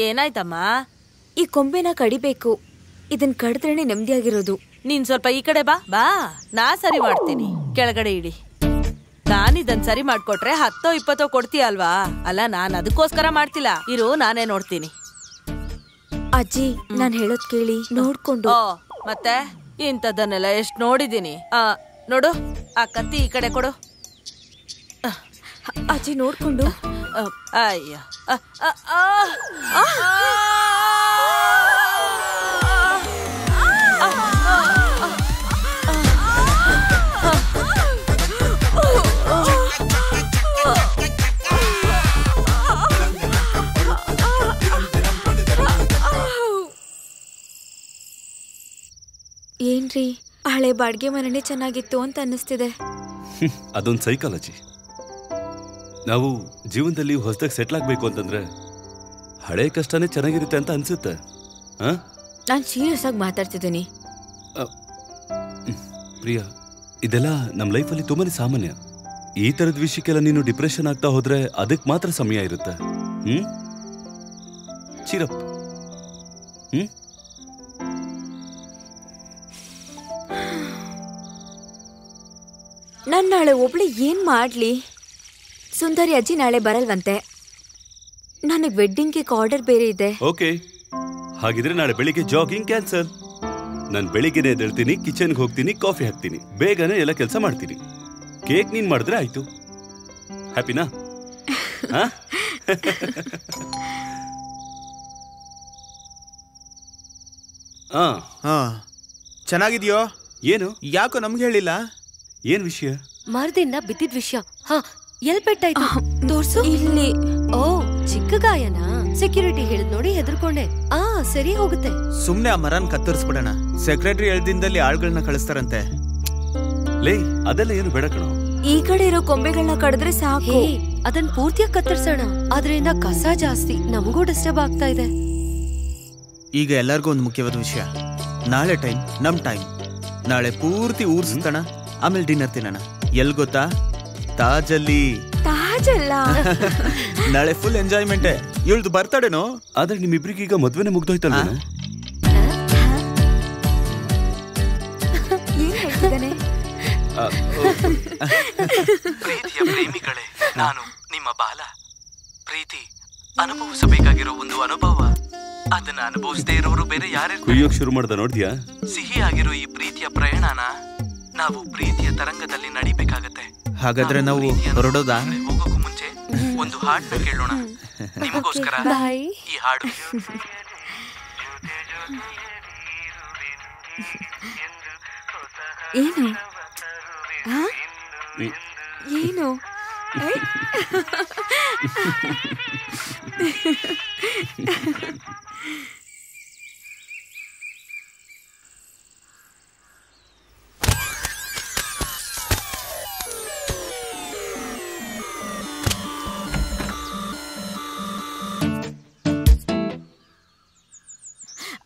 ಏನಾಯ್ತಮ್ಮ? ಈ ಕೊಂಬೆನ ಕಡಿಬೇಕು. ಇದನ್ ಕಡಿದ್ರೇನೆ ನೆಮ್ಮದಿಯಾಗಿರೋದು. ನೀನ್ ಸ್ವಲ್ಪ ಈ ಕಡೆ ಬಾ. ಬಾ, ನಾ ಸರಿ ಮಾಡ್ತೀನಿ. ಕೆಳಗಡೆ ಇಡಿ. ನಾನಿದನ್ ಸರಿ ಮಾಡ್ಕೊಟ್ರೆ 10-20 ಕೊಡ್ತೀಯ ಅಲ್ವಾ? ಅಲ್ಲ, ನಾನ್ ಅದಕ್ಕೋಸ್ಕರ ಮಾಡ್ತಿಲ್ಲ. ಇರು, ನಾನೇ ನೋಡ್ತೀನಿ. ಅಜ್ಜಿ, ನಾನ್ ಹೇಳೋದ್ ಕೇಳಿ, ನೋಡ್ಕೊಂಡು. ಮತ್ತೆ ಇಂಥದ್ದನ್ನೆಲ್ಲ ಎಷ್ಟ್ ನೋಡಿದೀನಿ. ನೋಡು, ಆ ಕತ್ತಿ ಈ ಕಡೆ ಕೊಡು. ಅಜ್ಜಿ, ನೋಡ್ಕೊಂಡು. ಅಯ್ಯ, ಏನ್ರಿ, ಹಳೆ ಬಾಡ್ಗೆ ಮನೆನೇ ಚೆನ್ನಾಗಿತ್ತು ಅಂತ ಅನ್ನಿಸ್ತಿದೆ. ಅದೊಂದು ಸೈಕಾಲಜಿ. ನಾವು ಜೀವನದಲ್ಲಿ ಹೊಸದಾಗಿ ಸೆಟ್ಲ್ ಆಗ್ಬೇಕು ಅಂತಂದ್ರೆ ಹಳೆ ಕಷ್ಟನೇ ಚೆನ್ನಾಗಿರುತ್ತೆ ಅಂತ ಅನ್ಸುತ್ತೆ. ನಾನ್ ಸೀರಿಯಸ್ ಆಗಿ ಮಾತಾಡ್ತಿದ್ದೀನಿ. ಪ್ರಿಯಾ, ಇದೆಲ್ಲ ನಮ್ಮ ಲೈಫಲ್ಲಿ ತುಂಬಾನೇ ಸಾಮಾನ್ಯ. ಈ ತರದ ವಿಷಯಕ್ಕೆಲ್ಲ ನೀನು ಡಿಪ್ರೆಷನ್ ಆಗ್ತಾ ಹೋದ್ರೆ ಅದಕ್ಕೆ ಮಾತ್ರ ಸಮಯ ಇರುತ್ತೆ. ಚಿರಪ್. ನಾನ್ ನಾಳೆ ಒಬ್ಳು ಏನ್ ಮಾಡ್ಲಿ? ಸುಂದರಿ ಅಜ್ಜಿ ನಾಳೆ ಬರಲ್ವಂತೆ. ನನಗ್ ವೆಡ್ಡಿಂಗ್ ಕೇಕ್ ಆರ್ಡರ್ ಬೇರೆ ಇದೆ. ಓಕೆ, ಹಾಗಿದ್ರೆ ನಾಳೆ ಬೆಳಿಗ್ಗೆ ಜಾಗಿಂಗ್ ಕ್ಯಾನ್ಸಲ್. ನಾನು ಬೆಳಿಗ್ಗೆನೆ ಎದ್ದೇಳ್ತೀನಿ, ಕಿಚನ್ಗೆ ಹೋಗ್ತೀನಿ, ಕಾಫಿ ಹಾಕ್ತೀನಿ, ಬೇಗನೆ ಎಲ್ಲ ಕೆಲಸ ಮಾಡ್ತೀನಿ. ಕೇಕ್ ನೀನ್ ಮಾಡಿದ್ರೆ ಆಯ್ತು. ಹ್ಯಾಪಿನಾ? ಚೆನ್ನಾಗಿದ್ಯೋ? ಏನು? ಯಾಕೋ ನಮ್ಗೆ ಹೇಳಿಲ್ಲ? ಏನ್ ವಿಷಯ? ಮರದಿಂದ ಬಿದ್ದಿದ್ ವಿಷಯ. ಎಲ್ ಪೆಟ್ಟಾಯ್ತು? ತೋರ್ಸು. ಇಲ್ಲಿ. ಓ, ಚಿಕ್ಕ ಗಾಯನಾ? ಸೆಕ್ಯೂರಿಟಿ ಹೇಳಿದ್ ನೋಡಿ ಹೆದರ್ಕೊಂಡೆ. ಸರಿ ಹೋಗುತ್ತೆ. ಸುಮ್ನೆ ಆ ಮರನ್ ಕತ್ತರಿಸ್ಬಿಡೋಣ. ಸೆಕ್ರೆಟರಿ ಹೇಳ್ದಿಂದಲ್ಲಿ ಆಳ್ಗಳನ್ನ ಕಳಿಸ್ತಾರಂತೆ. ಲೇ, ಅದೆಲ್ಲ ಏನು ಬೇಡ ಕಣೋ. ಈ ಕಡೆ ಇರೋ ಕೊಂಬೆಗಳನ್ನ ಕಡಿದ್ರೆ ಸಾಕು. ಅದನ್ನ ಪೂರ್ತಿಯಾಗಿ ಕತ್ತರಿಸೋಣ. ಅದರಿಂದ ಕಸ ಜಾಸ್ತಿ, ನಮಗೂ ಡಿಸ್ಟರ್ಬ್ ಆಗ್ತಾ ಇದೆ. ಈಗ ಎಲ್ಲರಿಗೂ ಒಂದು ಮುಖ್ಯವಾದ ವಿಷಯ. ನಾಳೆ ಟೈಮ್ ನಮ್ ಟೈಮ್. ನಾಳೆ ಪೂರ್ತಿ ಊರ್ ಸುತ್ತಣ, ಆಮೇಲೆ ಡಿನ್ನರ್ ತಿನ್ನೋಣ. ಎಲ್ ಗೊತ್ತಾ? ತಾಜಲ್ಲಿ. ತಾಜಲ್ಲ. ನಾಳೆ ಫುಲ್ ಎಂಜಾಯ್ಮೆಂಟ್. ಇವಳ್ದು ಬರ್ತಡೇನೋ. ಆದ್ರೆ ನಿಮ್ಮಿಬ್ರಿಗೀಗ ಮದ್ವೆನೆ ಮುಗ್ದೋಯ್ತಲ್ವೇನೋ? ಪ್ರೀತಿಯ ಪ್ರೇಮಿಗಳೇ, ನಾನು ನಿಮ್ಮ ಬಾಲ. ಪ್ರೀತಿ ಅನುಭವಿಸಬೇಕಾಗಿರೋ ಒಂದು ಅನುಭವ. ಅದನ್ನ ಅನುಭವಿಸದೇ ಇರೋರು ಬೇರೆ ಯಾರು ಕುಯ್ಯೋಕ್ ಶುರು ಮಾಡ್ದ ನೋಡ್ದ್ಯಾ? ಸಿಹಿಯಾಗಿರೋ ಈ ಪ್ರೀತಿಯ ಪ್ರಯಾಣನ ನಾವು ಪ್ರೀತಿಯ ತರಂಗದಲ್ಲಿ ನಡಿಬೇಕಾಗತ್ತೆ. ಹಾಗಾದ್ರೆ ನಾವು ಹೊರಡೋದಾ? ಹೋಗೋಕು ಮುಂಚೆ ಒಂದು ಹಾಡನ್ನ ಕೇಳೋಣ. ನಿಮಗೋಸ್ಕರ ಈ ಹಾಡು. ಏನು ಏನು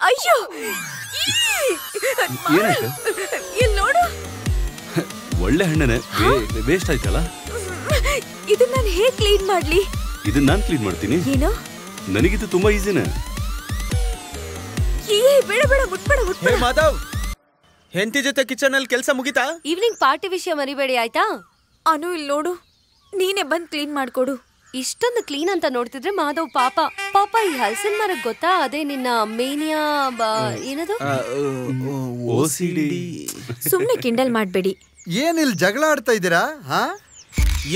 ಅಯ್ಯೋ, ಇಲ್ಲಿ ನೋಡು. ಒಳ್ಳೆ ಹಣ್ಣನೆ ವೇಸ್ಟ್ ಆಯ್ತಲ್ಲ. ಇದನ್ನ ನಾನು ಹೇಗೆ ಕ್ಲೀನ್ ಮಾಡ್ಲಿ? ಇದನ್ನ ನಾನು ಕ್ಲೀನ್ ಮಾಡ್ತೀನಿ. ಏನು? ನನಗಿದು ತುಂಬಾ ಈಸಿನೇ. ಬೇಡ ಬೇಡ, ಮುಟ್ಬೇಡ. ಮಾಧವ್, ಹೆಂಡತಿ ಜೊತೆ ಕಿಚನ್ ಅಲ್ಲಿ ಕೆಲಸ ಮುಗಿತಾ? ಈವ್ನಿಂಗ್ ಪಾರ್ಟಿ ವಿಷಯ ಮರಿಬೇಡಿ ಆಯ್ತಾ? ಅನು, ಇಲ್ಲಿ ನೋಡು, ನೀನೇ ಬಂದ್ ಕ್ಲೀನ್ ಮಾಡ್ಕೊಡು. ಇಷ್ಟೊಂದು ಕ್ಲೀನ್ ಅಂತ ನೋಡ್ತಿದ್ರೆ ಮಾಧವ್ ಪಾಪ ಈ ಹಲಸಿನ ಮರಕ್ಕೆ ಗೊತ್ತಾ? ಅದೇ ನಿನ್ನ ಮೇನಿಯಾ ಏನದು? ಸುಮ್ನೆ ಕಿಂಡಲ್ ಮಾಡ್ಬೇಡಿ. ಏನಿಲ್ ಜಗಳ ಆಡ್ತಾ ಇದ್ದೀರಾ?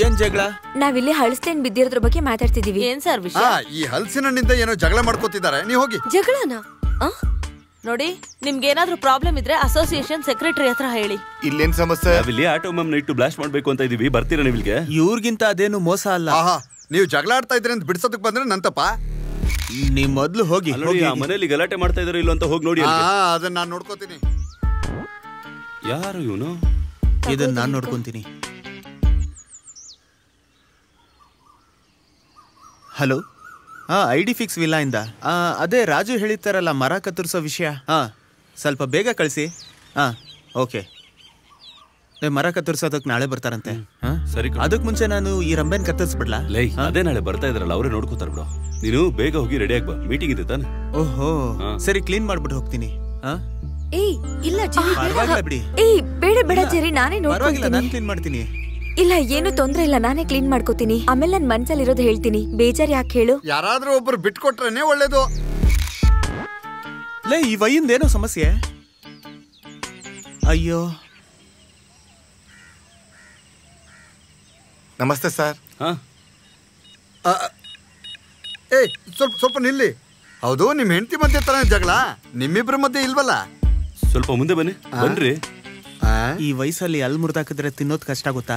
ಏನ್ ಜಗಳ? ನಾವಿಲ್ಲಿ ಹಳಸ್ತೇನ್ ಬಿದ್ದಿರೋದ್ರ ಬಗ್ಗೆ ಮಾತಾಡ್ತಿದೀವಿ. ಏನ್ ಸರ್ ವಿಷಯ? ಈ ಹಲಸಿನಿಂದ ಏನೋ ಜಗಳ ಮಾಡ್ಕೋತಿದ್ದಾರೆ. ನೀವು ಹೋಗಿ. ಜಗಳನಾ? ನೋಡಿ, ನಿಮ್ಗೆ ಏನಾದ್ರೂ ಪ್ರಾಬ್ಲಮ್ ಇದ್ರೆ ಅಸೋಸಿಯೇಷನ್ ಸೆಕ್ರೆಟರಿ ಹತ್ರ ಹೇಳಿ. ಇಲ್ಲೇನ್ ಸಮಸ್ಯೆ? ನಾವಿಲ್ಲಿ ಆಟೋ ಮ್ಯಾಮ್ ಇಟ್ಟು ಬ್ಲಾಸ್ಟ್ ಮಾಡ್ಬೇಕು ಅಂತ ಇದೀವಿ. ಬರ್ತೀರಾ ನೀವು ಇಲ್ಲಿಗೆ? ಇವ್ರಿಗಿಂತ ಅದೇನು ಮೋಸ ಅಲ್ಲ. ನೀವು ಜಗಳ ಆಡ್ತಾ ಇದ್ರಿ ಅಂತ ಬಿಡ್ಸೋದಕ್ಕೆ ಬಂದ್ರೆ ನಂತಪ್ಪ. ನೀವ್ ಮೊದ್ಲು ಹೋಗಿ. ಮನೇಲಿ ಗಲಾಟೆ ಮಾಡ್ತಾ ಇದಾರೋ ಇಲ್ಲೋ ಅಂತ ಹೋಗಿ ನೋಡಿ. ಅದನ್ನ ನಾನು ನೋಡ್ಕೋತೀನಿ. ಯಾರು ಇವನು? ಇದನ್ನ ನಾನು ನೋಡ್ಕೊಂತೀನಿ. ಹಲೋ, ID ಫಿಕ್ಸ್ ವಿಲ್ಲಾ ಇಂದ. ಅದೇ ರಾಜು ಹೇಳಿತಾರಲ್ಲ ಮರ ಕತ್ತರಿಸೋ ವಿಷಯ. ಸ್ವಲ್ಪ ಬೇಗ ಕಳಿಸಿ. ಓಕೆ. ಮರ ಕತ್ತರಿಸೋದಕ್ಕೆ ನಾಳೆ ಬರ್ತಾರಂತೆ. ಸರಿ, ಅದಕ್ಕೆ ಮುಂಚೆ ನಾನು ಈ ರಂಬೆನ್ ಕತ್ತರಿಸ್ಬಿಡ್ಲಾ? ಅದೇ ನಾಳೆ ಬರ್ತಾ ಇದ್ರಲ್ಲ, ಅವರೇ ನೋಡ್ಕೋತಾರ ಬಿಡು. ನೀನು ಬೇಗ ಹೋಗಿ ರೆಡಿ ಆಗಿ ಬಾ, ಮೀಟಿಂಗ್ ಇದೆ ತಾನೆ. ಓಹೋ, ಸರಿ, ಕ್ಲೀನ್ ಮಾಡ್ಬಿಟ್ಟು ಹೋಗ್ತೀನಿ. ಇಲ್ಲ ಪರವಾಗಿಲ್ಲ ಬಿಡಿ. ಬೇಡ ಬೇಡ ಜೆರಿ, ನಾನೇ ಪರವಾಗಿಲ್ಲ, ನೋಡ್ಕೊತೀನಿ. ನಾನು ಕ್ಲೀನ್ ಮಾಡ್ತೀನಿ. ಇಲ್ಲ, ಏನು ತೊಂದ್ರೆ ಇಲ್ಲ, ನಾನೇ ಕ್ಲೀನ್ ಮಾಡ್ಕೋತೀನಿ. ಆಮೇಲೆ ನನ್ ಮನ್ಸಲ್ಲಿ ಇರೋದು ಹೇಳ್ತೀನಿ. ಬೇಜಾರ್ ಯಾಕೆ ಹೇಳು? ಯಾರಾದ್ರೂ ಒಬ್ರು ಬಿಟ್ಕೊಟ್ರೇನೆ ಒಳ್ಳೇದು. ಲೇ, ಈ ವೈಯಿಂದೇನೋ ಸಮಸ್ಯೆ. ಅಯ್ಯೋ. ನಮಸ್ತೆ ಸರ್. ಸ್ವಲ್ಪ ನಿಲ್ಲಿ. ಹೌದು, ನಿಮ್ ಹೆಂಡತಿ ಮಧ್ಯೆ ತರ ಜಗಳ ನಿಮ್ಮಿಬ್ರ ಮಧ್ಯೆ ಇಲ್ವಲ್ಲ? ಸ್ವಲ್ಪ ಮುಂದೆ ಬನ್ನಿ. ಬನ್ರಿ. ಈ ವಯಸ್ಸಲ್ಲಿ ಅಲ್ಲಿ ಮುರಿದಾಕಿದ್ರೆ ತಿನ್ನೋದ್ ಕಷ್ಟ ಗೊತ್ತಾ?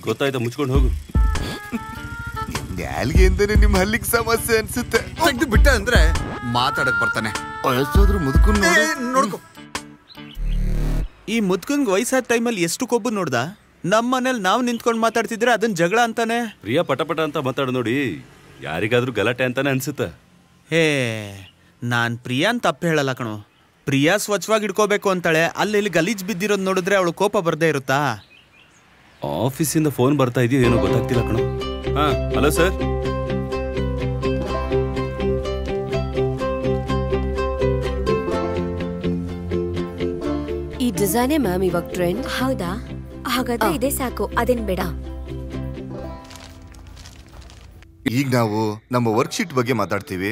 ಗೊತ್ತಾಯ್ತಾ? ಮುಚ್ಕೊಂಡು ಹೋಗು. ನ್ಯಾಲ್ಗೆ ಅಂತಾನೆ ನಿಮ್ ಹಲ್ಲಿಗೆ ಸಮಸ್ಯೆ ಅನ್ಸುತ್ತೆ. ತೆಗ್ದು ಬಿಟ್ಟ ಅಂದ್ರೆ ಮಾತಾಡಕ್ ಬರ್ತಾನೆ. ವಯಸ್ಸಾದ್ರೂ ಮುದುಕನ್ ನೋಡ್ಕೊ. ಈ ಮುದ್ಕಂಗ್ ವಯಸ್ಸಾದ ಟೈಮಲ್ಲಿ ಎಷ್ಟು ಕೊಬ್ಬು ನೋಡ್ದ? ನಮ್ಮ ಮನೇಲಿ ನಾವು ನಿಂತ್ಕೊಂಡು ಮಾತಾಡ್ತಿದ್ರೆ ಅದನ್ನ ಜಗಳ ಅಂತಾನೆ. ಪ್ರಿಯಾ ಪಟ ಅಂತ ಮಾತಾಡ ನೋಡಿ, ಯಾರಿಗಾದ್ರೂ ಗಲಾಟೆ ಅಂತಾನೆ ಅನ್ಸುತ್ತೆ. ಹೇ, ನಾನ್ ಪ್ರಿಯಾನ್ ತಪ್ಪು ಹೇಳಲ್ಲ ಕಣೋ. ಪ್ರಿಯಾ ಸ್ವಚ್ಛವಾಗಿ ಇಟ್ಕೋಬೇಕು ಅಂತಾಳೆ. ಅಲ್ಲಿ ಗಲೀಜ್ ಬಿದ್ದಿರೋದು ನೋಡಿದ್ರೆ ಅವಳು ಕೋಪ ಬರ್ದೇ ಇರುತ್ತಾ? ಆಫೀಸಿಂದ ಫೋನ್ ಬರ್ತಾ ಇದೆಯೋ ಏನೋ ಗೊತ್ತಾಗ್ತಿಲ್ಲ ಕಣೋ. Hello sir. ಈ ಡಿಸೈನೇ ಮ್ಯಾಮ್ ಇವಾಗ ಟ್ರೆಂಡ್. ಹೌದಾ? ಹಾಗಾದ್ರೆ ಇದೇ ಸಾಕು, ಅದೇನ್ ಬೇಡ. ಈಗ ನಾವು ನಮ್ಮ ವರ್ಕ್ಶೀಟ್ ಬಗ್ಗೆ ಮಾತಾಡ್ತೀವಿ.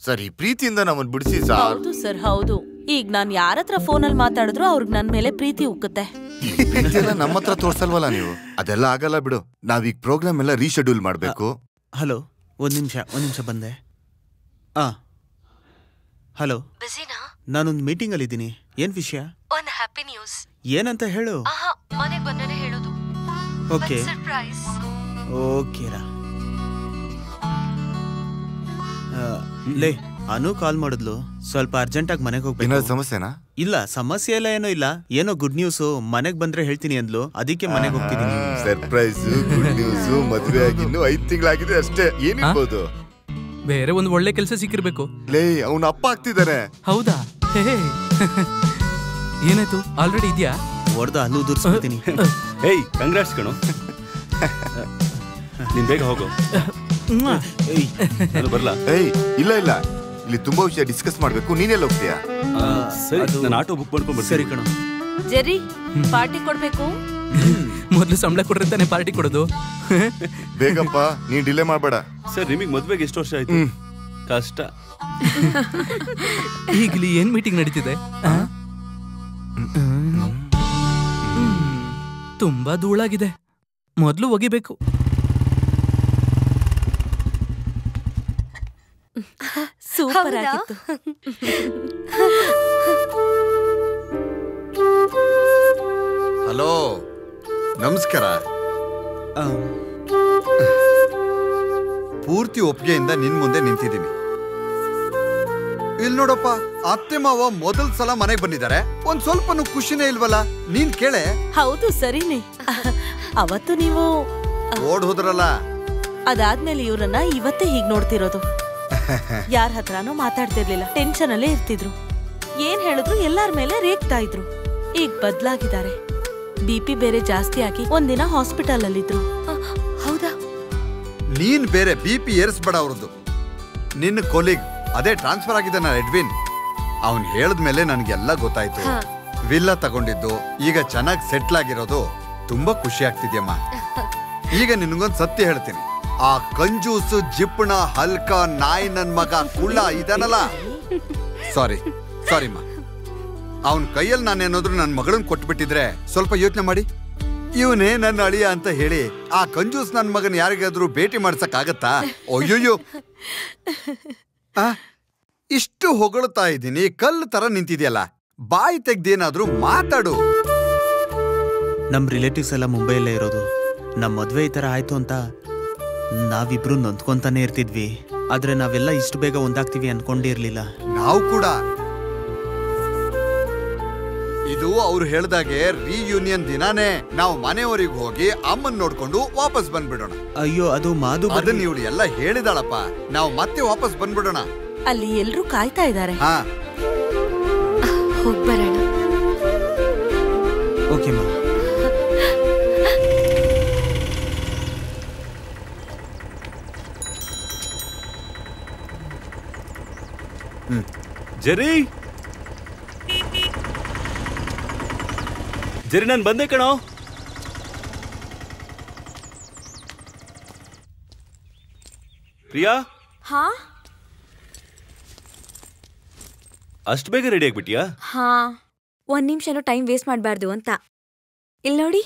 ಸರಿ, ಪ್ರೀತಿಯಿಂದ ನಮ್ಮನ್ ಬಿಡಿಸಿ ಸರ್. ಹೌದು ಸರ್, ಹೌದು. ಈಗ ನಾನ್ ಯಾರ ಹತ್ರ ಫೋನಲ್ಲಿ ಮಾತಾಡಿದ್ರು ಅವ್ರಿಗೆ ನನ್ ಮೇಲೆ ಪ್ರೀತಿ ಉಕ್ಕುತ್ತೆ. ನಮ್ಮ ಹತ್ರ ತೋರ್ಸಲ್ವಲ್ಲ ನೀವು? ಅದೆಲ್ಲ ಆಗಲ್ಲ ಬಿಡು. ನಾವೀಗ ಪ್ರೋಗ್ರಾಮ್ ಎಲ್ಲ ರೀಶೆಡ್ಯೂಲ್ ಮಾಡ್ಬೇಕು. ಹಲೋ, ಒಂದ್ ನಿಮಿಷ ಬಂದೆ. ಹಲೋ, ನಾನೊಂದು ಮೀಟಿಂಗ್ ಅಲ್ಲಿ ಇದ್ದೀನಿ. ಏನ್ ವಿಷಯ? ಒಂದು ಹ್ಯಾಪಿ ನ್ಯೂಸ್. ಏನಂತ ಹೇಳು. ಮನೆಗೆ ಬಂದರೆ ಹೇಳೋದು. Okay surprise. ಓಕೆರಾ. ಲೇ, ಅನು ಕಾಲ್ ಮಾಡಿದ್ಲು. ಸ್ವಲ್ಪ ಅರ್ಜೆಂಟ್ ಆಗಿ ಮನೆಗೆ ಹೋಗ್ಬೇಕು. ಸಮಸ್ಯೆನಾ? ಇಲ್ಲ, ಸಮಸ್ಯೆ ಎಲ್ಲ ಏನೋ ಇಲ್ಲ. ಏನೋ ಗುಡ್ ನ್ಯೂಸ್. ಮನೆಗ್ ಬಂದ್ರೆ ಹೇಳ್ತೀನಿ ಅಂದ್ಲು, ಅದಕ್ಕೆ ಮನೆಗೆ ಹೋಗ್ತಿದ್ದೀನಿ. Surprise, good news. ಮದುವೆ ಆಗಿ ಇನ್ನು 5 ತಿಂಗಳಾಗಿದೆ ಅಷ್ಟೇ. ಏನಿರ್ಬೋದು? ಬೇರೆ ಒಂದು ಒಳ್ಳೆ ಕೆಲಸ ಸಿಕ್ಕಿರ್ಬೇಕು. ಲೇ, ಅವನ ಅಪ್ಪ ಆಗ್ತಿದ್ದಾನೆ. ಹೌದಾ? ಏನಾಯ್ತು? ಆಲ್ರೆಡಿ ಇದೆಯಾ? ಹೊಡೆದ ಅಲ್ಲೂ ದುರ್ಸ್ಬಿಡ್ತೀನಿ. ಏಯ್, ಕಂಗ್ರಾಟ್ಸ್ ಕಣೋ. ನೀನ್ ಬೇಗ ಹೋಗು. ಬರ್ಲಾ? ಏಯ್, ಇಲ್ಲ ಇಲ್ಲಿ ತುಂಬಾ ವಿಷಯ ಡಿಸ್ಕಸ್ ಮಾಡ್ಬೇಕು. ನೀನೆಲ್ಲ ಹೋಗ್ತೀಯಾ? ಸರಿ, ನಾನು ಆಟೋ ಬುಕ್ ಮಾಡ್ಕೊಂಡು. ಸರಿ ಕಣೋ. ಜೆರಿ, ಪಾರ್ಟಿ ಕೊಡ್ಬೇಕು. ಮೊದಲು ಸಂಬಳ ಕೊಡ್ರೆ ತಾನೆ ಪಾರ್ಟಿ ಕೊಡೋದು. ಬೇಗಪ್ಪ, ನೀ ಡಿಲೇ ಮಾಡಬೇಡ. ಸರ್ ನಿಮಗೆ ಮದ್ವೆಗೆ ಎಷ್ಟು ವರ್ಷ ಆಯ್ತು? ಕಷ್ಟ. ಈಗಲಿ ಏನ್ ಮೀಟಿಂಗ್ ನಡೀತಿದೆ? ತುಂಬಾ ಧೂಳಾಗಿದೆ, ಮೊದಲು ಒಗಿಬೇಕು. ಸೂಪರ್ ಆಗಿತ್ತು. ಹಲೋ, ನಮಸ್ಕಾರ. ಪೂರ್ತಿ ಒಪ್ಪಿಗೆಯಿಂದ ನಿನ್ ಮುಂದೆ ನಿಂತಿದ್ದೀನಿ. ಇಲ್ಲಿ ನೋಡಪ್ಪ, ಅತ್ತೆ ಮಾವ ಮೊದಲ ಸಲ ಮನೆಗೆ ಬಂದಿದ್ದಾರೆ. ಒಂದ್ ಸ್ವಲ್ಪನೂ ಖುಷಿನೇ ಇಲ್ವಲ್ಲ? ನೀನ್ ಕೇಳೆ. ಹೌದು, ಸರಿನೇ. ಅವತ್ತು ನೀವು ಓಡ್ ಹೋದ್ರಲ್ಲ, ಅದಾದ್ಮೇಲೆ ಇವ್ರನ್ನ ಇವತ್ತೇ ಹೀಗ್ ನೋಡ್ತಿರೋದು. ಯಾರ ಹತ್ರನೂ ಮಾತಾಡ್ತಿರ್ಲಿಲ್ಲ, ಟೆನ್ಷನ್ ಅಲ್ಲೇ ಇರ್ತಿದ್ರು. ಏನ್ ಹೇಳಿದ್ರು ಎಲ್ಲಾರ ಮೇಲೆ ರೇಗ್ತಾ ಇದ್ರು. ಈಗ ಬದ್ಲಾಗಿದ್ದಾರೆ. BP ಬೇರೆ ಜಾಸ್ತಿ ಆಗಿ ಒಂದಿನ ಹಾಸ್ಪಿಟಲ್ ಅಲ್ಲಿದ್ರು. ಹೌದಾ? ನೀನ್ ಬೇರೆ BP ಏರಿಸ್ಬೇಡ ಅವ್ರದ್ದು. ನಿನ್ನ ಕೊಲೀಗ್ ಅದೇ ಟ್ರಾನ್ಸ್ಫರ್ ಆಗಿದ್ದಾನ ಎಡ್ವಿನ್. ಅವನ್ ಹೇಳದ್ಮೇಲೆ ನನ್ಗೆಲ್ಲ ಗೊತ್ತಾಯ್ತು. ವಿಲ್ಲಾ ತಗೊಂಡಿದ್ದು, ಈಗ ಚೆನ್ನಾಗಿ ಸೆಟ್ಲ್ ಆಗಿರೋದು ತುಂಬಾ ಖುಷಿ ಆಗ್ತಿದ್ಯಮ್ಮ. ಈಗ ನಿನ್ಗೊಂದ್ ಸತ್ಯ ಹೇಳ್ತೀನಿ. ಆ ಕಂಜೂಸು ಜಿಪ್ಪಣ ಹಲ್ಕ ನಾಯಿ ನನ್ ಮಗ ಕುಳ್ಳ ಇದನ್ನಲ್ಲ, ಸಾರಿಮ್ಮ, ಅವನ್ ಕೈಯಲ್ಲಿ ನಾನೇನಾದ್ರು ನನ್ನ ಮಗಳನ್ನ ಕೊಟ್ಬಿಟ್ಟಿದ್ರೆ ಸ್ವಲ್ಪ ಯೋಚನೆ ಮಾಡಿ. ಇವನೇ ನನ್ನ ಅಳಿಯ ಅಂತ ಹೇಳಿ ಆ ಕಂಜೂಸ್ ನನ್ ಮಗನ್ ಯಾರಿಗಾದ್ರೂ ಭೇಟಿ ಮಾಡ್ಸಕ್ ಆಗತ್ತಾ? ಅಯ್ಯೋಯ್ಯೋ, ಇಷ್ಟು ಹೊಗಳ್ತಾ ಇದ್ದೀನಿ, ಕಲ್ಲು ತರ ನಿಂತಿದ್ಯಲ್ಲ, ಬಾಯಿ ತೆಗ್ದೇನಾದ್ರೂ ಮಾತಾಡು. ನಮ್ ರಿಲೇಟಿವ್ಸ್ ಎಲ್ಲ ಮುಂಬೈಯಲ್ಲೇ ಇರೋದು. ನಮ್ ಮದ್ವೆ ಈ ತರ ಆಯ್ತು ಅಂತ ನಾವಿಬ್ರು ನೊಂದ್ಕೊಂತಾನೆ ಇರ್ತಿದ್ವಿ. ಆದ್ರೆ ನಾವೆಲ್ಲ ಇಷ್ಟು ಬೇಗ ಒಂದಾಗ್ತೀವಿ ಅನ್ಕೊಂಡಿರ್ಲಿಲ್ಲ. ನಾವು ಕೂಡ. ಇದು ಅವ್ರು ಹೇಳ್ದಾಗೆ ರಿಯೂನಿಯನ್ ದಿನಾನೇ ನಾವು ಮನೆಯವರಿಗೆ ಹೋಗಿ ಅಮ್ಮನ್ ನೋಡ್ಕೊಂಡು ವಾಪಸ್ ಬಂದ್ಬಿಡೋಣ. ಅಯ್ಯೋ, ಅದು ಮಾದು ಅದನ್ನ ಇವಳು ಎಲ್ಲ ಹೇಳಿದಾಳಪ್ಪ. ನಾವು ಮತ್ತೆ ವಾಪಸ್ ಬಂದ್ಬಿಡೋಣ. ಅಲ್ಲಿ ಎಲ್ರೂ ಕಾಯ್ತಾ ಇದ್ದಾರೆ. ಹೋಗ್ಬರೋಣ. ಓಕೆ ಮಾ. ಜೆರಿ, ನಾನು ಬಂದೆ ಕಣೋ. ಪ್ರಿಯಾ, ಹಾ, ಅಷ್ಟು ಬೇಗ ರೆಡಿ ಆಗ್ಬಿಟ್ಟಿಯಾ? ಹಾ, ಒಂದ್ ನಿಮಿಷನೂ ಟೈಮ್ ವೇಸ್ಟ್ ಮಾಡಬಾರ್ದು ಅಂತ. ಇಲ್ಲಿ ನೋಡಿ,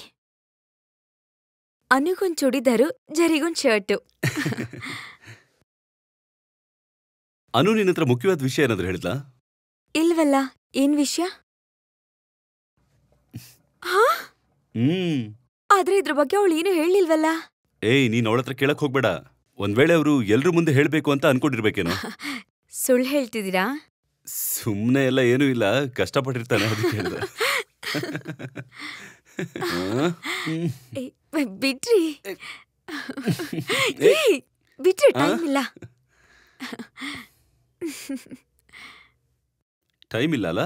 ಅನುಗೊಂದ್ ಚೂಡಿದಾರು, ಜರಿಗೊಂದ್ ಶರ್ಟು. ಅನು ನಿನ್ನ ಹತ್ರ ಮುಖ್ಯವಾದ ವಿಷಯ ಏನಾದ್ರು ಹೇಳಿದ್ಲಾ? ಇಲ್ವಲ್ಲ, ಏನ್ ವಿಷಯ? ಆದ್ರೆ ಇದ್ರ ಬಗ್ಗೆ ಅವಳು ಏನು ಹೇಳಿಲ್ವಲ್ಲ. ಏಯ್, ನೀನ್ ಅವಳ ಹತ್ರ ಕೇಳಕ್ ಹೋಗ್ಬೇಡ. ಒಂದ್ ವೇಳೆ ಅವರು ಎಲ್ರ ಮುಂದೆ ಹೇಳ್ಬೇಕು ಅಂತ ಅನ್ಕೊಂಡಿರ್ಬೇಕೇನೋ. ಸುಳ್ಳು ಹೇಳ್ತಿದ್ದೀರಾ? ಸುಮ್ನೆ ಎಲ್ಲ ಏನೂ ಇಲ್ಲ, ಕಷ್ಟಪಟ್ಟಿರ್ತಾನೆ, ಅದಕ್ಕೆ ಹೇಳ್ದೆ. ಬಿಟ್ರಿ ಬಿಟ್ರಿ, ಟೈಮ್ ಇಲ್ಲ. ಟೈಮ್ ಇಲ್ಲ ಅಲ್ಲ?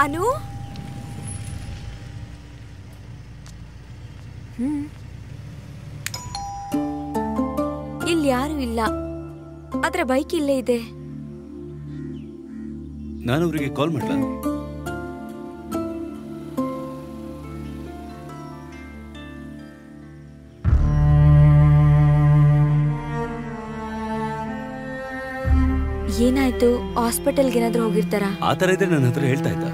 ಅನು, ಇಲ್ಲಿ ಯಾರು ಇಲ್ಲ, ಆದ್ರೆ ಬೈಕ್ ಇಲ್ಲೇ ಇದೆ. ನಾನು ಅವರಿಗೆ ಕಾಲ್ ಮಾಡ್ಲಾ? ಏನಾಯ್ತು? ಹಾಸ್ಪಿಟಲ್ಗೆ ಏನಾದ್ರೂ ಹೋಗಿರ್ತಾರ? ಆ ತರ ಇದ್ರೆ ನನ್ನ ಹತ್ರ ಹೇಳ್ತಾ ಇದ್ದ.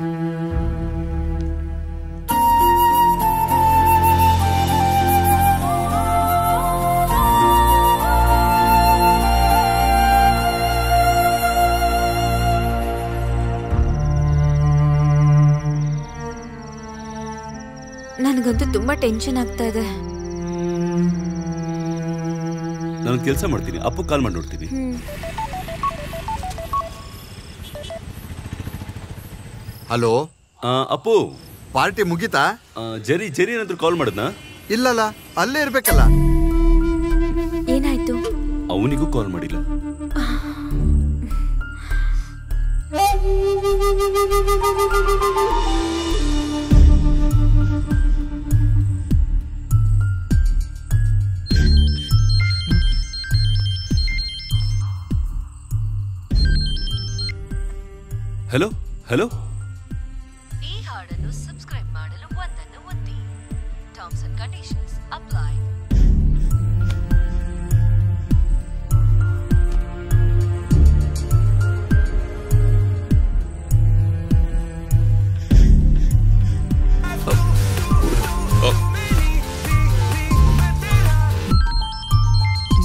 ನನಗಂತೂ ತುಂಬಾ ಟೆನ್ಷನ್ ಆಗ್ತಾ ಇದೆ. ನಾನು ಕೆಲಸ ಮಾಡ್ತೀನಿ, ಅಪ್ಪು ಕಾಲ್ ಮಾಡಿ ನೋಡ್ತೀನಿ. ಹಲೋ ಅಪ್ಪು, ಪಾರ್ಟಿ ಮುಗೀತಾ? ಜೆರಿ ಏನಾದ್ರು ಕಾಲ್ ಮಾಡಿದ್ನಾ? ಇಲ್ಲಲ್ಲ, ಅಲ್ಲೇ ಇರ್ಬೇಕಲ್ಲ. ಏನಾಯ್ತು? ಅವನಿಗೂ ಕಾಲ್ ಮಾಡಿಲ್ಲ. ಹಲೋ ಹಲೋ, ಈ ಹಾಡನ್ನು ಸಬ್ಸ್ಕ್ರೈಬ್ ಮಾಡಲು ಒಂದನ್ನು ಒತ್ತಿ. Terms and conditions apply.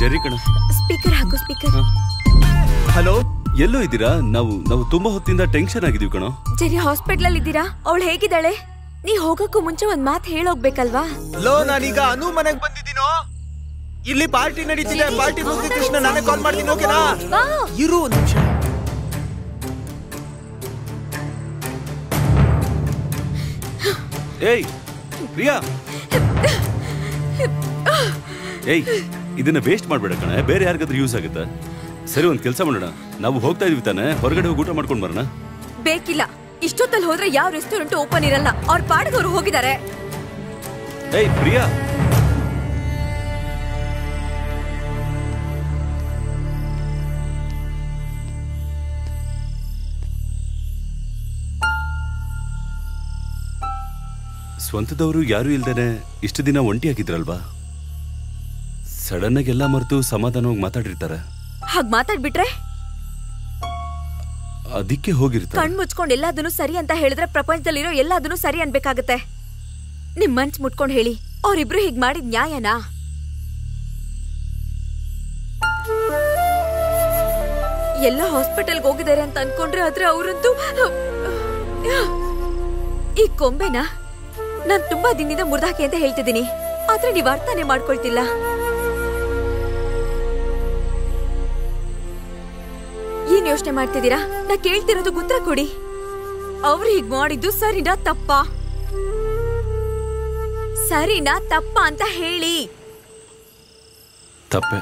Jerry ಕಣ, ಸ್ಪೀಕರ್ ಹಾಕು. ಸ್ಪೀಕರ್. ಹಲೋ, ಎಲ್ಲೋ ಇದ್ದೀರಾ? ನಾವು ತುಂಬಾ ಹೊತ್ತಿಂದ ಟೆನ್ಷನ್ ಆಗಿದೀವಿ ಕಣೋ. ಜೆರಿ ಹಾಸ್ಪಿಟಲ್ ಅಲ್ಲಿ ಇದ್ದೀರಾ? ಅವಳು ಹೇಗಿದ್ದಾಳೆ? ನೀ ಹೋಗಕ್ಕೂ ಮುಂಚೆ ಒಂದ್ ಮಾತು ಹೇಳೋಗ್ಬೇಕಲ್ವಾ? ಲೋ, ನಾನೀಗ ಅನು ಮನೆಗ್ ಬಂದಿದ್ದೀನೋ. ಇಲ್ಲಿ ಪಾರ್ಟಿ ನಡೀತಿದೆ. ಪಾರ್ಟಿ ಮುಗಿದ ತಕ್ಷಣ ನಾನೇ ಕಾಲ್ ಮಾಡ್ತೀನಿ, ಓಕೆನಾ? ಇರು ಒಂದ್ ನಿಮಿಷ. ಏಯ್ ಪ್ರಿಯಾ, ಏಯ್ ಇದನ್ನ ವೇಸ್ಟ್ ಮಾಡ್ಬೇಡ ಕಣ, ಬೇರೆ ಯಾರಿಗಾದ್ರೂ ಯೂಸ್ ಆಗುತ್ತೆ. ಸರಿ, ಒಂದ್ ಕೆಲಸ ಮಾಡೋಣ, ನಾವು ಹೋಗ್ತಾ ಇದೀವಿ ತಾನೆ, ಹೊರಗಡೆ ಹೋಗಿ ಊಟ ಮಾಡ್ಕೊಂಡ್ ಬರೋಣ. ಬೇಕಿಲ್ಲ, ಇಷ್ಟೊತ್ತಲ್ಲಿ ಹೋದ್ರೆ ಯಾವ ರೆಸ್ಟೋರೆಂಟ್ ಓಪನ್ ಇರಲ್ಲ. ಅವ್ರ ಪಾಡಿಗೆ ಹೋಗಿದ್ದಾರೆ. ಏಯ್ ಪ್ರಿಯಾ, ಸ್ವಂತದವರು ಯಾರು ಇಲ್ದೇನೆ ಇಷ್ಟು ದಿನ ಒಂಟಿಯಾಗಿದ್ರಲ್ವಾ? ಸಡನ್ ಆಗಿ ಎಲ್ಲ ಮರೆತು ಸಮಾಧಾನವಾಗಿ ಮಾತಾಡಿರ್ತಾರೆ. ಹಾಗ್ ಮಾತಾಡ್ಬಿಟ್ರೆ ಅದಕ್ಕೆ ಹೋಗಿರ್ತಾರೆ. ಕಣ್ ಮುಚ್ಕೊಂಡು ಎಲ್ಲಾದನ್ನು ಸರಿ ಅಂತ ಹೇಳಿದ್ರೆ ಪ್ರಪಂಚದಲ್ಲಿರೋ ಎಲ್ಲಾದನ್ನು ಸರಿ ಅನ್ಬೇಕಾಗತ್ತೆ. ನಿಮ್ ಮನ್ಸ್ ಮುಟ್ಕೊಂಡ್ ಹೇಳಿ, ಅವ್ರಿಬ್ರು ಹೀಗ್ ಮಾಡಿದ್ ನ್ಯಾಯನಾ? ಎಲ್ಲ ಹಾಸ್ಪಿಟಲ್ಗೆ ಹೋಗಿದ್ದಾರೆ ಅಂತ ಅನ್ಕೊಂಡ್ರೆ, ಆದ್ರೆ ಅವರಂತೂ ಈ ಕೊಂಬೆನಾ ನಾನ್ ತುಂಬಾ ದಿನದಿಂದ ಮುರ್ದಾಕಿ ಅಂತ ಹೇಳ್ತಿದ್ದೀನಿ, ಆದ್ರೆ ನೀವ್ ಅರ್ಥನೇ ಮಾಡ್ಕೊಳ್ತಿಲ್ಲ. ಏನ್ ಯೋಚನೆ ಮಾಡ್ತಿದ್ದೀರಾ? ನಾ ಕೇಳ್ತಿರೋದು ಉತ್ತರ ಕೊಡಿ. ಅವ್ರು ಹೀಗ್ ಮಾಡಿದ್ದು ಸರಿನಾ ತಪ್ಪಾ? ಸರಿನಾ ತಪ್ಪಾ ಅಂತ ಹೇಳಿ. ತಪ್ಪೆ.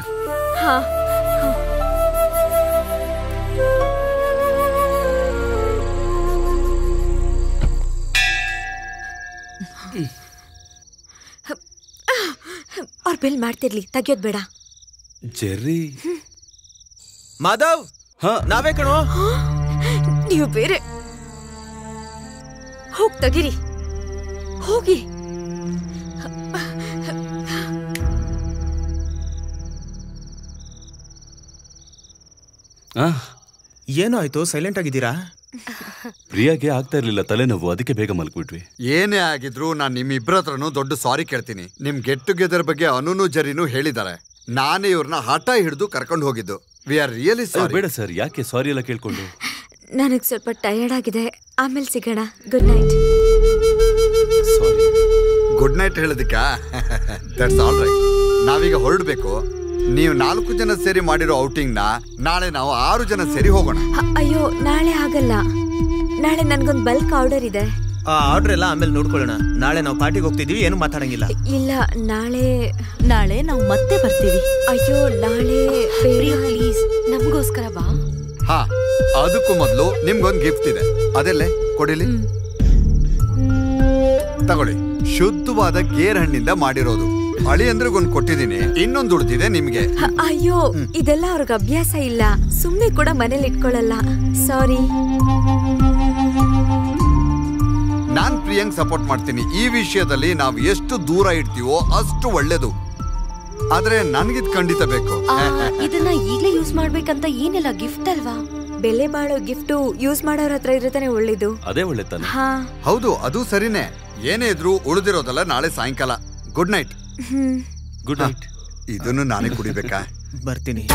ಹಾ, ಅವ್ರ ಬೆಲ್ ಮಾಡ್ತಿರ್ಲಿ, ತೆಗಿಯೋದ್ ಬೇಡ. ಜೆರ್ರಿ, ಮಾಧವ್, ನಾವೇ ಕಣೋ. ನೀವು ಬೇರೆ. ಹೋಗ್ ತೆಗಿರಿ, ಹೋಗಿ. ಏನೋ ಆಯ್ತು, ಸೈಲೆಂಟ್ ಆಗಿದ್ದೀರಾ? ಪ್ರಿಯಾಗೆ ಆಗ್ತಾ ಇರ್ಲಿಲ್ಲ ತಲೆನೋವು, ಅದಕ್ಕೆ ಬೇಗ ಮಲ್ಕ್ಬಿಟ್ವಿ. ಏನೇ ಆಗಿದ್ರು ನಾನು ನಿಮ್ಮಿಬ್ಬರ ಹತ್ರನೂ ದೊಡ್ಡ ಸಾರಿ ಕೇಳ್ತೀನಿ. ನಿಮ್ ಗೆಟ್ ಟುಗೆದರ್ ಬಗ್ಗೆ ಅನುನು ಜರಿನೂ ಹೇಳಿದ್ದಾರೆ. ನಾನೇ ಇವ್ರನ್ನ ಹಠ ಹಿಡಿದು ಕರ್ಕೊಂಡು ಹೋಗಿದ್ದು. We are really sorry. ಬೇಡ ಸರ್, ಯಾಕೆ ಸಾರಿ ಎಲ್ಲ ಕೇಳ್ಕೊಂಡು? ನನಗ್ ಸ್ವಲ್ಪ ಟಯರ್ಡ್ ಆಗಿದೆ, ಆಮೇಲೆ ಸಿಗೋಣ. Good night. ಗುಡ್ ನೈಟ್ ಹೇಳೋದಿಕ್ಕ? That's all right. ನಾವೀಗ ಹೊರಡ್ಬೇಕು. ನೀವು 4 ಜನ ಸೇರಿ ಮಾಡಿರೋ ಔಟಿಂಗ್ ನ ನಾಳೆ ನಾವು 6 ಜನ ಸೇರಿ ಹೋಗೋಣ. ಅಯ್ಯೋ, ನಾಳೆ ಆಗಲ್ಲ. ನಾಳೆ ನನ್ಗೊಂದ್ ಬಲ್ಕ್ ಆರ್ಡರ್ ಇದೆ. ಆ ಆರ್ಡರ್ ಎಲ್ಲ ಆಮೇಲೆ ನೋಡ್ಕೊಳ್ಳೋಣ. ನಾಳೆ ನಾವು ಪಾರ್ಟಿಗೆ ಹೋಗ್ತಿದೀವಿ, ಏನು ಮಾತಾಡಂಗಿಲ್ಲ. ಇಲ್ಲ, ನಾಳೆ ನಾವು ಮತ್ತೆ ಬರ್ತೀವಿ. ಅಯ್ಯೋ, ನಾಳೆ ಪ್ಲೀಸ್ ನಮಗೋಸ್ಕರ ಬಾ. ಹಾ, ಅದಕ್ಕೂ ಮೊದಲು ನಿಮ್ಗೊಂದು ಗಿಫ್ಟ್ ಇದೆ. ಅದೆಲ್ಲೇ ಕೊಡಿಲಿ, ತಗೊಳ್ಳಿ. ಶುದ್ಧವಾದ ಗೇರ್ ಹಣ್ಣಿಂದ ಮಾಡಿರೋದು. ಅಳಿಯಂದ್ರಿಗೊಂದು ಕೊಟ್ಟಿದ್ದೀನಿ, ಇನ್ನೊಂದು ಉಳಿದಿದೆ ನಿಮ್ಗೆ. ಅಯ್ಯೋ, ಇದೆಲ್ಲ ಅವ್ರಿಗೆ ಅಭ್ಯಾಸ ಇಲ್ಲ. ಸುಮ್ನೆ ಕೂಡ ಮನೇಲಿ ಇಟ್ಕೊಳ್ಳಲ್ಲ. ಸಾರಿ. ನಾನ್ ಪ್ರಿಯಾಂಕ್ ಸಪೋರ್ಟ್ ಮಾಡ್ತೀನಿ. ಈ ವಿಷಯದಲ್ಲಿ ನಾವು ಎಷ್ಟು ದೂರ ಇಡ್ತೀವೋ ಅಷ್ಟು ಒಳ್ಳೇದು. ಆದ್ರೆ ನನ್ಗಿದ್ ಖಂಡಿತ ಬೇಕು. ಇದನ್ನ ಈಗ್ಲೇ ಯೂಸ್ ಮಾಡ್ಬೇಕಂತ ಏನಿಲ್ಲ, ಗಿಫ್ಟ್ ಅಲ್ವಾ? ಬೆಲೆ ಬಾಳೋ ಗಿಫ್ಟ್ ಯೂಸ್ ಮಾಡೋರ ಹತ್ರ ಇರತಾನೆ ಒಳ್ಳೇದು. ಅದೇ ಒಳ್ಳೆತಾನೆ. ಹೌದು, ಅದು ಸರಿನೇ. ಏನೇ ಇದ್ರು ಉಳಿದಿರೋದಲ್ಲ ನಾಳೆ ಸಾಯಂಕಾಲ. Good night. Good night. ಇದನ್ನು ನಾನೇ ಕುಡಿಬೇಕಾ? ಬರ್ತೀನಿ.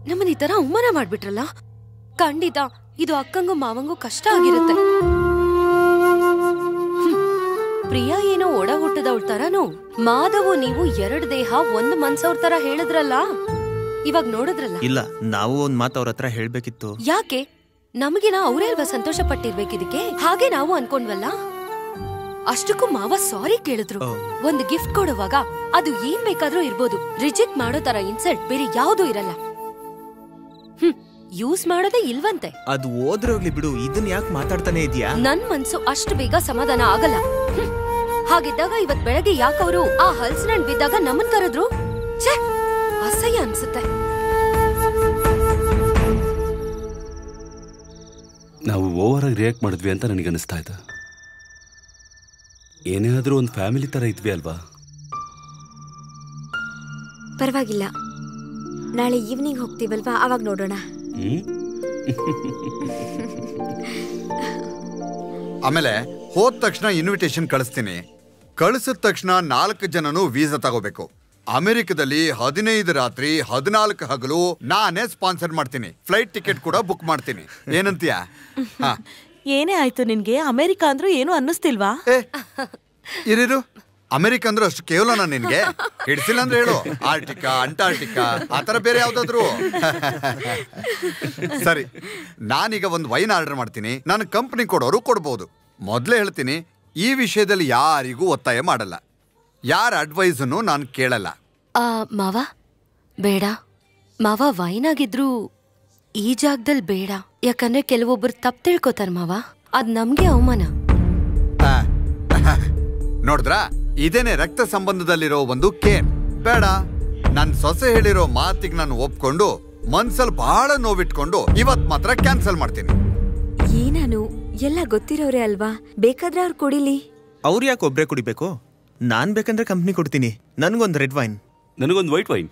ನಮ್ಮನ್ನ ಈ ತರ ಅವಮಾನ ಮಾಡ್ಬಿಟ್ರಲ್ಲ. ಖಂಡಿತ ಇದು ಅಕ್ಕಂಗೂ ಮಾವಂಗೂ ಕಷ್ಟ ಆಗಿರುತ್ತೆ. ಪ್ರಿಯಾ ಏನೋ ಒಡ ಹುಟ್ಟದವಳ ತರನು, ಮಾಧವು ನೀವು 2 ದೇಹ 1 ಮನ್ಸವ್ರ ತರ ಹೇಳಿದ್ರಲ್ಲ, ಇವಾಗ ನೋಡಿದ್ರಲ್ಲ. ಇಲ್ಲ, ನಾವು ಒಂದ್ ಮಾತು ಅವ್ರ ಹತ್ರ ಹೇಳ್ಬೇಕಿತ್ತು. ಯಾಕೆ? ನಮಗಿನ ಅವರೇ ಅಲ್ವಾ ಸಂತೋಷ ಪಟ್ಟಿರ್ಬೇಕಿದಕ್ಕೆ. ಹಾಗೆ ನಾವು ಅನ್ಕೊಂಡ್ವಲ್ಲ. ಅಷ್ಟಕ್ಕೂ ಮಾವ ಸಾರಿ ಕೇಳಿದ್ರು. ಒಂದು ಗಿಫ್ಟ್ ಕೊಡುವಾಗ ಅದು ಏನ್ ಬೇಕಾದ್ರೂ ಇರ್ಬೋದು, ರಿಜೆಕ್ಟ್ ಮಾಡೋ ತರ ಇನ್ಸಲ್ಟ್ ಬೇರೆ ಯಾವ್ದೂ ಇರಲ್ಲ. ಯೂಸ್ ಮಾಡೋದೇ ಇಲ್ವಂತೆ. ಅದು ಹೋದ್ರೆ ಹೋಗ್ಲಿ ಬಿಡು, ಇದನ್ ಯಾಕೆ ಮಾತಾಡ್ತಾನೆ ಇದೀಯಾ? ನನ್ ಮನ್ಸು ಅಷ್ಟು ಬೇಗ ಸಮಾಧಾನ ಆಗಲ್ಲ. ಹಾಗಿದ್ದಾಗ ಇವತ್ ಬೆಳಗ್ಗೆ ಯಾಕವ್ರು ಆ ಹಲ್ಸಿನ ಹಣ್ಣು ಬಿದ್ದಾಗ ನಮ್ಮನ್ ಕರೆದ್ರು? ಛೇ, ಅಸಹ್ಯ ಅನ್ಸುತ್ತೆ. ನಾವು ಓವರ್ ಆಗಿ ರಿಯಾಕ್ಟ್ ಮಾಡಿದ್ವಿ ಅಂತ ನನಗನ್ನಿಸ್ತಾ ಇದೆ. ಏನೇ ಆದ್ರೂ ಒಂದು ಫ್ಯಾಮಿಲಿ ತರ ಇದ್ವಿ ಅಲ್ವಾ? ಪರವಾಗಿಲ್ಲ, ನಾಳೆ ಈವ್ನಿಂಗ್ ಹೋಗ್ತೀವಲ್ವಾ, ಅವಾಗ ನೋಡೋಣ. ಆಮೇಲೆ ಹೋದ ತಕ್ಷಣ ಇನ್ವಿಟೇಷನ್ ಕಳಿಸ್ತೀನಿ. ಕಳಿಸಿದ ತಕ್ಷಣ 4 ಜನನು ವೀಸಾ ತಗೋಬೇಕು. ಅಮೆರಿಕದಲ್ಲಿ 15 ರಾತ್ರಿ 14 ಹಗಲು ನಾನೇ ಸ್ಪಾನ್ಸರ್ ಮಾಡ್ತೀನಿ. ಫ್ಲೈಟ್ ಟಿಕೆಟ್ ಕೂಡ ಬುಕ್ ಮಾಡ್ತೀನಿ. ಏನಂತೀಯ? ಏನೇ ಆಯ್ತು ನಿನ್ಗೆ? ಅಮೆರಿಕ ಅಂದ್ರೂ ಏನು ಅನ್ನಿಸ್ತಿಲ್ವಾ? ಇರಿರು, ಅಮೆರಿಕ ಅಂದ್ರೆ ಅಷ್ಟು ಕೇವಲನಾ ನಿನ್ಗೆ? ಹಿಡ್ಸಿಲ್ಲ ಅಂದ್ರೆ ಹೇಳು, ಆರ್ಟಿಕಾ, ಅಂಟಾರ್ಟಿಕಾ ಆತರ ಬೇರೆ ಯಾವ್ದಾದ್ರು. ಸರಿ, ನಾನೀಗ ಒಂದು ವೈನ್ ಆರ್ಡರ್ ಮಾಡ್ತೀನಿ. ನನ್ನ ಕಂಪ್ನಿ ಕೊಡೋರು ಕೊಡ್ಬೋದು. ಮೊದ್ಲೇ ಹೇಳ್ತೀನಿ, ಈ ವಿಷಯದಲ್ಲಿ ಯಾರಿಗೂ ಒತ್ತಾಯ ಮಾಡಲ್ಲ. ಯಾರ ಅಡ್ವೈಸನ್ನು ನಾನು ಕೇಳಲ್ಲ. ಮಾವ ಬೇಡ ಮಾವ, ವೈನ್ ಆಗಿದ್ರು ಈ ಜಾಗದಲ್ಲಿ ಬೇಡ. ಯಾಕಂದ್ರೆ ಕೆಲವೊಬ್ರು ತಪ್ಪು ತಿಳ್ಕೊತಾರ ಮಾವ, ಅದ್ ನಮ್ಗೆ ಅವಮಾನ. ನೋಡಿದ್ರ, ಇದೇನೆ ರಕ್ತ ಸಂಬಂಧದಲ್ಲಿರೋ ಒಂದು ಕೇರ್. ಬೇಡ, ನನ್ ಸೊಸೆ ಹೇಳಿರೋ ಮಾತಿಗೆ ನಾನು ಒಪ್ಕೊಂಡು ಮನ್ಸಲ್ಲಿ ಬಹಳ ನೋವಿಟ್ಕೊಂಡು ಇವತ್ ಮಾತ್ರ ಕ್ಯಾನ್ಸಲ್ ಮಾಡ್ತೀನಿ. ಏನಾನು ಎಲ್ಲ ಗೊತ್ತಿರೋರೆ ಅಲ್ವಾ, ಬೇಕಾದ್ರೆ ಅವ್ರು ಕುಡಿಲಿ. ಅವ್ರು ಯಾಕೆ ಒಬ್ರೇ ಕುಡಿಬೇಕು? ನಾನ್ ಬೇಕಂದ್ರೆ ಕಂಪ್ನಿ ಕೊಡ್ತೀನಿ. ನನ್ಗೊಂದು ರೆಡ್ ವೈನ್, ನನಗೊಂದು ವೈಟ್ ವೈನ್.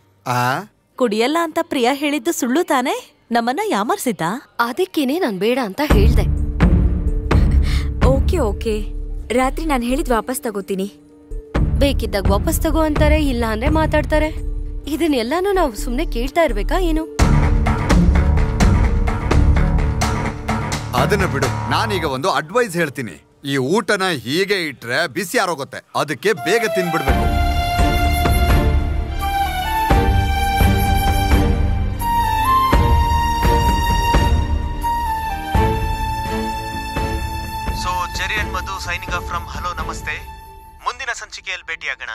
ಕುಡಿಯಲ್ಲ ಅಂತ ಪ್ರಿಯಾ ಹೇಳಿದ್ದು ಸುಳ್ಳು ತಾನೆ? ನಮ್ಮನ್ನ ಯಾಮರ್ಸಿದ್ದ? ಅದಕ್ಕೇನೆ ನಾನ್ ಬೇಡ ಅಂತ ಹೇಳ್ದೆ. ಓಕೆ ಓಕೆ, ರಾತ್ರಿ ನಾನು ಹೇಳಿದ್ ವಾಪಸ್ ತಗೋತೀನಿ. ಬೇಕಿದ್ದಾಗ ವಾಪಸ್ ತಗೋ ಅಂತಾರೆ, ಇಲ್ಲ ಅಂದ್ರೆ ಮಾತಾಡ್ತಾರೆ. ಇದನ್ನೆಲ್ಲಾನು ನಾವು ಸುಮ್ನೆ ಕೇಳ್ತಾ ಇರ್ಬೇಕಾ ಏನು? ಅದನ್ನ ಬಿಡು, ನಾನೀಗ ಒಂದು ಅಡ್ವೈಸ್ ಹೇಳ್ತೀನಿ. ಈ ಊಟನ ಹೀಗೆ ಇಟ್ರೆ ಬಿಸಿ ಆರೋಗುತ್ತೆ. ಅದಕ್ಕೆ ಬೇಗ ತಿನ್ಬಿಡ್ಬೇಕು. So Jerry and Madhu signing off from hello namaste. ಮುಂದಿನ ಸಂಚಿಕೆಯಲ್ಲಿ ಭೇಟಿಯಾಗೋಣ.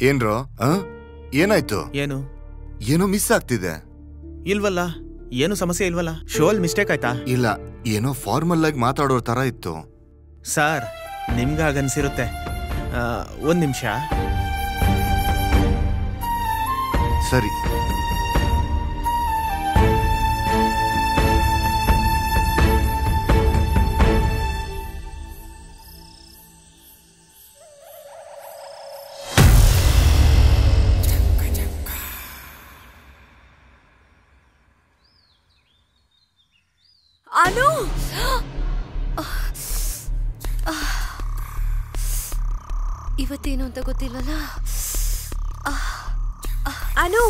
ಏನ್ರೋ ಏನಾಯ್ತು? ಏನೋ ಮಿಸ್ ಆಗ್ತಿದೆ. ಇಲ್ವಲ್ಲ, ಏನು ಸಮಸ್ಯೆ ಇಲ್ವಲ್ಲ? ಶೋ ಅಲ್ಲಿ ಮಿಸ್ಟೇಕ್ ಆಯ್ತಾ? ಇಲ್ಲ, ಏನೋ ಫಾರ್ಮಲ್ ಆಗಿ ಮಾತಾಡೋ ತರ ಇತ್ತು. ಸರ್, ನಿಮ್ಗಾಗನ್ಸಿರುತ್ತೆ. 1 ನಿಮಿಷ. ಸರಿ. ಅನು, ಇವತ್ತೇನು ಅಂತ ಗೊತ್ತಿಲ್ವಲ್ಲ. ಅನು,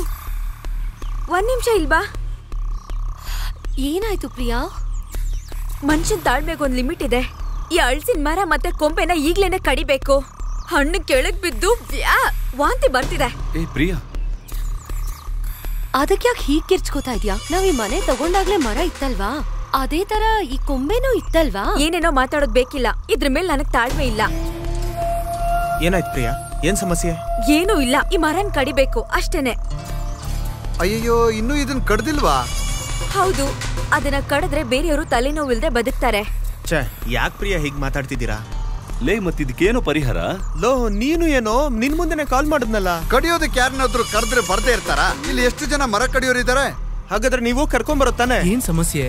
1 ನಿಮಿಷ ಇಲ್ವಾ? ಏನಾಯ್ತು ಪ್ರಿಯಾ? ಮನುಷ್ಯನ್ ತಾಳ್ಮೆಗೊಂದು ಲಿಮಿಟ್ ಇದೆ. ಈ ಹಳ್ಸಿನ ಮರ ಮತ್ತೆ ಕೊಂಬೆನ ಈಗ್ಲೇನೆ ಕಡಿಬೇಕು. ಹಣ್ಣು ಕೆಳಗ್ ಬಿದ್ದು ವಾಂತಿ ಬರ್ತಿದೆ. ಪ್ರಿಯಾ, ಅದಕ್ಯಾಕೆ ಹೀಗ್ ಕಿರ್ಚ್ಕೋತಾ ಇದ್ಯಾ? ನಾವ್ ಈ ಮನೆ ತಗೊಂಡಾಗ್ಲೇ ಮರ ಇತ್ತಲ್ವಾ, ಅದೇ ತರ ಈ ಕೊಂಬೆನೂ ಇತ್ತಲ್ವಾ? ಏನೇನೋ ಮಾತಾಡೋದ್ ಬೇಕಿಲ್ಲ, ಇದ್ರ ಮೇಲೆ ನನಗ್ ತಾಳ್ಮೆ ಇಲ್ಲ. ಏನಾಯ್ತು ಪ್ರಿಯಾ? ಏನ್ ಸಮಸ್ಯೆ? ಏನೂ ಇಲ್ಲ, ಈ ಮರನ್ ಕಡಿಬೇಕು ಅಷ್ಟೇನೆ. ಅಯ್ಯಯ್ಯೋ, ಇನ್ನೂ ಇದನ್ ಕಡ್ದಿಲ್ವಾ? ಹೌದು, ಅದನ್ನ ಕಡಿದ್ರೆ ಬೇರೆಯವರು ತಲೆನೋವಿಲ್ದೆ ಬದುಕ್ತಾರೆ. ಛೇ, ಯಾಕೆ ಪ್ರಿಯಾ ಹೀಗ್ ಮಾತಾಡ್ತಿದ್ದೀರಾ? ಲೇ, ಮತ್ತಿದಕ್ಕೇನೋ ಪರಿಹಾರ? ಲೋ, ನೀನು ಏನೋ ನಿನ್ ಮುಂದೆನೆ ಕಾಲ್ ಮಾಡಿದ್ನಲ್ಲ. ಕಡಿಯೋದಕ್ಕೆ ಯಾರನ್ನಾದ್ರೂ ಕರೆದ್ರೆ ಬರ್ದೇ ಇರ್ತಾರ? ಇಲ್ಲಿ ಎಷ್ಟು ಜನ ಮರ ಕಡಿಯೋರಿದ್ದಾರೆ? ಹಾಗಾದ್ರೆ ನೀವು ಕರ್ಕೊಂಬರುತ್ತಾನೆ. ಏನ್ ಸಮಸ್ಯೆ?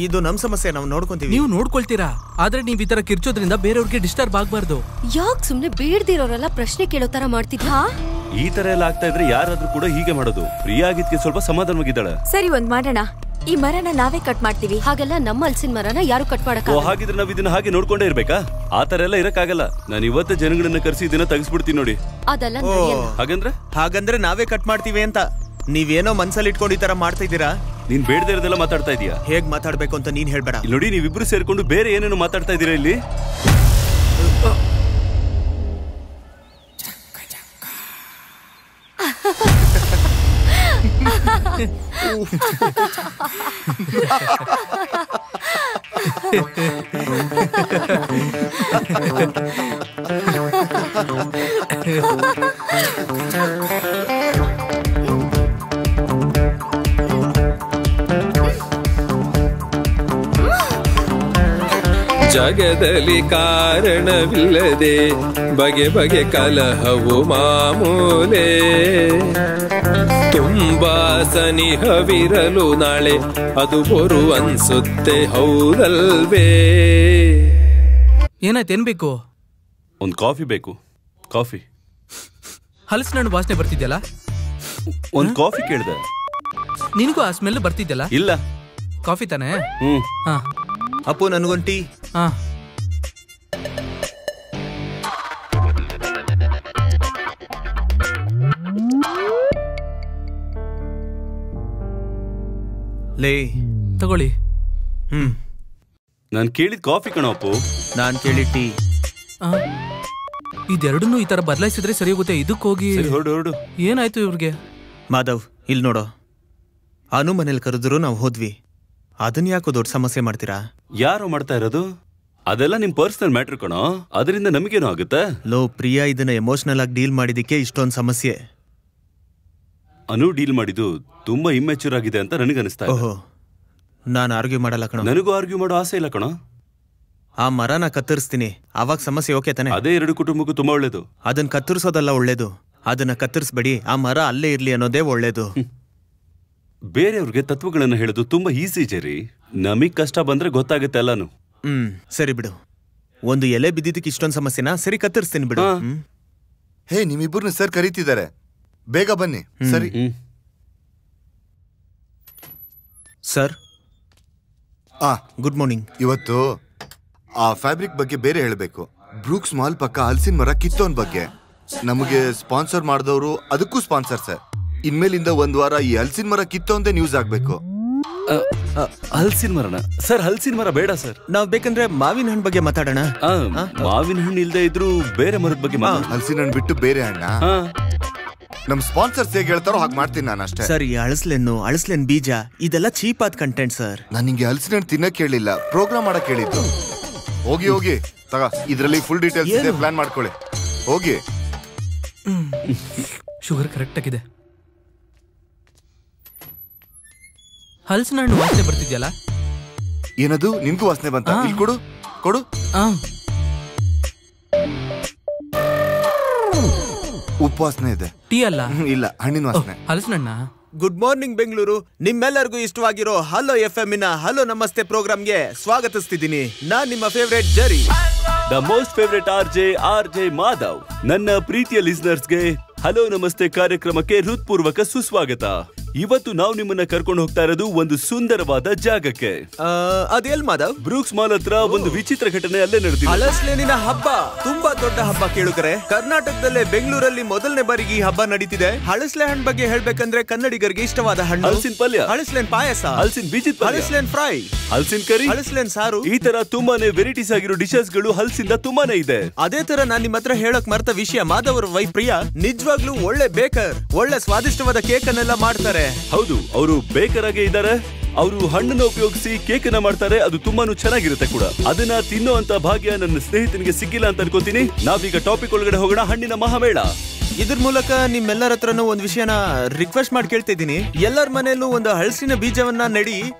ಇದು ನಮ್ ಸಮಸ್ಯೆ, ನಾವು ನೋಡ್ಕೊಂತೀವಿ. ನೀವು ನೋಡ್ಕೊಳ್ತೀರಾ, ಆದ್ರೆ ನೀವ್ ಈ ತರ ಕಿರ್ಚೋದ್ರಿಂದ ಬೇರೆಯವ್ರಿಗೆ ಡಿಸ್ಟರ್ಬ್ ಆಗ್ಬಾರ್ದು. ಯಾಕೆ ಸುಮ್ನೆ ಬೇಡ್ದಿರೋರೆಲ್ಲ ಪ್ರಶ್ನೆ ಕೇಳೋ ತರ ಮಾಡ್ತಿದ್ಯಾ? ಈ ತರ ಎಲ್ಲ ಆಗ್ತಾ ಇದ್ರೆ ಯಾರಾದ್ರೂ ಕೂಡ ಹೀಗೆ ಮಾಡೋದು. ಪ್ರಿಯಾ ಆಗಿದ್ಕೆ ಸ್ವಲ್ಪ ಸಮಾಧಾನವಾಗಿದ್ದಾಳೆ. ಸರಿ, ಒಂದ್ ಮಾಡೋಣ, ಈ ಮರನ ನಾವೇ ಕಟ್ ಮಾಡ್ತೀವಿ. ಹಾಗೆಲ್ಲ ನಮ್ಮ ಹಲ್ಸಿನ ಮರನ ಯಾರು ಕಟ್ ಮಾಡಕ? ಹಾಗಿದ್ರೆ ನಾವ್ ಇದನ್ನ ಹಾಗೆ ನೋಡ್ಕೊಂಡೇ ಇರ್ಬೇಕಾ? ಆತರ ಎಲ್ಲ ಇರಕ್ಕಾಗಲ್ಲ. ನಾನು ಇವತ್ತೇ ಜನಗಳನ್ನ ಕರೆಸಿ ಇದನ್ನ ತೆಗಿಸ್ಬಿಡ್ತೀನಿ ನೋಡಿ. ಅದೆಲ್ಲ ಹಾಗಂದ್ರೆ ನಾವೇ ಕಟ್ ಮಾಡ್ತೀವಿ ಅಂತ ನೀವೇನೋ ಮನ್ಸಲ್ಲಿ ಇಟ್ಕೊಂಡು ಈ ತರ ಮಾಡ್ತಾ ಇದ್ದೀರಾ? ನೀನ್ ಬೇಡದೇ ಇರೋದೆಲ್ಲ ಮಾತಾಡ್ತಾ ಇದೀಯಾ. ಹೇಗ್ ಮಾತಾಡ್ಬೇಕು ಅಂತ ನೀನ್ ಹೇಳ್ಬೇಡ. ನೋಡಿ ನೀವಿಬ್ರು ಸೇರ್ಕೊಂಡು ಬೇರೆ ಏನೇನು ಮಾತಾಡ್ತಾ ಇದೀರಾ ಇಲ್ಲಿ. ಜಗದಲ್ಲಿ ಕಾರಣವಿಲ್ಲದೆ ಬಗೆ ಬಗೆ ಕಲಹವು ಮಾಮೂಲೆ. ತುಂಬಾ ಸನಿಹವಿರಲು ನಾಳೆ ಅದು ಬರು ಅನ್ಸುತ್ತೆ ಹೌದಲ್ವೇ. ಏನಾಯ್ತು, ಏನ್ ಬೇಕು? ಒಂದ್ ಕಾಫಿ ಬೇಕು. ಕಾಫಿ. ಹಲಸಿನಣ್ಣು ವಾಸನೆ ಬರ್ತಿದ್ಯಲ್ಲ, ಒಂದ್ ಕಾಫಿ ಕೇಳ್ದೆ. ನಿನಗೂ ಆ ಸ್ಮೆಲ್ ಬರ್ತಿದ್ಯಲ್ಲ? ಇಲ್ಲ. ಕಾಫಿ ತಾನೇ? ಹಾ. ಅಪ್ಪು ನನ್ಗೊಂದು ಟೀ. ಹಾ. ಲೇ ತಗೊಳ್ಳಿ. ನಾನ್ ಕೇಳಿದ್ ಕಾಫಿ ಕಣೋ ಅಪ್ಪು. ನಾನ್ ಕೇಳಿ ಟೀ. ಇದೆರಡನ್ನೂ ಈ ತರ ಬದಲಾಯಿಸಿದ್ರೆ ಸರಿ ಹೋಗುತ್ತೆ. ಇದಕ್ಕೆ ಹೋಗಿ ಹೊರಡು. ಏನಾಯ್ತು ಇವ್ರಿಗೆ? ಮಾಧವ್, ಇಲ್ಲಿ ನೋಡೋ, ಅನು ಮನೇಲಿ ಕರೆದ್ರು ನಾವು ಹೋದ್ವಿ. ಅದನ್ನ ಯಾಕೋ ದೊಡ್ಡ ಸಮಸ್ಯೆ ಮಾಡ್ತೀರಾ? ಯಾರು ಮಾಡ್ತಾ ಇರೋದು? ಅದೆಲ್ಲ ನಿಮ್ ಪರ್ಸನಲ್ ಮ್ಯಾಟ್ರ್ ಕಣೋ, ಅದರಿಂದ ನಮಗೇನು ಆಗುತ್ತೆ? ಲೋ ಪ್ರಿಯಾ, ಇದನ್ನ ಎಮೋಷನಲ್ ಆಗಿ ಡೀಲ್ ಮಾಡಿದಕ್ಕೆ ಇಷ್ಟೊಂದು ಸಮಸ್ಯೆ. ಅನು ಡೀಲ್ ಮಾಡಿದ್ದು ತುಂಬಾ ಇಮ್ಮೆಚೂರ್ ಆಗಿದೆ ಅಂತ ನನಗನ್ನಿಸ್ತಾ ಇದೆ. ಓಹೋ, ನಾನು ಆರ್ಗ್ಯೂ ಮಾಡಲ್ಲ ಕಣೋ. ನನಗೂ ಆರ್ಗ್ಯೂ ಮಾಡೋ ಆಸೆ ಇಲ್ಲ ಕಣೋ. ಆ ಮರನ ಕತ್ತರಿಸ್ತೀನಿ, ಅವಾಗ ಸಮಸ್ಯೆ ಓಕೆ ತಾನೆ? ಅದೇ ಎರಡು ಕುಟುಂಬಕ್ಕೂ ತುಂಬಾ ಒಳ್ಳೇದು. ಅದನ್ನ ಕತ್ತರಿಸೋದಲ್ಲ ಒಳ್ಳೇದು, ಅದನ್ನ ಕತ್ತರಿಸ್ಬೇಡಿ, ಆ ಮರ ಅಲ್ಲೇ ಇರ್ಲಿ ಅನ್ನೋದೇ ಒಳ್ಳೇದು. ಬೇರೆಯವ್ರಿಗೆ ತತ್ವಗಳನ್ನ ಹೇಳೋದು ತುಂಬಾ ಈಸಿ ಜೆರಿ. ನಮಗ್ ಕಷ್ಟ ಬಂದ್ರೆ ಗೊತ್ತಾಗುತ್ತೆ ಎಲ್ಲಾನು. ಸರಿ ಬಿಡು. ಒಂದು ಎಲೆ ಬಿದ್ದಿದ್ದಕ್ಕೆ ಇಷ್ಟೊಂದು ಸಮಸ್ಯೆನಾ? ಸರಿ, ಕತ್ತರಿಸ್ತೀನಿ ಬಿಡು. ಹೇ, ನಿಮ್ಮಿಬ್ಬರನ್ನ ಸರ್ ಕರೀತಿದ್ದಾರೆ, ಬೇಗ ಬನ್ನಿ. ಸರಿ ಸರ್. Good morning. ಇವತ್ತು ಆ ಫ್ಯಾಬ್ರಿಕ್ ಬಗ್ಗೆ ಬೇರೆ ಹೇಳಬೇಕು. ಬ್ರೂಕ್ಸ್ ಮಾಲ್ ಪಕ್ಕ ಹಲಸಿನ ಮರ ಕಿತ್ತೋನ್ ಬಗ್ಗೆ ನಮಗೆ ಸ್ಪಾನ್ಸರ್ ಮಾಡಿದವರು, ಅದಕ್ಕೂ ಸ್ಪಾನ್ಸರ್ ಸರ್. ಇನ್ಮೇಲಿಂದ ಒಂದ್ ವಾರ ಈ ಹಲಸಿನ ಮರ ಕಿತ್ತೋಂದೇ ನ್ಯೂಸ್ ಆಗ್ಬೇಕು. ಹಲಸಿನ ಮರನ ಸರ್? ಹಲಸಿನ ಮರ ಬೇಡ ಸರ್, ನಾವ್ ಬೇಕಂದ್ರೆ ಮಾವಿನ ಹಣ್ಣು ಬಗ್ಗೆ ಮಾತಾಡೋಣ. ಮಾವಿನ ಹಣ್ಣು ಇಲ್ದೇ ಇದ್ರು ಬೇರೆ ಮರದ ಬಗ್ಗೆ. ಹಲಸಿನ ಹಣ್ಣು ಬಿಟ್ಟು ಬೇರೆ ಹಣ್ಣ? ನಮ್ ಸ್ಪಾನ್ಸರ್ಸ್ ಹೇಗೆ ಹೇಳ್ತಾರೋ ಹಾಗೆ ಮಾಡ್ತೀನಿ ನಾನು ಅಷ್ಟೇ. ಸರ್, ಈ ಅಳಸ್ಲೆಣ್ಣು, ಅಳಸ್ಲೆನ್ ಬೀಜ ಇದೆಲ್ಲ ಚೀಪ್ ಆದ ಕಂಟೆಂಟ್ ಸರ್. ನಾನು ನಿಂಗೆ ಹಲಸಿನ ಹಣ್ಣು ತಿನ್ನಕ್ ಕೇಳಿಲ್ಲ, ಪ್ರೋಗ್ರಾಮ್ ಮಾಡಕ್ ಹೇಳಿದ್ದು. ಹೋಗಿ ಹೋಗಿ ತಗ, ಇದ್ರಲ್ಲಿ ಫುಲ್ ಡೀಟೇಲ್ಸ್ ಇದೆ, ಪ್ಲಾನ್ ಮಾಡ್ಕೊಳ್ಳಿ. ಹೋಗಿ. ಶುಗರ್ ಕರೆಕ್ಟ್ ಆಗಿದೆ. ಹಲಸಿನ ಹಣ್ಣು ವಾಸನೆ ಬರ್ತಿದ್ಯಲ್ಲ? ಏನದು? ನಿನ್ಗೂ ವಾಸನೆ ಬಂತ? ಇಲ್ಲಿ ಕೊಡು ಕೊಡು. ಉಪ್ಪು ವಾಸನೆ ಇದೆ. ಟೀ ಅಲ್ಲ? ಇಲ್ಲ, ಹಣ್ಣಿನ ವಾಸನೆ. ಹಲಸಿನ ಹಣ್ಣ. Good morning Bengaluru. ನಿಮ್ಮೆಲ್ಲರಿಗೂ ಇಷ್ಟವಾಗಿರೋ ಹಲೋ FM ನ ಹಲೋ ನಮಸ್ತೆ ಪ್ರೋಗ್ರಾಮ್ಗೆ ಸ್ವಾಗತಿಸ್ತಿದ್ದೀನಿ. ನಾನ್ ನಿಮ್ಮ ಫೇವರೇಟ್ ಜರಿ, the most favourite R J Madhav. ನನ್ನ ಪ್ರೀತಿಯ ಲಿಸ್ನರ್ಸ್ಗೆ ಹಲೋ ನಮಸ್ತೆ ಕಾರ್ಯಕ್ರಮಕ್ಕೆ ಹೃತ್ಪೂರ್ವಕ ಸುಸ್ವಾಗತ. ಇವತ್ತು ನಾವು ನಿಮ್ಮನ್ನ ಕರ್ಕೊಂಡು ಹೋಗ್ತಾ ಇರೋದು ಒಂದು ಸುಂದರವಾದ ಜಾಗಕ್ಕೆ. ಅದೆಲ್ ಮಾಧವ್? ಬ್ರೂಕ್ಸ್ ಮಾಲ್ ಹತ್ರ ಒಂದು ವಿಚಿತ್ರ ಘಟನೆ ಅಲ್ಲೇ ನಡೆದಿದೆ. ಹಲಸಿನ ಹಬ್ಬ ತುಂಬಾ ದೊಡ್ಡ ಹಬ್ಬ ಕೇಳುಗರೆ. ಕರ್ನಾಟಕದಲ್ಲೇ ಬೆಂಗಳೂರಲ್ಲಿ ಮೊದಲನೇ ಬಾರಿಗೆ ಈ ಹಬ್ಬ ನಡೀತಿದೆ. ಹಳಸ್ಲೆ ಹಣ್ಣು ಬಗ್ಗೆ ಹೇಳ್ಬೇಕಂದ್ರೆ ಕನ್ನಡಿಗರಿಗೆ ಇಷ್ಟವಾದ ಹಣ್ಣು ಹಲಸಿನ ಪಲ್ಯ, ಹಳಸ್ಲೆನ್ ಪಾಯಸ, ಹಲಸಿನ ಬೀಜದ ಪಲ್ಯ, ಹಳಸ್ಲೆನ್ ಫ್ರೈ, ಹಲಸಿನ ಕರಿ, ಹಳಸ್ಲೆನ್ ಸಾರು, ಈ ತರ ತುಂಬಾನೇ ವೆರೈಟೀಸ್ ಆಗಿರೋ ಡಿಶಸ್ ಗಳು ಹಲಸಿಂದ ತುಂಬಾನೇ ಇದೆ. ಅದೇ ತರ ನಾನ್ ನಿಮ್ಮ ಹತ್ರ ಹೇಳಕ್ ಮರ್ತ ವಿಷಯ, ಮಾಧವ್ ಅವರ ವೈಫ್ ಪ್ರಿಯಾ ನಿಜವಾಗ್ಲೂ ಒಳ್ಳೆ ಬೇಕರ್, ಒಳ್ಳೆ ಸ್ವಾದಿಷ್ಟವಾದ ಕೇಕ್ ಅನ್ನೆಲ್ಲ ಮಾಡ್ತಾರೆ. ಹೌದು, ಅವರು ಬೇಕರ್ ಆಗೇ ಇದ್ದಾರೆ. ಅವರು ಹಣ್ಣನ್ನು ಉಪಯೋಗಿಸಿ ಕೇಕ್ ಅನ್ನ ಮಾಡ್ತಾರೆ. ಅದು ತುಂಬಾನು ಚೆನ್ನಾಗಿರುತ್ತೆ ಕೂಡ. ಅದನ್ನ ತಿನ್ನೋ ಅಂತ ಭಾಗ್ಯ ನನ್ನ ಸ್ನೇಹಿತನಿಗೆ ಸಿಕ್ಕಿಲ್ಲ ಅಂತ ಅನ್ಕೋತೀನಿ. ನಾವೀಗ ಟಾಪಿಕ್ ಒಳಗಡೆ ಹೋಗೋಣ. ಹಣ್ಣಿನ ಮಹಾಮೇಳ. ಇದ್ರ ಮೂಲಕ ನಿಮ್ಮೆಲ್ಲರ ಹತ್ರನೂ ಒಂದು ವಿಷಯನ ರಿಕ್ವೆಸ್ಟ್ ಮಾಡಿ ಕೇಳ್ತಾ ಇದ್ದೀನಿ. ಎಲ್ಲರ ಮನೆಯಲ್ಲೂ ಒಂದು ಹಲಸಿನ ಬೀಜವನ್ನ ನೆಡಿ,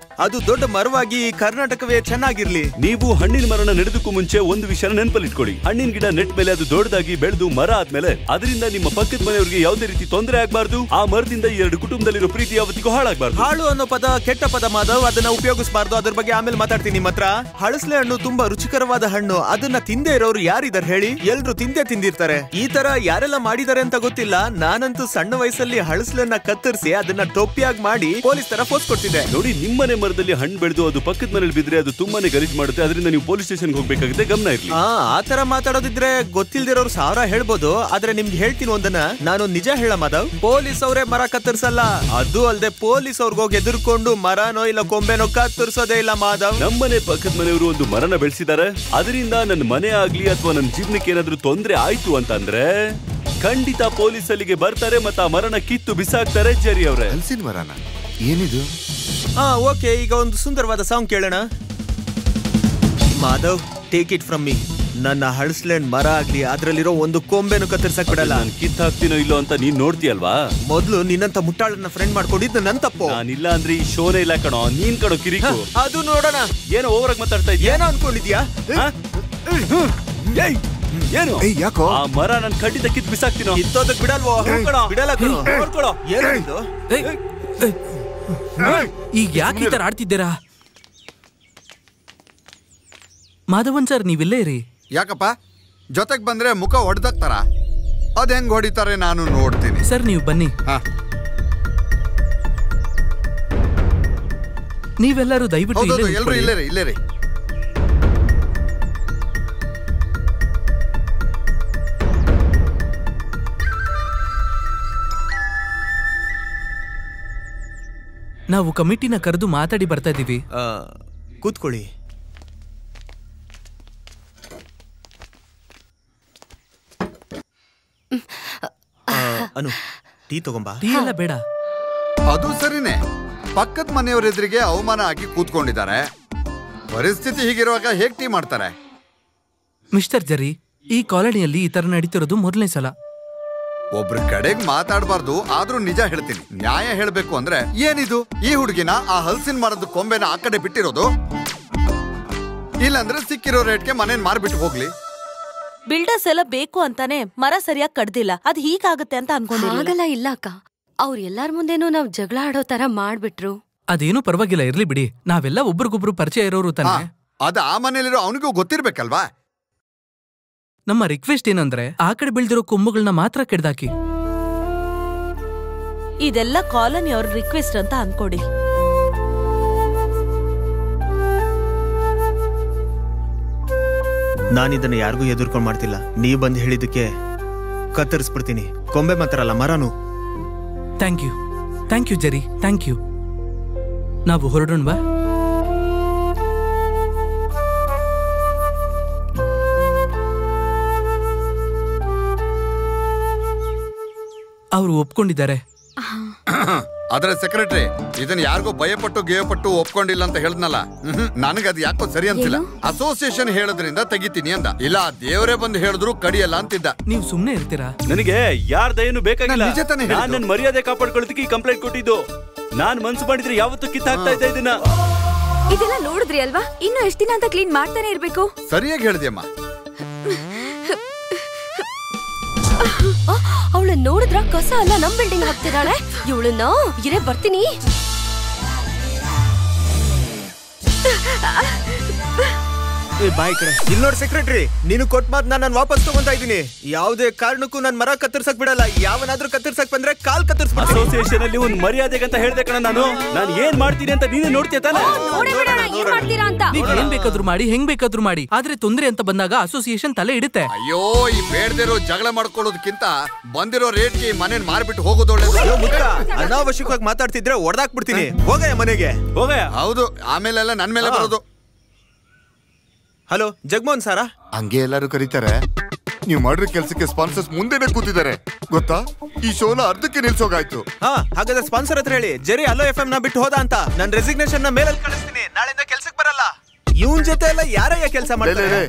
ಅದು ದೊಡ್ಡ ಮರವಾಗಿ ಕರ್ನಾಟಕವೇ ಚೆನ್ನಾಗಿರ್ಲಿ. ನೀವು ಹಣ್ಣಿನ ಮರನ ನೆಡೋದಕ್ಕೂ ಮುಂಚೆ ಒಂದು ವಿಷಯನ ನೆನಪಲ್ಲಿ ಇಟ್ಕೊಳ್ಳಿ. ಹಣ್ಣಿನ ಗಿಡ ನೆಟ್ ಮೇಲೆ ಅದು ದೊಡ್ಡದಾಗಿ ಬೆಳೆದು ಮರ ಆದ್ಮೇಲೆ ಅದರಿಂದ ನಿಮ್ಮ ಪಕ್ಕದ ಮನೆಯವರಿಗೆ ಯಾವುದೇ ರೀತಿ ತೊಂದರೆ ಆಗ್ಬಾರ್ದು. ಆ ಮರದಿಂದ ಎರಡು ಕುಟುಂಬದಲ್ಲಿರೋ ಪ್ರೀತಿ ಯಾವತ್ತಿಗೂ ಹಾಳಾಗಬಾರ್ದು. ಹಾಳು ಅನ್ನೋ ಪದ ಕೆಟ್ಟ ಪದ ಮಾಧವ್, ಅದನ್ನ ಉಪಯೋಗಿಸಬಾರ್ದು. ಅದ್ರ ಬಗ್ಗೆ ಆಮೇಲೆ ಮಾತಾಡ್ತೀನಿ ನಿಮ್ಮ ಹತ್ರ. ಹಳಸಲೆ ಹಣ್ಣು ತುಂಬಾ ರುಚಿಕರವಾದ ಹಣ್ಣು. ಅದನ್ನ ತಿಂದೇ ಇರೋರು ಯಾರಿದಾರೆ ಹೇಳಿ? ಎಲ್ರು ತಿಂದಿರ್ತಾರೆ. ಈ ತರ ಯಾರೆಲ್ಲ ಮಾಡಿದ್ದಾರೆ ಅಂತ ಗೊತ್ತಿಲ್ಲ. ನಾನಂತೂ ಸಣ್ಣ ವಯಸ್ಸಲ್ಲಿ ಹಳಸಲನ್ನ ಕತ್ತರಿಸಿ ಅದನ್ನ ಟೊಪ್ಪಿಯಾಗಿ ಮಾಡಿ ಪೊಲೀಸ್ ತರ ಫೋಸ್ ಕೊಡ್ತಿದ್ದೆ. ನೋಡಿ, ನಿಮ್ಮನೆ ಮರದಲ್ಲಿ ಹಣ್ಣು ಬೆಳೆದು ಅದು ಪಕ್ಕದ ಮನೇಲಿ ಬಿದ್ರೆ ಅದು ತುಂಬಾನೇ ಗಲೀಜ್ ಮಾಡುತ್ತೆ. ಅದರಿಂದ ನೀವು ಪೊಲೀಸ್ ಸ್ಟೇಷನ್ಗೆ ಹೋಗ್ಬೇಕಾಗುತ್ತೆ, ಗಮನ ಇರ್ಲಿ. ಆ ತರ ಮಾತಾಡೋದಿದ್ರೆ ಗೊತ್ತಿಲ್ದಿರೋರು 1000 ಹೇಳ್ಬೋದು, ಆದ್ರೆ ನಿಮ್ಗೆ ಹೇಳ್ತೀನಿ ಒಂದನ್ನ, ನಾನು ನಿಜ ಹೇಳ ಮಾಧವ್, ಪೊಲೀಸ್ ಅವರೇ ಮರ ಕತ್ತರಿಸಲ್ಲ. ಅದು ಅಲ್ಲದೆ ಪೊಲೀಸ್ ಅವ್ರಿಗೆ ಹೋಗಿ ಎದುರ್ಕೊಂಡು ಮರನೋ ಇಲ್ಲ ಕೊಂಬೆನೋ ಕತ್ತರಿಸೋದೇ ಇಲ್ಲ ಮಾಧವ್. ನಮ್ಮನೆ ಪಕ್ಕದ ಮನೆಯವರು ಒಂದು ಮರನ ಬೆಳೆಸಿದ್ದಾರೆ. ಅದರಿಂದ ನನ್ನ ಮನೆ ಆಗ್ಲಿ ಅಥವಾ ನನ್ನ ಜೀವನಕ್ಕೆ ಏನಾದ್ರೂ ತೊಂದ್ರೆ ಆಯ್ತು ಅಂತಂದ್ರೆ ಖಂಡಿತ ಪೊಲೀಸ್ ಅಲ್ಲಿಗೆ ಬರ್ತಾರೆ ಮತ್ತೆ ಆ ಮರನ ಕಿತ್ತು ಬಿಸಾಕ್ತಾರೆ. ಜೆರಿ ಅವ್ರೆ, ಹಲಸಿನ ಮರನ ಏನಿದು? ಓಕೆ, ಈಗ ಒಂದು ಸುಂದರವಾದ ಸಾಂಗ್ ಕೇಳೋಣ. Madhav, take it from me. ನನ್ನ ಹಳಸ್ಲೆಂಡ್ ಮರ ಆಗ್ಲಿ ಅದ್ರಲ್ಲಿರೋ ಒಂದು ಕೊಂಬೆನು ಕತ್ತರಿಸಕ್ ಬಿಡಲ್ಲ. ನಾನು ಕಿತ್ತಾಕ್ತೀನೋ ಇಲ್ಲೋ ಅಂತ ನೀನ್ ನೋಡ್ತೀಯಲ್ವಾ? ಮೊದ್ಲು ನಿನ್ನಂತ ಮುಟ್ಟಾಳನ್ನ ಫ್ರೆಂಡ್ ಮಾಡ್ಕೊಂಡಿದ್ದು ನನ್ ತಪ್ಪು. ನಾನಿಲ್ಲ ಅಂದ್ರೆ ಈ ಶೋನೇ ಇಲ್ಲ ಕಣೋ, ನೀನ್ ಕಣೋ ಕಿರಿಕು. ಅದು ನೋಡೋಣ. ಏನೋ ಓವರಾಗಿ ಮಾತಾಡ್ತಾ ಇದ್ಯಾ? ಏನೋ ಅನ್ಕೊಂಡಿದ್ಯಾ? ಏನು ಯಾಕೋ ಆ ಮರ ನನ್ ಖಂಡಿತ ಕಿತ್ ಬಿಸಾಕ್ತೀನೋ. ಕಿತ್ತೋದಕ್ ಬಿಡಲ್ವೋ? ಬಿಡಲ್ಲ ನೋಡ್ಕೊಳೋ. ಏನು ಈಗ ಯಾಕೆ ಈ ತರ ಆಡ್ತಿದ್ದೀರಾ? ಮಾಧವನ್ ಸರ್, ನೀವಿಲ್ಲೇ ಇರಿ. ಯಾಕಪ್ಪ ಜೊತೆಗ್ ಬಂದ್ರೆ ಮುಖ ಹೊಡೆದಾಕ್ತಾರ? ಅದ್ ಹೆಂಗ್ ಹೊಡಿತಾರೆ ನಾನು ನೋಡ್ತೀನಿ. ಸರ್ ನೀವು ಬನ್ನಿ. ನೀವೆಲ್ಲರೂ ದಯವಿಟ್ಟು ಎಲ್ರು ಇಲ್ಲೇರಿ ಇಲ್ಲೇರಿ. ನಾವು ಕಮಿಟಿನ ಕರೆದು ಮಾತಾಡಿ ಬರ್ತಾ ಇದೀವಿ. ಕೂತ್ಕೊಳ್ಳಿ. ಅನು, ಟೀ ತಗೊಂಬಾ. ಟೀ ಎಲ್ಲ ಬೇಡ. ಅದು ಸರಿನೇ, ಪಕ್ಕದ ಮನೆಯವರ ಎದುರಿಗೆ ಅವಮಾನ ಆಗಿ ಕೂತ್ಕೊಂಡಿದ್ದಾರೆ. ಪರಿಸ್ಥಿತಿ ಹೀಗಿರುವಾಗ ಹೇಗ್ ಟೀ ಮಾಡ್ತಾರೆ? ಮಿಸ್ಟರ್ ಜೆರಿ, ಈ ಕಾಲೋನಿಯಲ್ಲಿ ಈ ತರ ನಡೀತಿರೋದು ಮೊದಲನೇ ಸಲ. ಒಬ್ರ ಕಡೆಗ್ ಮಾತಾಡಬಾರ್ದು, ಆದ್ರೂ ನಿಜ ಹೇಳ್ತೀನಿ. ನ್ಯಾಯ ಹೇಳ್ಬೇಕು ಅಂದ್ರೆ ಏನಿದು? ಈ ಹುಡುಗಿನ ಆ ಹಲಸಿನ ಮರದ ಕೊಂಬೆನ ಆ ಕಡೆ ಬಿಟ್ಟಿರೋದು, ಇಲ್ಲಾಂದ್ರೆ ಸಿಕ್ಕಿರೋ ರೇಟ್ಗೆ ಮನೇನ್ ಮಾರ್ಬಿಟ್ಟು ಹೋಗ್ಲಿ. ಬಿಲ್ಡರ್ಸ್ ಎಲ್ಲ ಬೇಕು ಅಂತಾನೆ ಮರ ಸರಿಯಾಗಿ ಕಡ್ದಿಲ್ಲ. ಅದ್ ಹೀಗಾಗತ್ತೆ ಅಂತ ಅನ್ಕೊಂಡಿಲ್ಲ. ಇಲ್ಲ ಅಕ್ಕ, ಅವ್ರ ಎಲ್ಲಾರ ಮುಂದೆನೂ ನಾವ್ ಜಗಳ ಆಡೋ ತರ ಮಾಡ್ಬಿಟ್ರು. ಅದೇನು ಪರವಾಗಿಲ್ಲ, ಇರ್ಲಿ ಬಿಡಿ. ನಾವೆಲ್ಲ ಒಬ್ರಿಗೊಬ್ರು ಪರಿಚಯ ಇರೋರು ತಾನೆ. ಅದ ಆ ಮನೇಲಿರೋ ಅವನಿಗೂ ಗೊತ್ತಿರ್ಬೇಕಲ್ವಾ? ನಮ್ಮ ರಿಕ್ವೆಸ್ಟ್ ಏನಂದ್ರೆ ಆ ಕಡೆ ಬೆಳೆದಿರೋ ಕೊಂಬುಗಳನ್ನ ಮಾತ್ರ ಕೆಡ್ದಾಕಿ. ಇದೆಲ್ಲ ಕಾಲೋನಿ ಅವ್ರ ರಿಕ್ವೆಸ್ಟ್ ಅಂತ ಅನ್ಕೊಡಿ. ನಾನಿದನ್ನ ಯಾರಿಗೂ ಎದುರ್ಕೊಂಡ್ ಮಾಡ್ತಿಲ್ಲ. ನೀವ್ ಬಂದು ಹೇಳಿದಕ್ಕೆ ಕತ್ತರಿಸ್ಬಿಡ್ತೀನಿ. ಕೊಂಬೆ ಮಾತ್ರಲ್ಲ, ಮರನು. Thank you Jerry, thank you. ನಾವು ಹೊರಡೋಣವಾ? ಅವರು ಒಪ್ಕೊಂಡಿದ್ದಾರೆ. ಆದ್ರೆ ಸೆಕ್ರೆಟರಿ, ಇದನ್ನ ಯಾರಿಗೋ ಭಯಪಟ್ಟು ಗೇಯಪಟ್ಟು ಒಪ್ಕೊಂಡಿಲ್ಲ ಅಂತ ಹೇಳಿದ್ನಲ್ಲ. ನನಗದು ಯಾಕೋ ಸರಿ ಅಂತಿಲ್ಲ. ಅಸೋಸಿಯೇಷನ್ ಹೇಳೋದ್ರಿಂದ ತೆಗಿತೀನಿ ಅಂದ. ಇಲ್ಲ ದೇವರೇ ಬಂದು ಹೇಳಿದ್ರು ಕಡಿಯಲ್ಲ ಅಂತಿದ್ದ. ನೀವು ಸುಮ್ನೆ ಇರ್ತೀರಾ? ನನಗೆ ಯಾರ ದಯನು ಬೇಕಾಗಿಲ್ಲ. ನನ್ನ ಮರ್ಯಾದೆ ಕಾಪಾಡ್ಕೊಳ್ಳೋದಕ್ಕೆ ಈ ಕಂಪ್ಲೇಂಟ್ ಕೊಟ್ಟಿದ್ದು. ನಾನ್ ಮನ್ಸು ಮಾಡಿದ್ರೆ ಯಾವತ್ತೂ ಕಿತ್ತ ಹಾಕ್ತಾ ಇದ್ದೆ ಇದನ್ನ. ಇದೆಲ್ಲ ನೋಡಿದ್ರಿ ಅಲ್ವಾ? ಇನ್ನು ಎಷ್ಟು ದಿನ ಅಂತ ಕ್ಲೀನ್ ಮಾಡ್ತಾನೆ ಇರ್ಬೇಕು? ಸರಿಯಾಗಿ ಹೇಳಿದೆಯಮ್ಮ. ಅವಳು ನೋಡಿದ್ರ ಕಸ ಅಲ್ಲ ನಮ್ ಬಿಲ್ಡಿಂಗ್ ಹಾಕ್ತಿದ್ದಾಳೆ. ಇವಳನ್ನ ಇರೇ ಬರ್ತೀನಿ. ಬಾಯ್ ಕಡೆ ಇಲ್ಲಿ ನೋಡಿ ಸೆಕ್ರೆಟರಿ, ನೀನು ಕೊಟ್ಟ ಮಾತ್ ನಾನು ವಾಪಸ್ ತಗೊಂತಾ ಇದೀನಿ. ಯಾವುದೇ ಕಾರಣಕ್ಕೂ ನನ್ ಮರ ಕತ್ತರ್ಸಕ್ ಬಿಡಲ್ಲ. ಯಾವನಾದ್ರೂ ಕತ್ತರ್ಸಕ್ ಬಂದ್ರೆ ಕಾಲ್ ಕತ್ತರಿಸ್ಬಿಡ್ತೀನಿ. ಅಸೋಸಿಯೇಷನ್ ಅಲ್ಲಿ ಒಂದು ಮರ್ಯಾದೆಗೆ ಅಂತ ಹೇಳ್ದೆ ಕಣ ನಾನು. ಏನ್ ಮಾಡ್ತೀನಿ ಅಂತ ನೀನೇ ನೋಡ್ತೀಯ ತಾನೆ? ನೀವ್ ಏನ್ ಬೇಕಾದ್ರೂ ಮಾಡಿ, ಹೆಂಗ್ ಬೇಕಾದ್ರೂ ಮಾಡಿ, ಆದ್ರೆ ತೊಂದ್ರೆ ಅಂತ ಬಂದಾಗ ಅಸೋಸಿಯೇಷನ್ ತಲೆ ಇಡುತ್ತೆ. ಅಯ್ಯೋ, ಈ ಬೇಡದಿರೋ ಜಗಳ ಮಾಡ್ಕೊಳ್ಳೋದಕ್ಕಿಂತ ಬಂದಿರೋ ರೇಟ್ಗೆ ಈ ಮನೇನ್ ಮಾರ್ಬಿಟ್ಟು ಹೋಗೋದು ಒಳ್ಳೇದು. ಅನಾವಶ್ಯಕವಾಗಿ ಮಾತಾಡ್ತಿದ್ರೆ ಹೊಡೆದಾಕ್ಬಿಡ್ತೀನಿ. ಹೋಗಯ್ಯ ಮನೆಗೆ, ಹೋಗಯ್ಯ. ಹೌದು, ಆಮೇಲೆಲ್ಲ ನನ್ ಮೇಲೆ ಬರೋದು. ಹಲೋ ಜಗಮೋಹನ್ ಸಾರಾ? ಹಂಗೆ ಎಲ್ಲರೂ ಕರೀತಾರೆ. ನೀವು ಮಾಡಿರೋ ಕೆಲಸಕ್ಕೆ ಸ್ಪಾನ್ಸರ್ಸ್ ಮುಂದೆನೆ ಕೂತಿದ್ದಾರೆ ಗೊತ್ತಾ? ಈ ಶೋನ ಅರ್ಧಕ್ಕೆ ನಿಲ್ಸೋಗಾಯ್ತು. ಹಾಗಾದ್ರೆ ಸ್ಪಾನ್ಸರ್ ಹತ್ರ ಹೇಳಿ ಜೆರಿ ಹಲೋ FM ನ ಬಿಟ್ಟು ಹೋದ ಅಂತ. ನಾನು ರೆಸಿಗ್ನೇಷನ್ ನ ಮೇಲಲ್ಲಿ ಕಳಿಸ್ತೀನಿ. ನಾಳೆಯಿಂದ ಕೆಲ್ಸಕ್ಕೆ ಬರಲ್ಲ. ಇವನ್ ಜೊತೆ ಎಲ್ಲ ಯಾರಯ್ಯ ಕೆಲಸ ಮಾಡ್ತಾರೆ?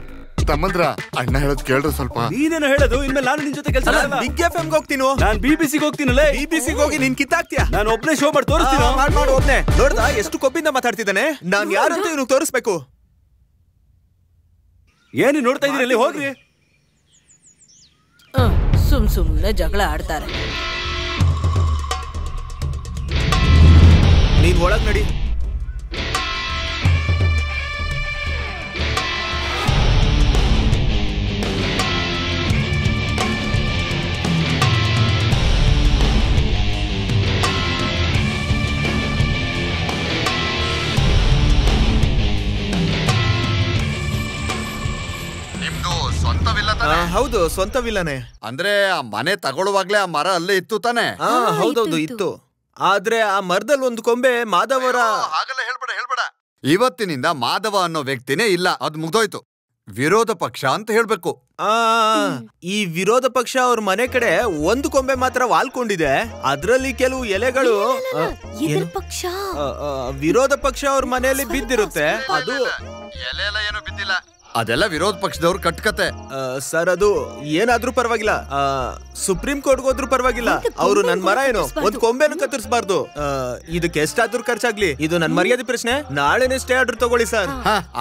ತಮ್ಮಂದ್ರ ಅಣ್ಣ ಹೇಳೋದು ಕೇಳ್ರು ಸ್ವಲ್ಪ. ನೀನೇನು ಹೇಳೋದು? ಇನ್ಮೇಲೆ ನಾನು ನಿನ್ ಜೊತೆ ಕೆಲಸ ಮಾಡಲ್ಲ. ಬಿಗ್ FM ಗೆ ಹೋಗ್ತೀನೋ? ನಾನು BBC ಗೆ ಹೋಗ್ತೀನಲ್ಲ. BBC ಗೆ ಹೋಗಿ ನೀನ್ ಕಿತ್ತಾಕ್ತೀಯ? ನಾನು ಒಬ್ನೇ ಶೋ ಮಾಡಿ ತೋರಿಸ್ತೀನಿ. ಮಾಡು ಒಬ್ನೇ. ನೋಡ್ದಾ ಎಷ್ಟು ಕೊಬ್ಬಿಂದ ಮಾತಾಡ್ತಿದ್ದಾನೆ? ನಾನ್ ಯಾರಂತ ಇವನು ತೋರಿಸ್ಬೇಕು. ಏನು ನೋಡ್ತಾ ಇದೀರಿ? ಹೋಗ್ರಿ. ಸುಮ್ನೆ ಜಗಳ ಆಡ್ತಾರೆ. ನೀನ್ ಒಳಗ್ ನಡಿ. ಹೌದು, ಸ್ವಂತ ವಿಲ್ಲನೆ. ಅಂದ್ರೆ ಆ ಮನೆ ತಗೊಳ್ಳುವಾಗ್ಲೇ ಆ ಮರ ಅಲ್ಲೇ ಇತ್ತು ತಾನೆ? ಹೌದೌದು, ಇತ್ತು. ಆದ್ರೆ ಆ ಮರದಲ್ಲಿ ಒಂದು ಕೊಂಬೆ ಮಾಧವರ. ಹಾಗಲ್ಲ ಹೇಳ್ಬೇಡ. ಇವತ್ತಿನಿಂದ ಮಾಧವ ಅನ್ನೋ ವ್ಯಕ್ತಿನೇ ಇಲ್ಲ, ಅದು ಮುಗ್ದೋಯ್ತು. ವಿರೋಧ ಪಕ್ಷ ಅಂತ ಹೇಳ್ಬೇಕು. ಈ ವಿರೋಧ ಪಕ್ಷ ಅವ್ರ ಮನೆ ಕಡೆ ಒಂದು ಕೊಂಬೆ ಮಾತ್ರ ವಾಲ್ಕೊಂಡಿದೆ. ಅದ್ರಲ್ಲಿ ಕೆಲವು ಎಲೆಗಳು ಪಕ್ಷ ವಿರೋಧ ಪಕ್ಷ ಅವ್ರ ಮನೆಯಲ್ಲಿ ಬಿದ್ದಿರುತ್ತೆ. ಅದು ಎಲೆ ಎಲ್ಲ ಏನು ಬಿದ್ದಿಲ್ಲ, ಅದೆಲ್ಲ ವಿರೋಧ ಪಕ್ಷದವ್ರು ಕಟ್ಕತೆ. ಸರ್, ಅದು ಏನಾದ್ರೂ ಪರವಾಗಿಲ್ಲ, ಸುಪ್ರೀಂ ಕೋರ್ಟ್ಗೆ ಹೋದ್ರೂ ಪರವಾಗಿಲ್ಲ. ಅವರು ನನ್ ಮರ ಏನು ಒಂದ್ ಕೊಂಬೆನು ಕತ್ತರಿಸಬಾರ್ದು. ಇದಕ್ಕೆ ಎಷ್ಟಾದ್ರೂ ಖರ್ಚಾಗ್ಲಿ, ಇದು ನನ್ ಮರ್ಯಾದೆ ಪ್ರಶ್ನೆ. ನಾಳೆನೇ ಸ್ಟೇ ಆರ್ಡರ್ ತಗೊಳ್ಳಿ ಸರ್.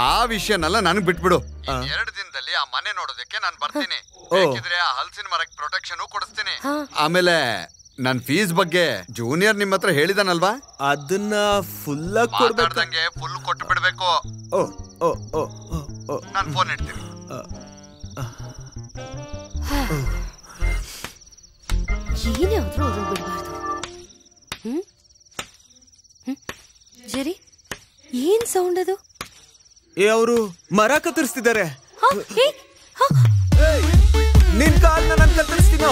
ಆ ವಿಷಯನೆಲ್ಲ ನನಗ್ ಬಿಟ್ಬಿಡು. 2 ದಿನದಲ್ಲಿ ಆ ಮನೆ ನೋಡೋದಕ್ಕೆ ನಾನು ಬರ್ತೀನಿ. ಬೇಕಿದ್ರೆ ಆ ಹಲಸಿನ ಮರಕ್ಕೆ ಪ್ರೊಟೆಕ್ಷನ್ ಕೊಡಿಸ್ತೀನಿ. ಆಮೇಲೆ ನನ್ ಫೀಸ್ ಬಗ್ಗೆ ಜೂನಿಯರ್ ನಿಮ್ ಹತ್ರ ಹೇಳಿದಾನಲ್ವಾ, ಅದನ್ನ ಫುಲ್ ಆಗಿ ಕೊಡ್ಬೇಕಂಗೆ ಫುಲ್ ಕೊಟ್ಟು ಬಿಡ್ಬೇಕು. ನಾನು ಫೋನ್ ಇಡ್ತೀನಿ. ಏನೇ ಆದ್ರೂ ಅವ್ರನ್ನ ಬಿಡಬಾರ್ದು. ಜರಿ, ಏನ್ ಸೌಂಡ್ ಅದು? ಅವರು ಮರ ಕತ್ತರಿಸ್ತಿದ್ದಾರೆ. ನಿನ್ ಕಾಲ್ನ ನಾನು ಕತ್ತರಿಸ್ತೀನೋ?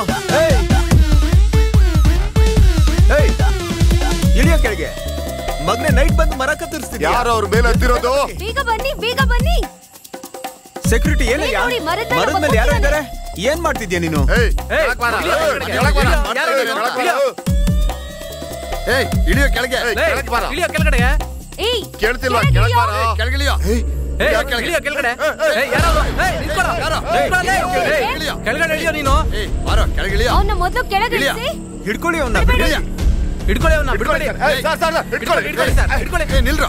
ಇಳಿಯೋ ಕೆಳಗೆ ಮಗನೇ, ನೈಟ್ ಬಂದು ಮರ ಕತ್ತರಿಸ್ತಿದ್ಯಾ? ಯಾರು ಅವ್ರ ಮೇಲೆ ಹತ್ತಿರೋದು? ಬೇಗ ಬನ್ನಿ. ಸೆಕ್ಯೂರಿಟಿ ಏನಯ್ಯ? ಮರದ ಮೇಲೆ ಯಾರು ಇದ್ದಾರೆ? ಏನ್ ಮಾಡ್ತಿದ್ಯಾ ನೀನು? ಇಳಿಯೋ ಕೆಳಗೆ. ಕೇಳ್ತಿಲ್ವಾ? ಕೆಳಗೆ ಬಾರ. ಕೆಳಗಿಳಿಯೋ. ಅವನ್ನ ಮೊದಲು ಕೆಳಗೆ ಹಿಡ್ಕೊಳ್ಳಿ ಅವನ್ನ. ನಿಲ್ರ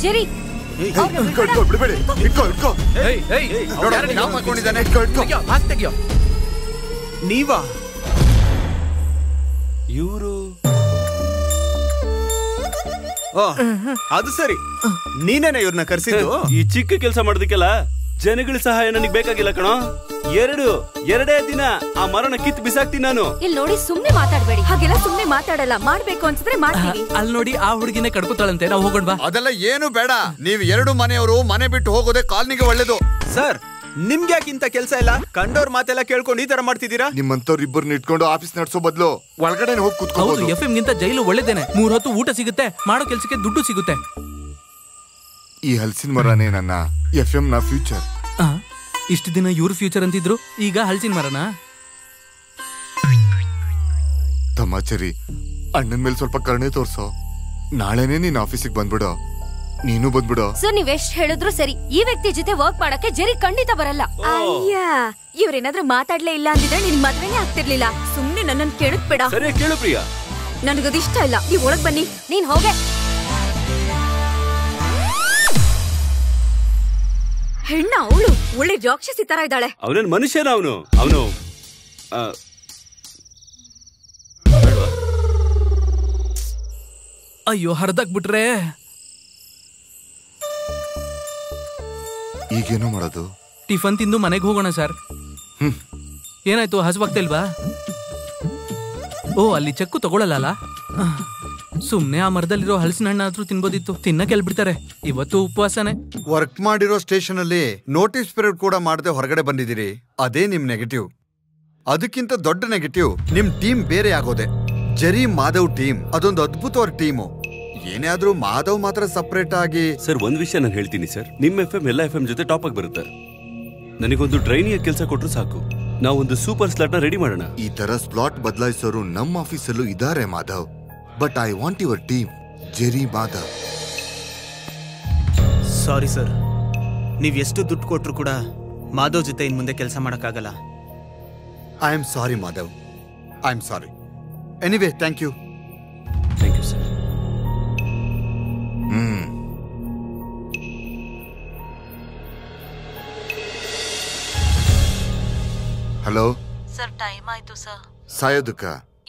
ಜರಿ. ಬಿಡ್ಬೇಡಿ. ನೀವಾ? ಇವರು ಅದು ಸರಿ, ನೀನೇನ ಇವ್ರನ್ನ ಕರ್ಸಿದ್ದು? ಈ ಚಿಕ್ಕ ಕೆಲಸ ಮಾಡೋದಕ್ಕೆಲ್ಲ ಜನಗಳ ಸಹಾಯ ನನಗೆ ಬೇಕಾಗಿಲ್ಲ ಕಣೋ. ಎರಡೇ ದಿನ ಆ ಮರಣ ಕಿತ್ತು ಬಿಸಾಕ್ತೀನಿ ನಾನು. ಇಲ್ಲಿ ನೋಡಿ, ಸುಮ್ನೆ ಮಾತಾಡ್ಬೇಡಿ. ಹಾಗೆಲ್ಲ ಸುಮ್ನೆ ಮಾತಾಡಲ್ಲ, ಮಾಡ್ಬೇಕು ಅನ್ಸಿದ್ರೆ ಮಾಡ್ತೀವಿ. ಅಲ್ಲಿ ನೋಡಿ, ಆ ಹುಡುಗಿನೇ ಕಡ್ಕೋತಾಳಂತೆ. ನಾವು ಹೋಗೋಣ ಬಾ. ಅದೆಲ್ಲ ಏನು ಬೇಡ. ನೀವು 2 ಮನೆಯವರು ಮನೆ ಬಿಟ್ಟು ಹೋಗೋದೇ ಕಾಲನಿಗೆ ಒಳ್ಳೇದು. ಸರ್, ನಿಮ್ಗೆ ಯಾಕಿಂತ ಕೆಲಸ ಇಲ್ಲ? ಕಂಡೋರ್ ಮಾತೆಲ್ಲ ಕೇಳ್ಕೊಂಡು ಈ ತರ ಮಾಡ್ತಿದ್ದೀರಾ? ನಿಮ್ಮಂತವ್ರು ಇಬ್ಬರನ್ನ ಇಟ್ಕೊಂಡು ಆಫೀಸ್ ನಡೆಸೋ ಬದಲು ಒಳಗಡೆ ಹೋಗಿ ಕೂತ್ಕೋಬಹುದು. FM ಗಿಂತ ಜೈಲು ಒಳ್ಳೇದೇನೆ. 3 ಹೊತ್ತು ಊಟ ಸಿಗುತ್ತೆ, ಮಾಡೋ ಕೆಲ್ಸಕ್ಕೆ ದುಡ್ಡು ಸಿಗುತ್ತೆ. ಈ ಹಲಸಿನ ಮರನೇ ನನ್ನ FM ನ ಫ್ಯೂಚರ್. ಇಷ್ಟು ದಿನ ಇವ್ರ ಫ್ಯೂಚರ್ ಅಂತಿದ್ರು, ಈಗ ಹಲಸಿನ ಮರನಾ? ತಮಾಚರಿ, ಅಣ್ಣನ ಮೇಲೆ ಸ್ವಲ್ಪ ಕರುಣೆ ತೋರ್ಸೋ. ನಾಳೆನೆ ನೀನ್ ಆಫೀಸಿಗೆ ಬಂದ್ಬಿಡೋ. ನೀನು ಬಂದ್ಬಿಡೋ. ಸರ್, ನೀವ್ ಎಷ್ಟ್ ಹೇಳಿದ್ರು ಸರಿ, ಈ ವ್ಯಕ್ತಿ ಜೊತೆ ವರ್ಕ್ ಮಾಡಕ್ಕೆ ಜರಿ ಖಂಡಿತ ಬರಲ್ಲ. ಅಯ್ಯ, ಇವ್ರೇನಾದ್ರೂ ಮಾತಾಡ್ಲೇ ಇಲ್ಲ ಅಂದಿದ್ರೆ ನಿನ್ ಮದ್ವೆನೇ ಆಗ್ತಿರ್ಲಿಲ್ಲ. ಸುಮ್ನೆ ನನ್ನನ್ ಕೇಳಕ್ಬೇಡ. ಸರಿ, ಕೇಳು ಪ್ರಿಯಾ. ನನಗದಿಷ್ಟ ಇಲ್ಲ. ನೀವ್ ಒಳಗ್ ಬನ್ನಿ. ನೀನ್ ಹೋಗೆ. ಹೆಣ್ಣ ಅವಳು ಒಳ್ಳೆ ರಾಕ್ಷಸಿ ತರ ಇದ್ದಾಳೆ. ಅವನೇನ್ ಮನುಷ್ಯನ? ಅವನು ಅಯ್ಯೋ, ಹರ್ದಾಕ್ ಬಿಟ್ರೆ. ಈಗೇನೋ ಮಾಡೋದು? ಟಿಫನ್ ತಿಂದು ಮನೆಗೆ ಹೋಗೋಣ ಸರ್. ಏನಾಯ್ತು, ಹಸುವಾಗ್ತಿಲ್ವಾ? ಓ, ಅಲ್ಲಿ ಚೆಕ್ಕು ತಗೊಳಲ್ಲ. ಸುಮ್ನೆ ಆ ಮರದಲ್ಲಿರೋ ಹಲಸಿನ ಹಣ್ಣಾದ್ರೂ ತಿನ್ಬೋದಿತ್ತು. ತಿನ್ನಕ್ಕೆ ಎಲ್ಬಿಡ್ತಾರೆ. ಇವತ್ತು ಉಪವಾಸನೆ. ವರ್ಕ್ ಮಾಡಿರೋ ಸ್ಟೇಷನ್ ಅಲ್ಲಿ ನೋಟಿಸ್ ಪೀರಿಯಡ್ ಕೂಡ ಮಾಡದೆ ಹೊರಗಡೆ ಬಂದಿದ್ದೀರಿ. ಅದೇ ನಿಮ್ ನೆಗೆಟಿವ್. ಅದಕ್ಕಿಂತ ದೊಡ್ಡ ನೆಗೆಟಿವ್ ನಿಮ್ ಟೀಮ್ ಬೇರೆ ಆಗೋದೆ. ಜರಿ ಮಾಧವ್ ಟೀಮ್ ಅದೊಂದು ಅದ್ಭುತವಾದ ಟೀಮು. ಏನೇ ಆದ್ರೂ ಮಾಧವ್ ಮಾತ್ರ ಸಪರೇಟ್ ಆಗಿ. ಸರ್, ಒಂದ್ ವಿಷಯ ನಾನು ಹೇಳ್ತೀನಿ ಸರ್. ನಿಮ್ಮ FM ಎಲ್ಲ FM ಜೊತೆ ಟಾಪ್ ಆಗಿ ಬರುತ್ತೆ. ನನಗೊಂದು ಟ್ರೈನಿಯ ಕೆಲಸ ಕೊಟ್ರು ಸಾಕು. ನಾವೊಂದು ಸೂಪರ್ ಸ್ಲಾಟ್ ನ ರೆಡಿ ಮಾಡೋಣ. ಈ ತರ ಸ್ಲಾಟ್ ಬದಲಾಯಿಸೋರು ನಮ್ಮ ಆಫೀಸಲ್ಲೂ ಇದಾರೆ Madhav. But I want your team, Jerry Madhav. Sorry sir, ನೀವ್ ಎಷ್ಟು ದುಡ್ಡು ಕೊಟ್ರು ಕೂಡ ಮಾಧವ್ ಜೊತೆ ಇನ್ ಮುಂದೆ ಕೆಲಸ ಮಾಡಕ್ಕಾಗಲ್ಲ. I am sorry Madhav, I am sorry. Anyway, thank you. Thank you sir. Hello sir, time ಆಯ್ತು ಸರ್. ಸಾಯೋದಕ್ಕ?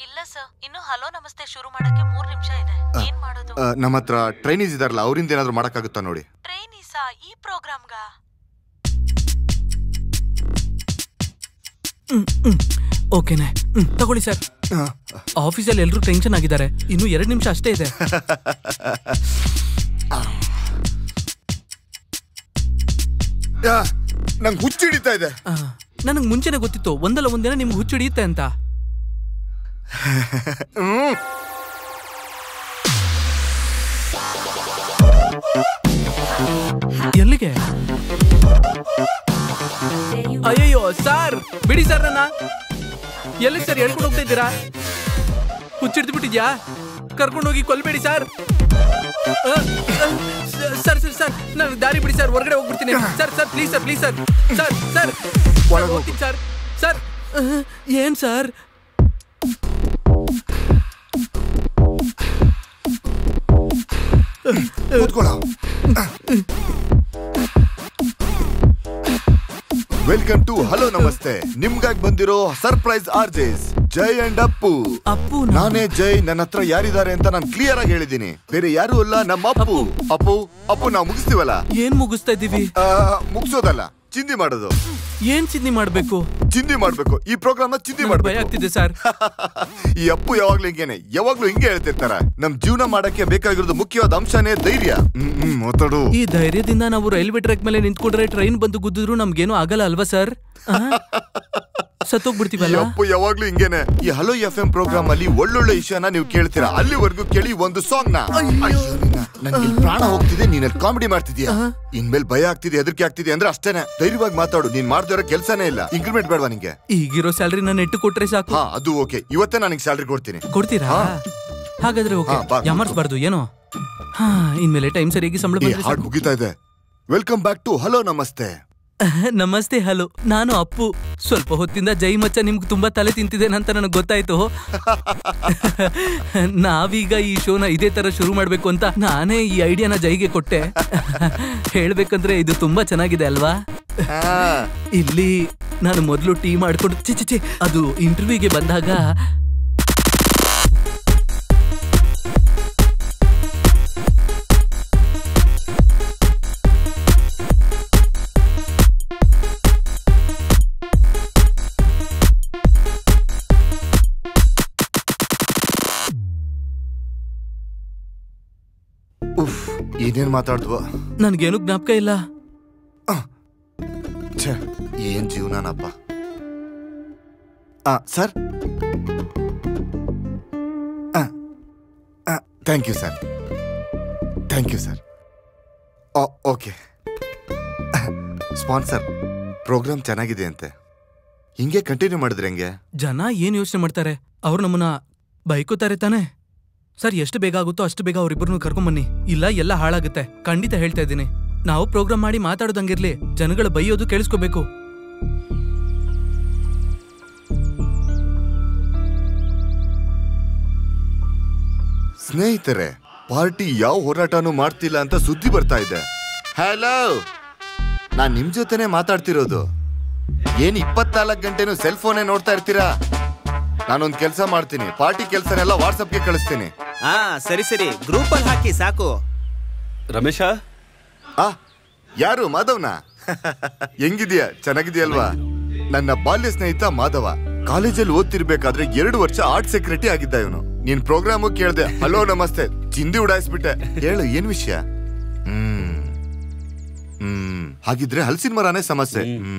ಇಲ್ಲ ಸರ್, ಇನ್ನು ಹಲೋ ನಮಸ್ತೆ ಶುರು ಮಾಡಕ್ಕೆ 3 ನಿಮಿಷ ಇದೆ. ಏನ್ ಮಾಡೋದು? ನಮ್ಮ ಹತ್ರ ಟ್ರೈನೀಸ್ ಇದಾರಲ್ಲ, ಅವರಿಂದ ಏನಾದ್ರು ಮಾಡಕ್ಕಾಗುತ್ತಾ ನೋಡಿ. ಟ್ರೈನೀಸಾ? ಈ ಪ್ರೋಗ್ರಾಮ್ಗ? ಓಕೆನೆ, ತಗೊಳ್ಳಿ ಸರ್. ಆಫೀಸಲ್ಲಿ ಎಲ್ರು ಟೆನ್ಷನ್ ಆಗಿದ್ದಾರೆ. ಇನ್ನು 2 ನಿಮಿಷ ಅಷ್ಟೇ ಇದೆ. ನಂಗೆ ಹುಚ್ಚು ಹಿಡಿತಾ ಇದೆ. ನನಗ್ ಮುಂಚೆನೆ ಗೊತ್ತಿತ್ತು ಒಂದಲ್ಲ ಒಂದಿನ ನಿಮ್ಗೆ ಹುಚ್ಚಿಡಿಯುತ್ತೆ ಅಂತ. ಎಲ್ಲಿಗೆ? ಅಯ್ಯಯ್ಯೋ ಸರ್, ಬಿಡಿ ಸರ್ ನನ್ನ. ಎಲ್ಲಿ ಸರ್ ಹೇಳ್ಕೊಂಡು ಹೋಗ್ತಾ ಇದ್ದೀರಾ? ಹುಚ್ಚಿಡ್ದು ಬಿಟ್ಟಿದ್ಯಾ? ಕರ್ಕೊಂಡೋಗಿ ಕೊಲ್ಬೇಡಿ ಸರ್. ಸರ್ ಸರ್ ಸರ್ ನಾನು ದಾರಿ ಬಿಡಿ ಸರ್, ಹೊರಗಡೆ ಹೋಗ್ಬಿಡ್ತೀನಿ sir. Sir please sir, please sir. Sir sir ಹೋಗ್ತೀನಿ ಸರ್. ಸರ್ ಏನ್ ಸರ್? ವೆಲ್ಕಮ್ ಟು ಹಲೋ ನಮಸ್ತೆ. ನಿಮ್ಗಾಗಿ ಬಂದಿರೋ surprise RJs Jai and Appu. Appu ನಾನೇ ಜೈ. ನನ್ನ ಹತ್ರ ಯಾರಿದ್ದಾರೆ ಅಂತ ನಾನು ಕ್ಲಿಯರ್ ಆಗಿ ಹೇಳಿದೀನಿ. ಬೇರೆ ಯಾರು ಅಲ್ಲ, ನಮ್ಮ ಅಪ್ಪು. ಅಪ್ಪು ಅಪ್ಪು ನಾವು ಮುಗಿಸ್ತೀವಲ್ಲ. ಏನ್ ಮುಗಿಸ್ತಾ ಇದೀವಿ? ಮುಗಿಸೋದಲ್ಲ, ಚಿಂದಿ ಮಾಡೋದು. ಏನ್ ಚಿಂದಿ ಮಾಡ್ಬೇಕು? ಚಿಂದಿ ಮಾಡ್ಬೇಕು. ಈ ಪ್ರೋಗ್ರಾಮ್ ನ ಚಿಂದಿ ಮಾಡ್ಬೇಕು. ಭಯ ಆಗ್ತಿದೆ ಸರ್. ಈ ಅಪ್ಪು ಯಾವಾಗ್ಲೂ ಹಿಂಗೇನೆ, ಯಾವಾಗ್ಲೂ ಹಿಂಗೆ ಹೇಳ್ತಿರ್ತಾರ. ನಮ್ ಜೀವನ ಮಾಡಕ್ಕೆ ಬೇಕಾಗಿರೋದು ಮುಖ್ಯವಾದ ಅಂಶನೇ ಧೈರ್ಯ. ಮಾತಾಡು. ಈ ಧೈರ್ಯದಿಂದ ನಾವು ರೈಲ್ವೆ ಟ್ರ್ಯಾಕ್ ಮೇಲೆ ನಿಂತ್ಕೊಂಡ್ರೆ ಟ್ರೈನ್ ಬಂದು ಗುದ್ದಿದ್ರು ನಮ್ಗೇನು ಆಗಲ್ಲ ಅಲ್ವಾ ಸರ್? ಸತ್ತೋಗ್ಬಿಡ್ತೀವಲ್ಲ. ಅಪ್ಪು ಯಾವಾಗ್ಲೂ ಹಿಂಗೇನೆ. ಈ ಹಲೋ FM ಪ್ರೋಗ್ರಾಮ್ ಅಲ್ಲಿ ಒಳ್ಳೊಳ್ಳೆ ವಿಷಯನ ನೀವು ಕೇಳ್ತೀರಾ. ಅಲ್ಲಿವರೆಗೂ ಕೇಳಿ ಒಂದು ಸಾಂಗ್ ನ. ನನ್ಗೆ ಪ್ರಾಣ ಹೋಗ್ತಿದೆ, ನೀನಲ್ಲಿ ಕಾಮಿಡಿ ಮಾಡ್ತಿದ್ಯಾ. ಇನ್ಮೇಲೆ ಭಯ ಆಗ್ತಿದೆ, ಹೆದರಿಕೆ ಆಗ್ತಿದೆ ಅಂದ್ರೆ ಅಷ್ಟೇನೆ. ಧೈರ್ಯವಾಗಿ ಮಾತಾಡು. ನೀನ್ ಮಾಡ್ದಿರೋ ಕೆಲ್ಸನೇ ಇಲ್ಲ. ಇಂಕ್ರಿಮೆಂಟ್ ಬೇಡವಾ ನಿಂಗೆ? ಈಗಿರೋ ಸ್ಯಾಲರಿ ನಾನು ನೆಟ್ಟು ಕೊಟ್ರೆ ಸಾಕು. ಅದು ಓಕೆ. ಇವತ್ತೇ ನನಗೆ ಸ್ಯಾಲರಿ ಕೊಡ್ತೀನಿ. ಕೊಡ್ತೀರಾ? ಹಾಗಾದ್ರೆ ಓಕೆ. ಯಾಮರ್ಸ್ಬಾರ್ದು ಏನೋ. ಇನ್ಮೇಲೆ ಟೈಮ್ ಸರಿಯಾಗಿ ಸಂಬಳ ಹಾಡು ಮುಗಿತಾ ಇದೆ. ವೆಲ್ಕಮ್ ಬ್ಯಾಕ್ ಟು ಹಲೋ ನಮಸ್ತೆ. ನಮಸ್ತೆ. ಹಲೋ, ನಾನು ಅಪ್ಪು. ಸ್ವಲ್ಪ ಹೊತ್ತಿಂದ ಜೈ ಮಚ್ಚ ನಿಮ್ಗೆ ತುಂಬಾ ತಲೆ ತಿಂತಿದ್ದೇನೆ ಅಂತ ನನಗೆ ಗೊತ್ತಾಯ್ತು. ನಾವೀಗ ಈ ಶೋನ ಇದೇ ತರ ಶುರು ಮಾಡ್ಬೇಕು ಅಂತ ನಾನೇ ಈ ಐಡಿಯಾನ ಜೈಗೆ ಕೊಟ್ಟೆ. ಹೇಳ್ಬೇಕಂದ್ರೆ ಇದು ತುಂಬಾ ಚೆನ್ನಾಗಿದೆ ಅಲ್ವಾ? ಇಲ್ಲಿ ನಾನು ಮೊದಲು ಟೀ ಮಾಡ್ಕೊಂಡು ಚಿಚಿ ಅದು ಇಂಟರ್ವ್ಯೂಗೆ ಬಂದಾಗ ಏನೇನ್ ಮಾತಾಡ್ದ್ವ? ನನ್ಗೇನು ಜ್ಞಾಪಕ ಇಲ್ಲ. ಏನ್ ಜೀವನಪ್ಪ. Sir thank you sir. Thank you sir. Okay. Sponsor, programme ಚೆನ್ನಾಗಿದೆ ಅಂತೆ. ಹಿಂಗೆ ಕಂಟಿನ್ಯೂ ಮಾಡಿದ್ರೆ ಹೆಂಗೆ? ಜನ ಏನ್ ಯೋಚನೆ ಮಾಡ್ತಾರೆ? ಅವ್ರು ನಮ್ಮನ್ನ ಬೈಕೋತಾರೆ ತಾನೆ. ಸರ್, ಎಷ್ಟು ಬೇಗ ಆಗುತ್ತೋ ಅಷ್ಟು ಬೇಗ ಅವ್ರಿಬ್ಬರನ್ನು ಕರ್ಕೊಂಬನ್ನಿ. ಇಲ್ಲ ಎಲ್ಲ ಹಾಳಾಗುತ್ತೆ. ಖಂಡಿತ ಹೇಳ್ತಾ ಇದ್ದೀನಿ. ನಾವು ಪ್ರೋಗ್ರಾಮ್ ಮಾಡಿ ಮಾತಾಡೋದಂಗಿರ್ಲಿ, ಜನಗಳು ಬೈಯೋದು ಕೇಳಿಸ್ಕೋಬೇಕು. ಸ್ನೇಹಿತರೆ, ಪಾರ್ಟಿ ಯಾವ ಹೋರಾಟನೂ ಮಾಡ್ತಿಲ್ಲ ಅಂತ ಸುದ್ದಿ ಬರ್ತಾ ಇದೆ. ಹಲೋ, ನಾನ್ ನಿಮ್ ಜೊತೆನೆ ಮಾತಾಡ್ತಿರೋದು. ಏನ್ 24 ಗಂಟೆನೂ ಸೆಲ್ ಫೋನೇ ನೋಡ್ತಾ ಇರ್ತೀರಾ? ನಾನೊಂದ್ ಕೆಲ್ಸ ಮಾಡ್ತೀನಿ. ಪಾರ್ಟಿ ಕೆಲ್ಸನೆಲ್ಲ ವಾಟ್ಸಪ್ಗೆ ಕಳಿಸ್ತೀನಿ. ಸರಿ ಸರಿ, ಗ್ರೂಪ್ ಅಲ್ಲಿ ಹಾಕಿ ಸಾಕು. ರಮೇಶ? ಯಾರು? ಮಾಧವ್ನ? ಹೆಂಗಿದ್ಯಾ? ಚೆನ್ನಾಗಿದ್ಯಲ್ವಾ? ನನ್ನ ಬಾಲ್ಯ ಸ್ನೇಹಿತ ಮಾಧವ. ಕಾಲೇಜಲ್ಲಿ ಓದ್ತಿರ್ಬೇಕಾದ್ರೆ 2 ವರ್ಷ ಆರ್ಟ್ ಸೆಕ್ರೆಟರಿ ಆಗಿದ್ದ ಇವನು. ನೀನ್ ಪ್ರೋಗ್ರಾಮು ಕೇಳ್ದೆ, ಹಲೋ ನಮಸ್ತೆ, ಚಿಂದಿ ಉಡಾಯಿಸ್ಬಿಟ್ಟೆ. ಹೇಳು, ಏನ್ ವಿಷಯ? ಹಾಗಿದ್ರೆ ಹಲಸಿನ ಮರನೇ ಸಮಸ್ಯೆ.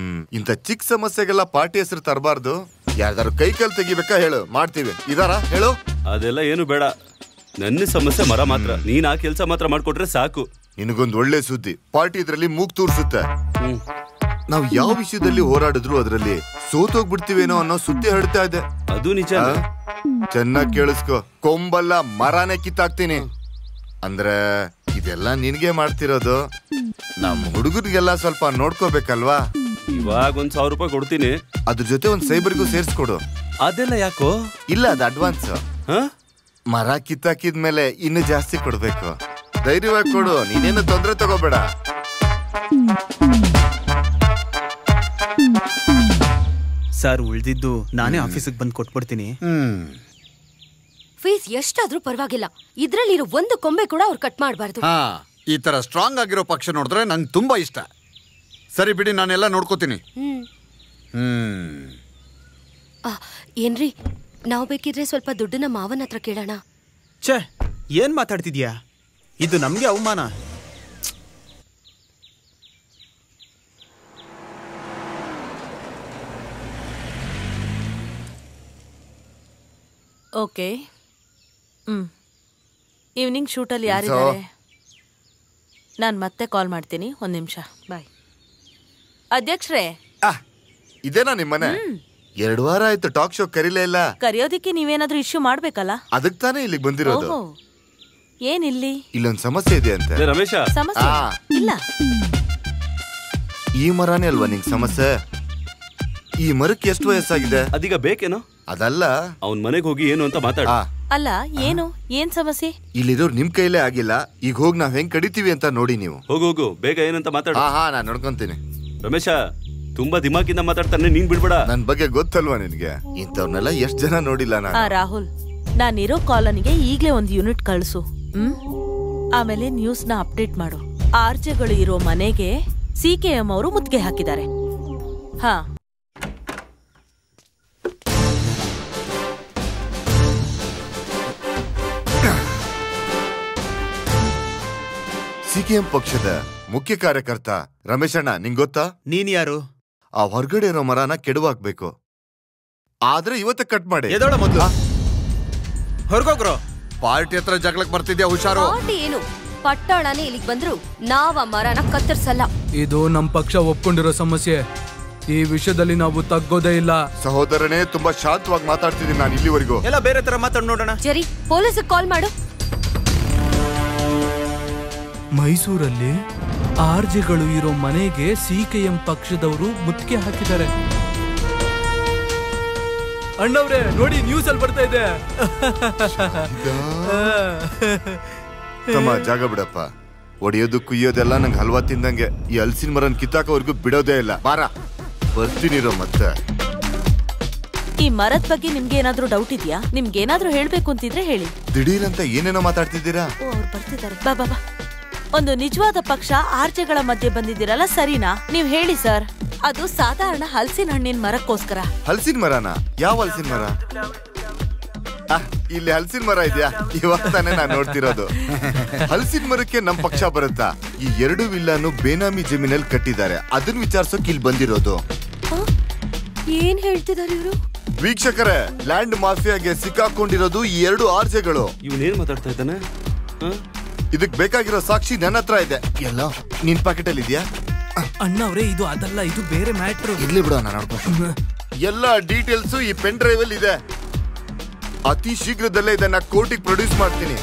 ಇಂಥ ಚಿಕ್ಕ ಸಮಸ್ಯೆಗೆಲ್ಲ ಪಾರ್ಟಿ ಹೆಸರು ತರಬಾರ್ದು. ಯಾರ್ದಾರು ಕೈ ಕಾಲು ತೆಗಿಬೇಕಾ? ಹೇಳು, ಮಾಡ್ತೀವಿ. ಇದಾರ ಹೇಳು. ಅದೆಲ್ಲ ಏನು ಬೇಡ. ನನ್ನ ಸಮಸ್ಯೆ ಮರ ಮಾತ್ರ. ನೀನ್ ಆ ಕೆಲ್ಸ ಮಾತ್ರ ಮಾಡ್ಕೊಟ್ರೆ ಸಾಕು. ನಿನಗೊಂದು ಒಳ್ಳೆ ಸುದ್ದಿ. ಪಾರ್ಟಿ ಇದ್ರಲ್ಲಿ ಮೂಗ್ ತೂರ್ಸುತ್ತೆ. ನಾವ್ ಯಾವ ವಿಷಯದಲ್ಲಿ ಹೋರಾಡಿದ್ರು ಅದರಲ್ಲಿ ಸೋತೋಗ್ಬಿಡ್ತೀವೇನೋ ಅನ್ನೋ ಸುದ್ದಿ ಹರಡ್ತಾ ಇದೆ. ಅದು ನಿಜ. ಚೆನ್ನಾಗಿ ಕೇಳಿಸ್ಕೊ. ಕೊಂಬಲ್ಲ, ಮರಾನೇ ಕಿತ್ತಾಕ್ತೀನಿ. ಅಂದ್ರೆ ಇದೆಲ್ಲ ನಿನ್ಗೆ ಮಾಡ್ತಿರೋದು. ನಮ್ ಹುಡುಗರಿಗೆಲ್ಲ ಸ್ವಲ್ಪ ನೋಡ್ಕೋಬೇಕಲ್ವಾ? ಇವಾಗ 1,000 ರೂಪಾಯಿ ಕೊಡ್ತೀನಿ. ಅದ್ರ ಜೊತೆ ಒಂದ್ ಸೈಬರ್ಗೂ ಸೇರ್ಸ್ಕೊಡು. ಅದೆಲ್ಲ ಯಾಕೋ? ಇಲ್ಲ, ಅದು ಅಡ್ವಾನ್ಸ್. ಮರ ಕಿತ್ತಾಕಿದ್ಮೇಲೆ ಇನ್ನು ಜಾಸ್ತಿ ಕೊಡ್ಬೇಕು. ಧೈರ್ಯವಾಗಿ ಕೊಡು. ನೀನೇನು ತೊಂದ್ರೆ ತಗೋಬೇಡ. ಸರ್, ಉಳ್ದಿದ್ದು ನಾನೇ ಆಫೀಸಿಗೆ ಬಂದು ಕೊಟ್ಬಿಡ್ತೀನಿ. ಫೀಸ್ ಎಷ್ಟಾದ್ರೂ ಪರವಾಗಿಲ್ಲ. ಇದ್ರಲ್ಲಿರೋ ಒಂದು ಕೊಂಬೆ ಕೂಡ ಅವ್ರು ಕಟ್ ಮಾಡಬಾರ್ದು. ಈ ತರ ಸ್ಟ್ರಾಂಗ್ ಆಗಿರೋ ಪಕ್ಷ ನೋಡಿದ್ರೆ ನಂಗೆ ತುಂಬಾ ಇಷ್ಟ. ಸರಿ ಬಿಡಿ, ನಾನೆಲ್ಲ ನೋಡ್ಕೋತೀನಿ. ಏನ್ರಿ, ನಾವು ಬೇಕಿದ್ರೆ ಸ್ವಲ್ಪ ದುಡ್ಡನ್ನ ಮಾವನ ಹತ್ರ ಕೇಳೋಣ. ಛೇ, ಏನ್ ಮಾತಾಡ್ತಿದ್ಯಾ? ಇದು ನಮ್ಗೆ ಅವಮಾನ. ಓಕೆ. ಈವ್ನಿಂಗ್ ಶೂಟಲ್ಲಿ ಯಾರಿದ್ದಾರೆ? ನಾನು ಮತ್ತೆ ಕಾಲ್ ಮಾಡ್ತೀನಿ. 1 ನಿಮಿಷ. ಬಾಯ್. ಅಧ್ಯಕ್ಷರೇ, ಇದೇನಾ ನಿಮ್ಮನೆ? 2 ವಾರ ಆಯ್ತು ಟಾಕ್ ಶೋ ಕರೀಲೇ ಇಲ್ಲ. ಕರೆಯೋದಿಕ್ಕೆ ನೀವೇನಾದ್ರೂ ಇಶ್ಯೂ ಮಾಡ್ಬೇಕಲ್ಲ? ಅದಕ್ಕೆ ತಾನೇ ಇಲ್ಲಿಗೆ ಬಂದಿರೋದು. ಏನಿಲ್ಲಿ? ಇಲ್ಲೊಂದು ಸಮಸ್ಯೆ ಇದೆ ಅಂತ. ರಮೇಶ, ಸಮಸ್ಯೆ ಇಲ್ಲ. ಈ ಮರನೇ ಅಲ್ವಾ ನಿಂಗೆ ಸಮಸ್ಯೆ? ಈ ಮರಕ್ಕೆ ಎಷ್ಟು ವಯಸ್ಸಾಗಿದೆ? ಅದೀಗ ಬೇಕೇನೋ? ಅದಲ್ಲ, ಅವನ್ ಮನೆಗೆ ಹೋಗಿ ಏನು ಅಂತ ಮಾತಾಡ. ಅಲ್ಲ, ಏನ್ ಸಮಸ್ಯೆ? ಇಲ್ಲಿರೋರು ನಿಮ್ ಕೈಲೇ ಆಗಿಲ್ಲ. ಈಗ ಹೋಗಿ ನಾವ್ ಹೆಂಗ್ ಕಡಿತೀವಿ ಅಂತ ನೋಡಿ ನೀವು. ಹೋಗು ಬೇಗ ಏನಂತ ಮಾತಾಡ. ನಾನ್ ನೋಡ್ಕೊಂತೀನಿ. ರಮೇಶ, ತುಂಬಾ ದಿಮಾಕಿಂದ ಮಾತಾಡ್ತಾನೆ, ನೀನ್ ಬಿಡ್ಬೇಡ. ನನ್ ಬಗ್ಗೆ ಗೊತ್ತಲ್ವಾ ನಿನ್ಗೆ? ಇಂಥವ್ರನ್ನೆಲ್ಲ ಎಷ್ಟ್ ಜನ ನೋಡಿಲ್ಲ ನಾನು. ರಾಹುಲ್, ನಾನಿರೋ ಕಾಲನಿಗೆ ಈಗ್ಲೇ 1 ಯೂನಿಟ್ ಕಳ್ಸು. ಆಮೇಲೆ ನ್ಯೂಸ್ ನ ಅಪ್ಡೇಟ್ ಮಾಡು. ಆರ್ಜೆಗಳು ಇರೋ ಮನೆಗೆ CKM ಅವರು ಮುತ್ತಿಗೆ ಹಾಕಿದ್ದಾರೆ. ಹಾ, CKM ಪಕ್ಷದ ಮುಖ್ಯ ಕಾರ್ಯಕರ್ತ ರಮೇಶ್ ಅಣ್ಣ, ನಿಂಗ್ ಗೊತ್ತಾ? ನೀನ್ ಯಾರು? ಆ ಹೊರಗಡೆ ಇರೋ ಮರನ ಕೆಡವಾಕ್ಬೇಕು. ಆದ್ರೆ ಇವತ್ತೇ ಕಟ್ ಮಾಡಿ. ಎದೋಳ ಮೊದ್ಲು ಹೊರಗೋಗ್ರು. ಪಾರ್ಟಿ ಹತ್ರ ಜಗಳಕ್ಕೆ ಬರ್ತಿದ್ಯಾ? ಹುಷಾರು. ಪಾರ್ಟಿ ಏನು, ಪಟ್ಟಾಳನೇ ಇಲ್ಲಿಗೆ ಬಂದ್ರು ನಾವ್ ಆ ಮರನ ಕತ್ತರಿಸಲ್ಲ. ಇದು ನಮ್ ಪಕ್ಷ ಒಪ್ಕೊಂಡಿರೋ ಸಮಸ್ಯೆ. ಈ ವಿಷಯದಲ್ಲಿ ನಾವು ತಗ್ಗೋದೇ ಇಲ್ಲ. ಸಹೋದರನೇ, ತುಂಬಾ ಶಾಂತವಾಗಿ ಮಾತಾಡ್ತಿದ್ದೀನಿ ನಾನು ಇಲ್ಲಿವರೆಗೂ. ಎಲ್ಲ ಬೇರೆ ತರ ಮಾತಾಡ್ ನೋಡೋಣ. ಜರಿ, ಪೊಲೀಸ್ ಕಾಲ್ ಮಾಡು. ಮೈಸೂರಲ್ಲಿ ಆರ್ಜಿಗಳು ಇರೋ ಮನೆಗೆ CKM ಪಕ್ಷದವರು ಮುತ್ತಿಗೆ ಹಾಕಿದ್ದಾರೆ. ಅಣ್ಣವ್ರೆ ನೋಡಿ, ನ್ಯೂಸ್ ಅಲ್ಲಿ ಬರ್ತಾ ಇದೆ. ತಮ್ಮ ಜಾಗ ಬಿಡಪ್ಪ. ಒಡೆಯೋದು ಕುಯ್ಯೋದೆಲ್ಲ ನಂಗೆ ಹಲ್ವಾ ತಿಂದಂಗೆ. ಈ ಹಲಸಿನ ಮರನ್ ಕಿತ್ತಾಕೋವರೆಗೂ ಬಿಡೋದೇ ಇಲ್ಲ. ಬಾರ, ಬರ್ತೀನಿರೋ ಮತ್ತೆ. ಈ ಮರದ ಬಗ್ಗೆ ನಿಮ್ಗೆ ಏನಾದ್ರೂ ಡೌಟ್ ಇದೆಯಾ? ನಿಮ್ಗೇನಾದ್ರೂ ಹೇಳ್ಬೇಕು ಅಂತಿದ್ರೆ ಹೇಳಿ. ದಿಢೀರ್ ಅಂತ ಏನೇನೋ ಮಾತಾಡ್ತಿದ್ದೀರಾ? ಅವ್ರು ಬರ್ತಿದ್ದಾರೆ. ಬಾ ಬಾ ಬಾ. ಒಂದು ನಿಜವಾದ ಪಕ್ಷ ಆರ್ಜೆಗಳ ಮಧ್ಯೆ ಬಂದಿದ್ದೀರಲ್ಲ, ಸರಿನಾ? ನೀವ್ ಹೇಳಿ ಸರ್. ಅದು ಸಾಧಾರಣ ಹಲಸಿನ ಹಣ್ಣಿನ ಮರಕ್ಕೋಸ್ಕರ. ಹಲಸಿನ ಮರನ? ಯಾವ ಹಲಸಿನ ಮರ? ಇಲ್ಲಿ ಹಲಸಿನ ಮರ ಇದೆಯಾ? ಇವಾಗ ತಾನೇ ನಾನ್ ನೋಡ್ತಿರೋದು. ಹಲಸಿನ ಮರಕ್ಕೆ ನಮ್ ಪಕ್ಷ ಬರುತ್ತಾ? ಈ 2 ವಿಲ್ಲಾನು ಬೇನಾಮಿ ಜಮೀನಲ್ಲಿ ಕಟ್ಟಿದ್ದಾರೆ. ಅದನ್ನ ವಿಚಾರಿಸೋಕೆ ಇಲ್ಲಿ ಬಂದಿರೋದು. ಏನ್ ಹೇಳ್ತಿದ್ದಾರೆ ಇವರು? ವೀಕ್ಷಕರೇ, ಲ್ಯಾಂಡ್ ಮಾಫಿಯಾಗೆ ಸಿಕ್ಕಾಕೊಂಡಿರೋದು ಈ 2 ಆರ್ಜೆಗಳು. ಇವನೇನ್ ಮಾತಾಡ್ತಾ ಇದ್ದಾನೆ? ಇದಕ್ ಬೇಕಾಗಿರೋ ಸಾಕ್ಷಿ ನನ್ನ ಹತ್ರ ಇದೆ. ಎಲ್ಲ ನಿನ್ ಪಾಕೆಟ್ ಅಲ್ಲಿ ಇದೆಯಾ? ಅಣ್ಣವ್ರೆ, ಇದು ಅದಲ್ಲ, ಇದು ಬೇರೆ ಮ್ಯಾಟ್ರು. ಇರ್ಲಿ ಬಿಡು, ನಾನು ನೋಡ್ಕೊಂಡು. ಎಲ್ಲ ಡೀಟೇಲ್ಸ್ ಈ ಪೆನ್ ಡ್ರೈವ್ ಅಲ್ಲಿ ಇದೆ. ಅತಿ ಶೀಘ್ರದಲ್ಲೇ ಇದನ್ನ ಕೋರ್ಟಿಗೆ ಪ್ರೊಡ್ಯೂಸ್ ಮಾಡ್ತೀನಿ.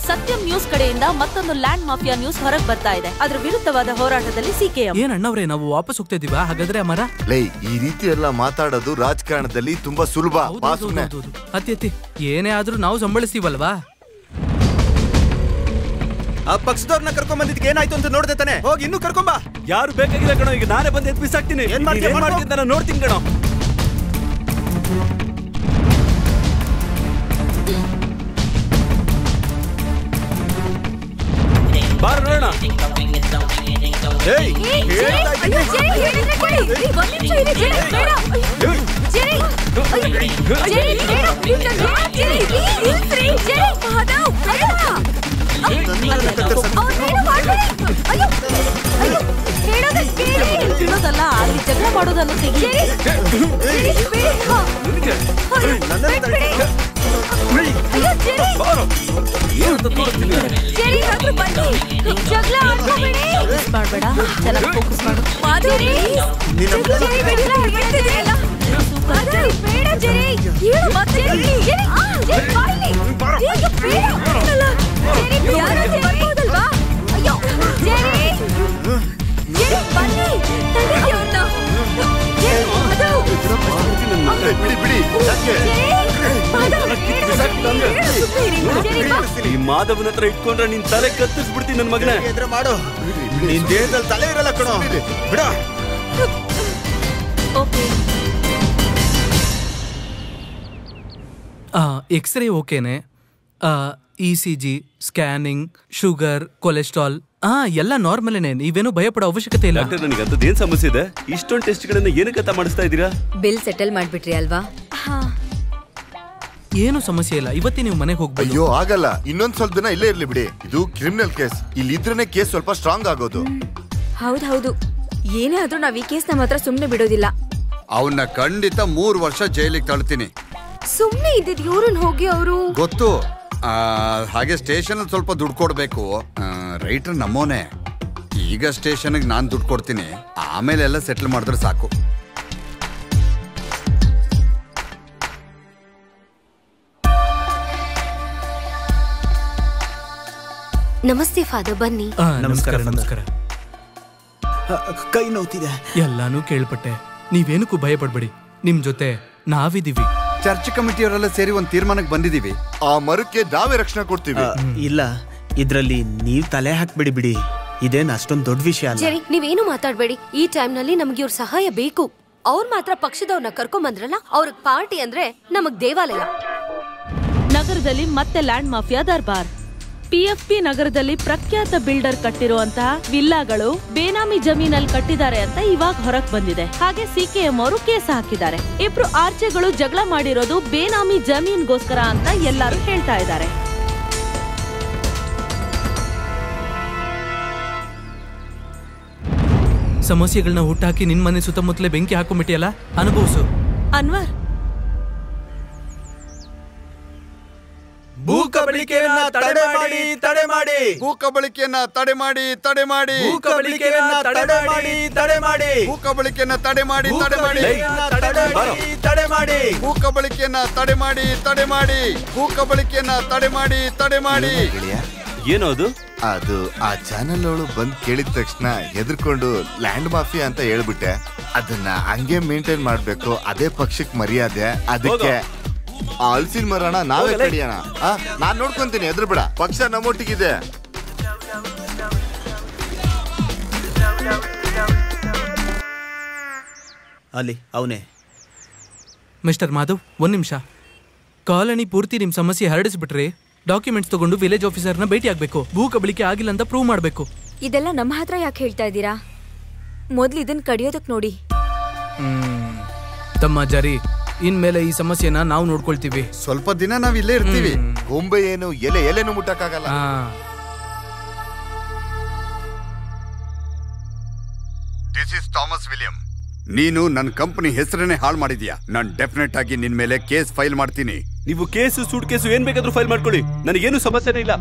ಸತ್ಯಂ ನ್ಯೂಸ್ ಕಡೆಯಿಂದ ಮತ್ತೊಂದು ಲ್ಯಾಂಡ್ ಮಾಫಿಯಾ ನ್ಯೂಸ್ ಹೊರಗೆ ಬರ್ತಾ ಇದೆ. ಅದ್ರ ವಿರುದ್ಧವಾದ ಹೋರಾಟದಲ್ಲಿ CKM. ಏನ್ ಅಣ್ಣವ್ರೆ, ನಾವು ವಾಪಸ್ ಹೋಗ್ತಾ ಇದೀವಾ? ಹಾಗಾದ್ರೆ ಮರ ಲೈ, ಈ ರೀತಿ ಎಲ್ಲ ಮಾತಾಡೋದು ರಾಜಕಾರಣದಲ್ಲಿ ತುಂಬಾ ಸುಲಭ. ಅತಿ ಏನೇ ಆದ್ರೂ ನಾವು ಸಂಬಳಿಸ್ತೀವಲ್ವಾ? ಆ ಪಕ್ಷದವ್ರನ್ನ ಕರ್ಕೊಂಡ್ ಬಂದಿದ್ದಕ್ಕೆ ಏನಾಯ್ತು ಅಂತ ನೋಡ್ದೆ ತಾನೆ? ಹೋಗಿ ಇನ್ನೂ ಕರ್ಕೊಂಬಾ. ಯಾರು ಬೇಕಾಗಿಲ್ಲ ಕಣೋ, ಈಗ ನಾನೇ ಬಂದು ಎದ್ದು ಬಿಸಾಕ್ತೀನಿ. ಏನ್ ಮಾಡ್ತೀನಿ ನಾನು ನೋಡ್ತೀನಿ ಕಣೋ. ಬಾರ ನೋಡೋಣ. ತಿನ್ನೋದಲ್ಲ, ಅಲ್ಲಿ ಜಗಳ ಮಾಡೋದಲ್ಲ. ಮಾಡ್ಬೇಡ, ಚೆನ್ನಾಗಿ ಫೋಕಸ್ ಮಾಡು. ಈ ಮಾಧವನ ಹತ್ರ ಇಟ್ಕೊಂಡ್ರೆ ನಿನ್ ತಲೆ ಕತ್ತರಿಸ್ಬಿಡ್ತೀನಿ ನನ್ ಮಗನೇ. ಮಾಡು, ನಿನ್ ದೇಹದಲ್ಲಿ ತಲೆ ಇರಲ್ಲ ಕಣೋ. ಬಿಡ. ಎಕ್ಸ್ರೇ ಓಕೆನೆ. ECG, ಸ್ಕ್ಯಾನಿಂಗ್, ಶುಗರ್, ಕೊಲೆಸ್ಟ್ರಾಲ್ ಎಲ್ಲ ನಾರ್ಮಲ್ನೇ. ನೀವೇನು ಭಯಪಡೋ ಅವಶ್ಯಕತೆ ಇಲ್ಲ. ಡಾಕ್ಟರ್, ನನಗೆ ಅಂತದ್ದು ಏನ್ ಸಮಸ್ಯೆ ಇದೆ? ಇಷ್ಟೊಂದು ಟೆಸ್ಟ್ಗಳನ್ನ ಏನಕ್ಕಂತ ಮಾಡಿಸ್ತಾ ಇದ್ದೀರಾ? ಬಿಲ್ ಸೆಟಲ್ ಮಾಡ್ಬಿಟ್ರಿ ಅಲ್ವಾ? ಏನು ಸಮಸ್ಯೆ ಇಲ್ಲ. ಇವತ್ತೇ ನೀವು ಮನೆಗೆ ಹೋಗ್ಬೋದು. ಅಯ್ಯೋ, ಆಗಲ್ಲ. ಇನ್ನೊಂದ್ ಸ್ವಲ್ಪ ದಿನ ಇಲ್ಲೇ ಇರ್ಲಿ ಬಿಡಿ. ಇದು ಕ್ರಿಮಿನಲ್ ಕೇಸ್. ಇಲ್ಲಿ ಇದ್ರೇನೆ ಕೇಸ್ ಸ್ವಲ್ಪ ಸ್ಟ್ರಾಂಗ್ ಆಗೋದು. ಹೌದು, ಏನೇ ಆದ್ರೂ ನಾವ್ ಈ ಕೇಸ್ ನಮ್ಮ ಹತ್ರ ಸುಮ್ನೆ ಬಿಡೋದಿಲ್ಲ. ಅವನ್ನ ಖಂಡಿತ 3 ವರ್ಷ ಜೈಲಿಗೆ ತಳ್ತೀನಿ. ಸುಮ್ನೆ ಇದ್ದಿದ್ ಇವ್ರನ್ನ ಹೋಗಿ ಅವರು ಗೊತ್ತು. ಹಾಗೆ ಸ್ಟೇಷನ್ ಅಲ್ಲಿ ಸ್ವಲ್ಪ ದುಡ್ಡು ಕೊಡ್ಬೇಕು. ರೈಟರ್ ನಮ್ಮೋನೆ. ಈಗ ಸ್ಟೇಷನ್ಗೆ ನಾನು ದುಡ್ಡು ಕೊಡ್ತೀನಿ, ಆಮೇಲೆ ಎಲ್ಲ ಸೆಟ್ಲ್ ಮಾಡಿದ್ರೆ ಸಾಕು. ನಮಸ್ತೆ ಫಾದರ್, ಬನ್ನಿ. ನಮಸ್ಕಾರ. ನಮಸ್ಕಾರ. ಕೈ ನೋವ್ತಿದೆ. ಎಲ್ಲಾನು ಕೇಳ್ಪಟ್ಟೆ. ನೀವೇನಕ್ಕೂ ಭಯ ಪಡ್ಬೇಡಿ, ನಿಮ್ ಜೊತೆ ನಾವಿದೀವಿ. ಚರ್ಚ್ ಕಮಿಟಿಯವರೆಲ್ಲ ಸೇರಿ ಒಂದು ತೀರ್ಮಾನಕ್ಕೆ ಬಂದಿದೀವಿ. ಆ ಮರಕ್ಕೆ ನಾವೇ ರಕ್ಷಣೆ ಕೊಡ್ತೀವಿ. ಇಲ್ಲ, ಇದ್ರಲ್ಲಿ ನೀವ್ ತಲೆ ಹಾಕ್ಬಿಡಿ ಬಿಡಿ. ಇದೇನ್ ಅಷ್ಟೊಂದ್ ದೊಡ್ಡ ವಿಷಯ ಅಲ್ಲ. ಜೆರಿ, ನೀವೇನು ಮಾತಾಡ್ಬೇಡಿ. ಈ ಟೈಮ್ ನಲ್ಲಿ ನಮ್ಗೆ ಇವ್ರ ಸಹಾಯ ಬೇಕು. ಅವ್ರ ಮಾತ್ರ ಪಕ್ಷದವ್ರನ್ನ ಕರ್ಕೊಂಡ್ ಬಂದ್ರಲ್ಲ, ಅವ್ರಿಗೆ ಪಾರ್ಟಿ ಅಂದ್ರೆ ನಮಗ್ ದೇವಾಲಯ. ನಗರದಲ್ಲಿ ಮತ್ತೆ ಲ್ಯಾಂಡ್ ಮಾಫಿಯಾ ದರ್ಬಾರ್. PFP ನಗರದಲ್ಲಿ ಪ್ರಖ್ಯಾತ ಬಿಲ್ಡರ್ ಕಟ್ಟಿರುವಂತಹ ವಿಲ್ಲಾಗಳು ಬೇನಾಮಿ ಜಮೀನಲ್ಲಿ ಕಟ್ಟಿದ್ದಾರೆ ಅಂತ ಇವಾಗ ಹೊರಗ್ ಬಂದಿದೆ. ಹಾಗೆ CKM ಅವರು ಕೇಸ್ ಹಾಕಿದ್ದಾರೆ. ಇಬ್ರು ಆರ್ಚೆಗಳು ಜಗಳ ಮಾಡಿರೋದು ಬೇನಾಮಿ ಜಮೀನ್ಗೋಸ್ಕರ ಅಂತ ಎಲ್ಲರೂ ಹೇಳ್ತಾ ಇದ್ದಾರೆ. ಸಮಸ್ಯೆಗಳನ್ನ ಹುಟ್ಟಾಕಿ ನಿನ್ ಮನೆ ಸುತ್ತಮುತ್ತಲೇ ಬೆಂಕಿ ಹಾಕೊಂಡ್ಬಿಟ್ಟಿಯಲ್ಲ, ಅನುಭವಿಸು. ಅನ್ವರ್, ಭೂ ಕಬಳಿಕೆಯನ್ನ ತಡೆ ಮಾಡಿ, ತಡೆ ಮಾಡಿ. ಭೂ ಕಬಳಿಕೆಯನ್ನ ತಡೆ ಮಾಡಿ, ತಡೆ ಮಾಡಿ. ಭೂ ಕಬಳಿಕೆಯನ್ನ ತಡೆ ಮಾಡಿ, ತಡೆ ಮಾಡಿ. ಭೂ ಕಬಳಿಕೆಯನ್ನ ತಡೆ ಮಾಡಿ, ತಡೆ ಮಾಡಿ. ತಡೆ ಮಾಡಿ. ಭೂ ಕಬಳಿಕೆಯನ್ನ ತಡೆ ಮಾಡಿ, ತಡೆ ಮಾಡಿ. ಭೂ ಕಬಳಿಕೆಯನ್ನ ತಡೆ ಮಾಡಿ, ತಡೆ ಮಾಡಿ. ಏನೋ ಅದು? ಅದು ಆ ಚಾನಲ್ ಅವಳು ಬಂದ್ ಕೇಳಿದ ತಕ್ಷಣ ಹೆದರ್ಕೊಂಡು ಲ್ಯಾಂಡ್ ಮಾಫಿಯಾ ಅಂತ ಹೇಳ್ಬಿಟ್ಟೆ. ಅದನ್ನ ಹಂಗೆ ಮೇಂಟೈನ್ ಮಾಡ್ಬೇಕು, ಅದೇ ಪಕ್ಷಕ್ಕೆ ಮರ್ಯಾದೆ. ಅದಕ್ಕೆ ಹಲಸಿನ ಮರಣ ನಾವೇ ಕಡಿಯೋಣ. ನಾನ್ ನೋಡ್ಕೊಂತೀನಿ, ಎದ್ರ ಬಿಡ. ಪಕ್ಷ ನಮ್ಮೊಟ್ಟಿಗಿದೆ. ಅಲ್ಲಿ ಅವನೇ. ಮಿಸ್ಟರ್ ಮಾಧವ್, ಒಂದ್ ನಿಮಿಷ. ಕಾಲನಿ ಪೂರ್ತಿ ನಿಮ್ ಸಮಸ್ಯೆ ಹರಡಿಸ್ಬಿಟ್ರೆ ಡಾಕ್ಯುಮೆಂಟ್ಸ್ ತಗೊಂಡು ವಿಲೇಜ್ ಆಫೀಸರ್ನ ಭೇಟಿ ಆಗ್ಬೇಕು. ಭೂ ಕಬಳಿಕೆ ಆಗಿಲ್ಲ ಅಂತ ಪ್ರೂವ್ ಮಾಡ್ಬೇಕು. ಇದೆಲ್ಲ ನಮ್ಮ ಹತ್ರ ಯಾಕೆ ಹೇಳ್ತಾ ಇದ್ದೀರಾ? ಮೊದ್ಲು ಇದನ್ನ ಕಡಿಯೋದಕ್ ನೋಡಿ. ತಮ್ಮ ಜರಿ, ಇನ್ಮೇಲೆ ಈ ಸಮಸ್ಯೆನ ನಾವು ನೋಡ್ಕೊಳ್ತೀವಿ. ಸ್ವಲ್ಪ ದಿನ ನಾವ್ ಇಲ್ಲೇ ಇರ್ತೀವಿ. ಗೊಂಬೆ ಏನು ಎಲೆನೂ ಮುಟ್ಟಕ್ಕಾಗಲ್ಲ. This is Thomas William. ನೀನು ನನ್ನ ಕಂಪನಿ ಹೆಸರನ್ನೇ ಹಾಳು ಮಾಡಿದ್ಯಾ. ನಾನು ಡೆಫಿನೆಟ್ ಆಗಿ ನಿನ್ ಮೇಲೆ ಕೇಸ್ ಫೈಲ್ ಮಾಡ್ತೀನಿ. ನೀವು ಕೇಸು ಸೂಟ್ ಕೇಸು ಏನ್ ಬೇಕಾದ್ರೂ ಫೈಲ್ ಮಾಡ್ಕೊಳ್ಳಿ, ನನಗೇನು ಸಮಸ್ಯೆನೇ ಇಲ್ಲ.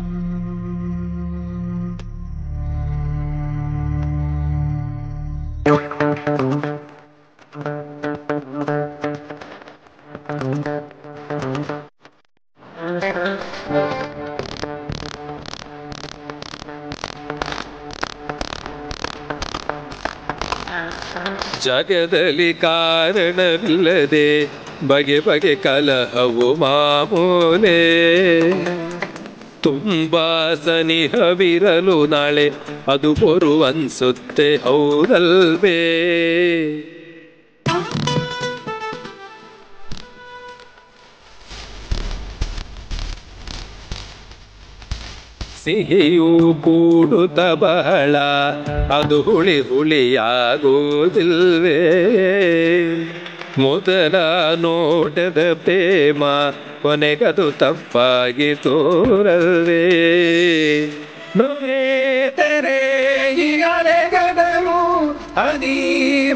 ಜಗದಲ್ಲಿ ಕಾರಣವಿಲ್ಲದೆ ಬಗೆ ಬಗೆ ಕಲಹವು ಮಾಮೂಲೆ. ತುಂಬಾ ಸನಿಹವಿರಲು ನಾಳೆ ಅದು ಬರುವನ್ಸುತ್ತೆ, ಹೌದಲ್ವೇ? ಸಿಹಿಯು ಕೂಡುತ್ತ ಬಹಳ, ಅದು ಹುಳಿ ಹುಳಿಯಾಗುವುದಿಲ್ವೇ? ಮೊದಲ ನೋಟದ ಪ್ರೇಮ ಕೊನೆಗದು ತಪ್ಪಾಗಿ ತೋರಲ್ವೇ? ತೆರೆಗದಲು ಅದಿ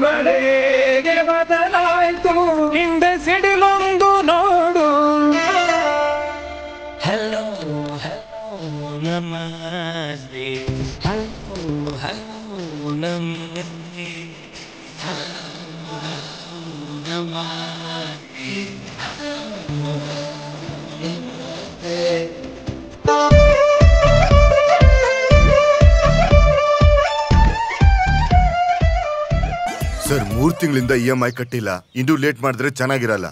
ಬಳೆಗೆ ಬದಲಾಯ್ತು, ಹಿಂದೆ ಸಿಡಿಲೊಂದು ನೋಡು. ಹಲೋ ನಮಸ್ತೆ, ಹಲೋ ನಮಸ್ತೆ, ಸರ್, 3 ತಿಂಗಳಿಂದ EMI ಕಟ್ಟಿಲ್ಲ. ಇನ್ನೂ ಲೇಟ್ ಮಾಡಿದ್ರೆ ಚೆನ್ನಾಗಿರಲ್ಲ.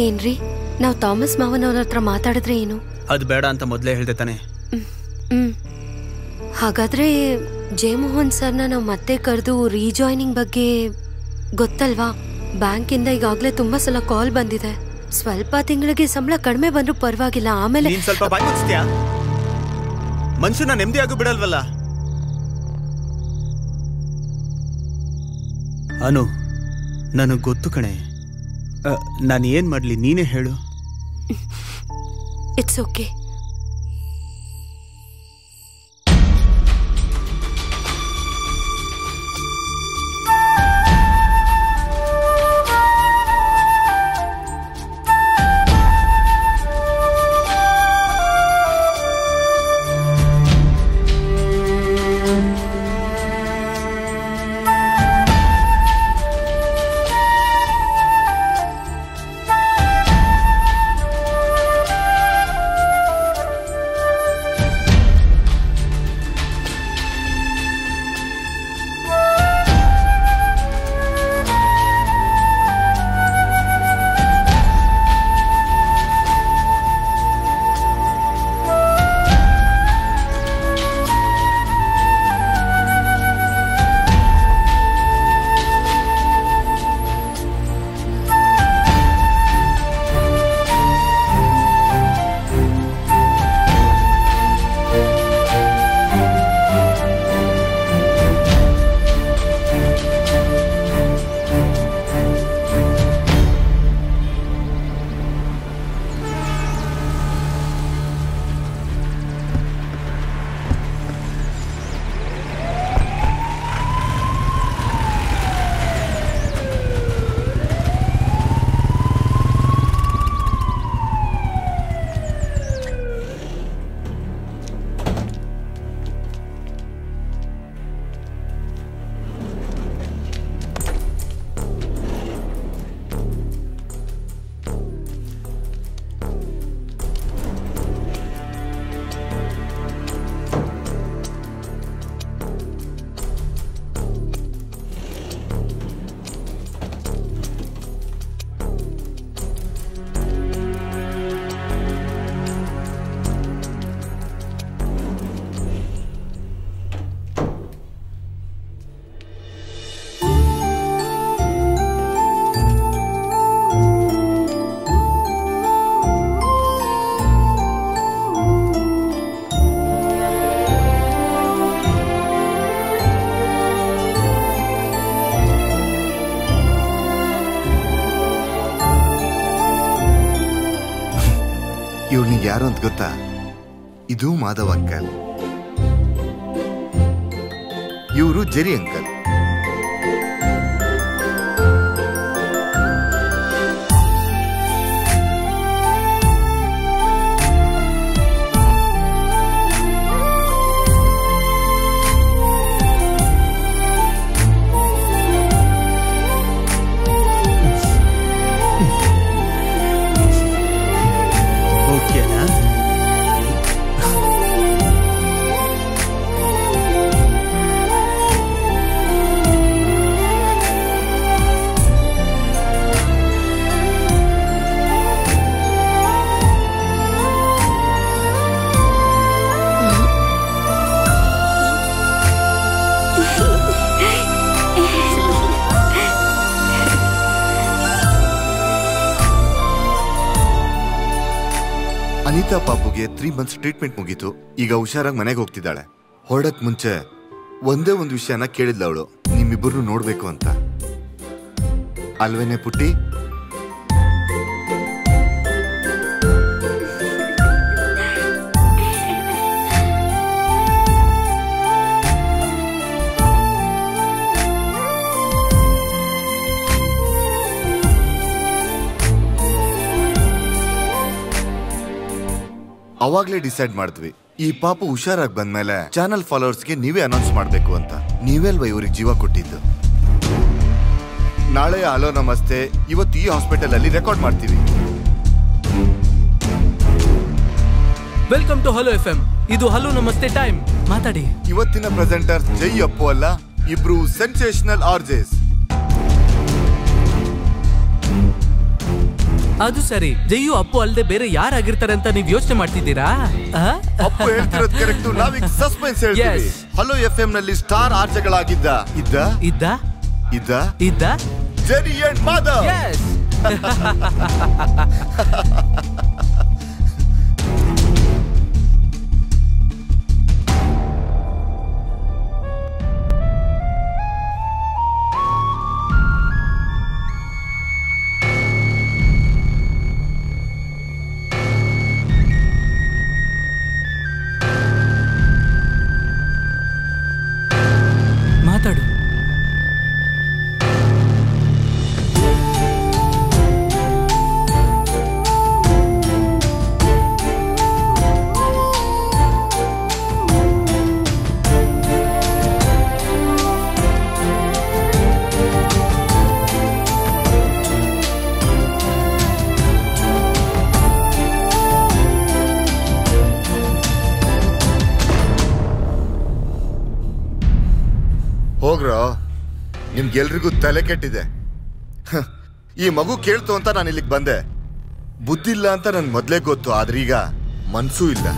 ಏನ್ರಿ, ನಾವ್ ಥಾಮಸ್ ಮಾವನ್ ಅವ್ರ ಹತ್ರ ಮಾತಾಡಿದ್ರೆ ಏನು? ಅದು ಬೇಡ ಅಂತ ಮೊದ್ಲೇ ಹೇಳ್ದೆ ತಾನೆ. ಹಾಗಾದ್ರೆ ಜಯಮೋಹನ್ ಸರ್ನ ನಾವು ಮತ್ತೆ ಕರೆದು ರೀಜಾಯ್ನಿಂಗ್ ಬಗ್ಗೆ ಗೊತ್ತಲ್ವಾ? ಬ್ಯಾಂಕಿಂದ ಈಗಾಗ್ಲೇ ತುಂಬಾ ಸಲ ಕಾಲ್ ಬಂದಿದೆ. ಸ್ವಲ್ಪ ತಿಂಗಳಿಗೆ ಸಂಬಳ ಕಡಿಮೆ ಬಂದ್ರೂ ಪರವಾಗಿಲ್ಲ, ಆಮೇಲೆ ನೀನ್ ಸ್ವಲ್ಪ ಬಾಯ್ ಮುಚ್ಚ್ತೀಯಾ? ಮನುಷ್ಯನ ನೆಮ್ಮದಿಯಾಗೂ ಬಿಡಲ್ವಲ್ಲ. ಅನು, ನನಗ್ ಗೊತ್ತು ಕಣೆ. ನಾನು ಏನ್ ಮಾಡ್ಲಿ, ನೀನೇ ಹೇಳು. It's okay. ಯಾರು ಅಂತ ಗೊತ್ತಾ? ಇದು ಮಾಧವ್ ಅಂಕಲ್, ಇವರು ಜೆರಿ ಅಂಕಲ್. ಅನಿತಾ ಪಾಪುಗೆ 3 months ಟ್ರೀಟ್ಮೆಂಟ್ ಮುಗೀತು. ಈಗ ಹುಷಾರಾಗಿ ಮನೆಗೆ ಹೋಗ್ತಿದ್ದಾಳೆ. ಹೊರಡಕ್ ಮುಂಚೆ ಒಂದೇ ಒಂದು ವಿಷಯನ ಕೇಳಿದ್ಲ ಅವಳು, ನಿಮ್ಮಿಬ್ಬರು ನೋಡ್ಬೇಕು ಅಂತ. ಅಲ್ವೇನೆ ಪುಟ್ಟಿ? ಅವಾಗ್ಲೇ ಡಿಸೈಡ್ ಮಾಡಿದ್ವಿ, ಈ ಪಾಪು ಹುಷಾರಾಗಿ ಬಂದ್ಮೇಲೆ ಚಾನಲ್ ಫಾಲೋವರ್ಸ್ಗೆ ನೀವೇ ಅನೌನ್ಸ್ ಮಾಡ್ಬೇಕು ಅಂತ. ನೀವೇ ಅಲ್ವಾ ಇವ್ರಿಗೆ ಜೀವ ಕೊಟ್ಟಿದ್ದು. ನಾಳೆ ಹಲೋ ನಮಸ್ತೆ ಇವತ್ತು ಈ ಹಾಸ್ಪಿಟಲ್ ಅಲ್ಲಿ ರೆಕಾರ್ಡ್ ಮಾಡ್ತೀವಿ. Welcome to hello FM. ಇದು ಹಲೋ ನಮಸ್ತೆ ಟೈಮ್. ಮಾತಾಡಿ. ಇವತ್ತಿನ ಪ್ರೆಸೆಂಟರ್ ಜೈ ಅಪ್ಪು ಅಲ್ಲ, ಇಬ್ರು ಸೆನ್ಸೇಷನಲ್ ಆರ್ಜೆಸ್. ಅದು ಸರಿ, ಜೈಯು ಅಪ್ಪು ಅಲ್ಲದೆ ಬೇರೆ ಯಾರಾಗಿರ್ತಾರೆ ಅಂತ ನೀವು ಯೋಚನೆ ಮಾಡ್ತಿದ್ದೀರಾ? ಅಪ್ಪು ಹೇಳ್ತಿರೋದು ಕರೆಕ್ಟ್. ನಾವೀಗ ಸಸ್ಪೆನ್ಸ್ ಹೇಳ್ತೀವಿ. ಹಲೋ FM ನಲ್ಲಿ ಸ್ಟಾರ್ ಆರ್ಜೆಗಳಾಗಿದ್ದ ಇದ್ದ ಜೆರಿ ಅಂಡ್ ಮಾಧವ್. ಮಾತಾಡು. ಹೋಗ್ರೋ, ನಿಮ್ಗೆಲ್ರಿಗೂ ತಲೆ ಕೆಟ್ಟಿದೆ. ಈ ಮಗು ಕೇಳ್ತು ಅಂತ ನಾನು ಇಲ್ಲಿಗೆ ಬಂದೆ. ಬುದ್ಧಿಲ್ಲ ಅಂತ ನನ್ ಮೊದ್ಲೇ ಗೊತ್ತು, ಆದ್ರೆ ಈಗ ಮನ್ಸೂ ಇಲ್ಲ.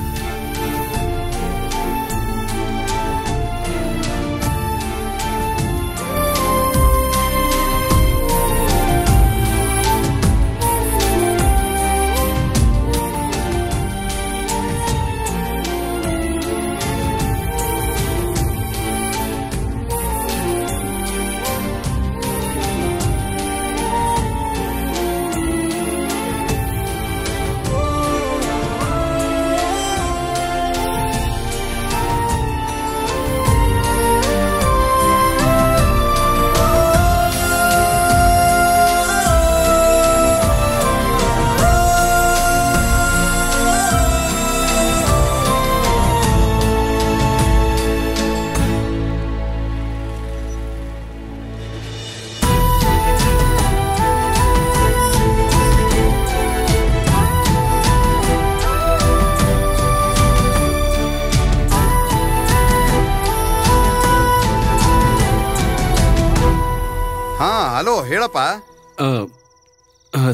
ಹಲೋ, ಹೇಳಪ್ಪ.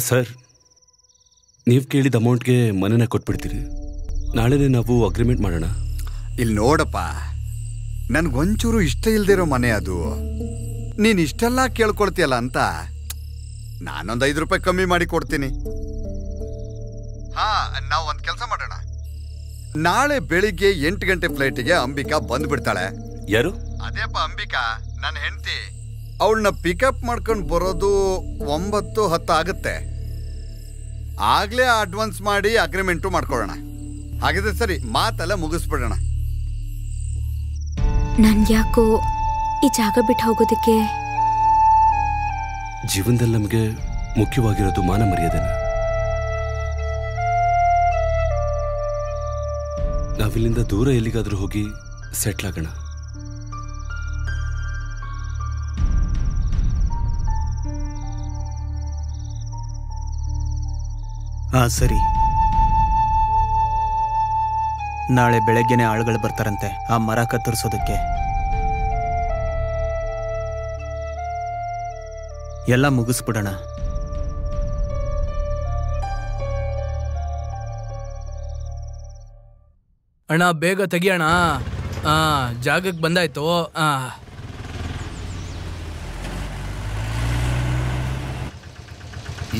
ಸರ್, ನೀವು ಕೇಳಿದ ಅಮೌಂಟ್ಗೆ ಮನೆನ ಕೊಟ್ಬಿಡ್ತೀರಿ. ನಾಳೆನೇ ನಾವು ಅಗ್ರಿಮೆಂಟ್ ಮಾಡೋಣ. ಇಲ್ಲಿ ನೋಡಪ್ಪ, ನನ್ಗೊಂಚೂರು ಇಷ್ಟ ಇಲ್ದಿರೋ ಮನೆ ಅದು. ನೀನ್ ಇಷ್ಟೆಲ್ಲ ಕೇಳ್ಕೊಳ್ತೀಯಲ್ಲ ಅಂತ ನಾನೊಂದು 5 ರೂಪಾಯಿ ಕಮ್ಮಿ ಮಾಡಿ ಕೊಡ್ತೀನಿ. ನಾವು ಒಂದ್ ಕೆಲಸ ಮಾಡೋಣ. ನಾಳೆ ಬೆಳಿಗ್ಗೆ 8 ಗಂಟೆ ಫ್ಲೈಟಿಗೆ ಅಂಬಿಕಾ ಬಂದ್ಬಿಡ್ತಾಳೆ. ಯಾರು? ಅದೇಪ್ಪ ಅಂಬಿಕಾ, ನನ್ನ ಹೆಂಡತಿ. ಅವಳನ್ನ ಪಿಕಪ್ ಮಾಡ್ಕೊಂಡು ಬರೋದು 9-10 ಆಗುತ್ತೆ. ಆಗ್ಲೇ ಅಡ್ವಾನ್ಸ್ ಮಾಡಿ ಅಗ್ರಿಮೆಂಟು ಮಾಡ್ಕೊಳ್ಳೋಣ. ಹಾಗಿದ್ರೆ ಸರಿ, ಮಾತೆಲ್ಲ ಮುಗಿಸ್ಬಿಡೋಣ. ನನ್ಗ್ಯಾಕೋ ಈ ಜಾಗ ಬಿಟ್ಟು ಹೋಗೋದಕ್ಕೆ. ಜೀವನದಲ್ಲಿ ನಮಗೆ ಮುಖ್ಯವಾಗಿರೋದು ಮಾನ ಮರ್ಯಾದೆನ. ನಾವಿಲ್ಲಿಂದ ದೂರ ಎಲ್ಲಿಗಾದ್ರೂ ಹೋಗಿ ಸೆಟ್ಲ್ ಆಗೋಣ. ಸರಿ. ನಾಳೆ ಬೆಳಗ್ಗೆನೆ ಆಳುಗಳು ಬರ್ತಾರಂತೆ ಆ ಮರ ಕತ್ತರಿಸೋದಕ್ಕೆ. ಎಲ್ಲ ಮುಗಿಸ್ಬಿಡೋಣ. ಅಣ್ಣ ಬೇಗ ತೆಗಿಯೋಣ. ಜಾಗಕ್ಕೆ ಬಂದಾಯ್ತು.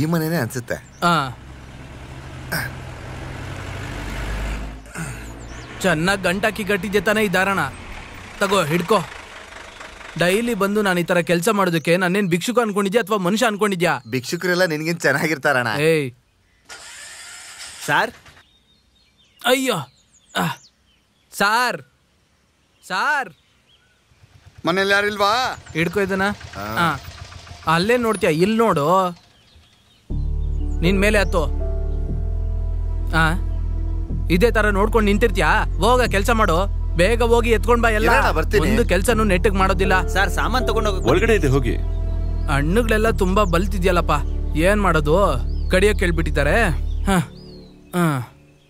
ಈ ಮನೇನೆ ಅನ್ಸುತ್ತೆ. ಚೆನ್ನಾಗಿ ಗಂಟಾಕಿ ಗಟ್ಟಿದ್ದೆ ತಾನೇ ಇದ್ದಾರಣ. ತಗೋ ಹಿಡ್ಕೋ. ಡೈಲಿ ಬಂದು ನಾನು ಈ ತರ ಕೆಲಸ ಮಾಡೋದಕ್ಕೆ ನಾನೇನ್ ಭಿಕ್ಷುಕ ಅನ್ಕೊಂಡಿದ್ಯಾ ಅಥವಾ ಮನುಷ್ಯ ಅನ್ಕೊಂಡಿದ್ಯಾ? ಭಿಕ್ಷುಕರೆಲ್ಲ ನಿನ್ಗಿನ್ ಚೆನ್ನಾಗಿರ್ತಾರಣ. ಏಯ್ ಸಾರ್. ಅಯ್ಯೋ ಸಾರ್ ಸಾರ್, ಮನೇಲಿ ಯಾರಿಲ್ವಾ? ಹಿಡ್ಕೋ ಇದನ್ನ. ಅಲ್ಲೇ ನೋಡ್ತೀಯ, ಇಲ್ಲಿ ನೋಡು. ನಿನ್ ಮೇಲೆ ಹತ್ತು. ಇದೇ ತರ ನೋಡ್ಕೊಂಡು ನಿಂತಿರ್ತೀಯಾ? ಹೋಗ ಕೆಲ್ಸ ಮಾಡು. ಬೇಗ ಹೋಗಿ ಎತ್ಕೊಂಡ್ ಬಾ. ಎಲ್ಲ ಒಂದು ಕೆಲ್ಸನು ನೆಟ್ಟಗ್ ಮಾಡೋದಿಲ್ಲ. ಸರ್ ಸಾಮಾನ್ ತಗೊಂಡೋಗ. ಒಳಗಡೆ ಇದೆ, ಹೋಗಿ. ಹಣ್ಣುಗಳೆಲ್ಲ ತುಂಬಾ ಬಲ್ತಿದ್ಯಲ್ಲಪ್ಪ, ಏನ್ ಮಾಡೋದು? ಕಡಿಯಕ್ ಹೇಳ್ಬಿಟ್ಟಿದ್ದಾರೆ.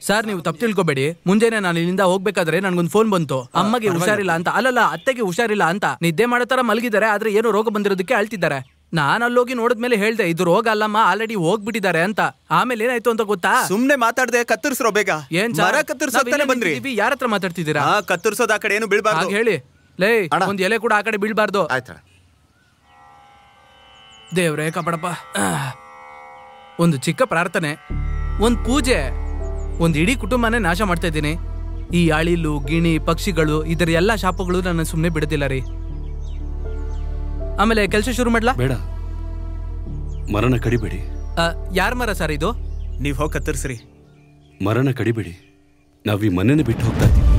ಸರ್ ನೀವು ತಪ್ಪು ತಿಳ್ಕೊಬೇಡಿ. ಮುಂಜಾನೆ ನಾನು ಇಲ್ಲಿಂದ ಹೋಗ್ಬೇಕಾದ್ರೆ ನನ್ಗೊಂದು ಫೋನ್ ಬಂತು, ಅಮ್ಮಗೆ ಹುಷಾರಿಲ್ಲ ಅಂತ. ಅಲ್ಲಲ್ಲ, ಅತ್ತೆಗೆ ಹುಷಾರಿಲ್ಲ ಅಂತ. ನಿದ್ದೆ ಮಾಡೋ ತರ ಮಲಗಿದ್ದಾರೆ, ಆದ್ರೆ ಏನೋ ರೋಗ ಬಂದಿರೋದಕ್ಕೆ ಅಳ್ತಿದ್ದಾರೆ. ನಾನು ಅಲ್ಲೋಗಿ ನೋಡಿದ್ಮೇಲೆ ಹೇಳ್ದೆ, ಇದು ರೋಗ ಅಲ್ಲಮ್ಮ, ಆಲ್ರೆಡಿ ಹೋಗ್ಬಿಟ್ಟಿದ್ದಾರೆ ಅಂತ. ಆಮೇಲೆ ಏನಾಯ್ತು ಅಂತ ಗೊತ್ತಾ? ಸುಮ್ನೆ ಮಾತಾಡ್ದೆ, ಕತ್ತರಿಸ್ರೋ ಬೇಗ. ಏನ್ ಮರ ಕತ್ತರಿಸೋತಾನೆ ಬಂದ್ರಿ? ಯಾರ ಹತ್ರ ಮಾತಾಡ್ತಿದ್ದೀರಾ? ಕತ್ತರಿಸೋದ್ ಆ ಕಡೆ ಏನು ಬೀಳ್ಬಾರ್ದು ಹೇಳಿ. ಲೇ, ಒಂದ್ ಎಲೆ ಕೂಡ ಆ ಕಡೆ ಬೀಳ್ಬಾರ್ದು. ದೇವ್ರೇ ಕಾಪಾಡಪ್ಪ. ಒಂದು ಚಿಕ್ಕ ಪ್ರಾರ್ಥನೆ, ಒಂದ್ ಪೂಜೆ, ಒಂದ್ ಇಡೀ ಕುಟುಂಬನೇ ನಾಶ ಮಾಡ್ತಾ ಇದ್ದೀನಿ. ಈ ಅಳಿಲು ಗಿಣಿ ಪಕ್ಷಿಗಳು ಇದರ ಎಲ್ಲಾ ಶಾಪಗಳು ನನ್ನ ಸುಮ್ನೆ ಬಿಡುತ್ತಿಲ್ಲ ರೀ. ಆಮೇಲೆ ಕೆಲಸ ಶುರು ಮಾಡ್ಲಾ? ಬೇಡ, ಮರನ ಕಡಿಬೇಡಿ. ಯಾರ ಮರ ಸರ್ ಇದು? ನೀವ್ ಹೋಗಿ ಕತ್ತರಿಸ್ರಿ. ಮರನ ಕಡಿಬೇಡಿ, ನಾವ್ ಈ ಮನೆನ ಬಿಟ್ಟು ಹೋಗ್ತಾ ಇದ್ದೀವಿ.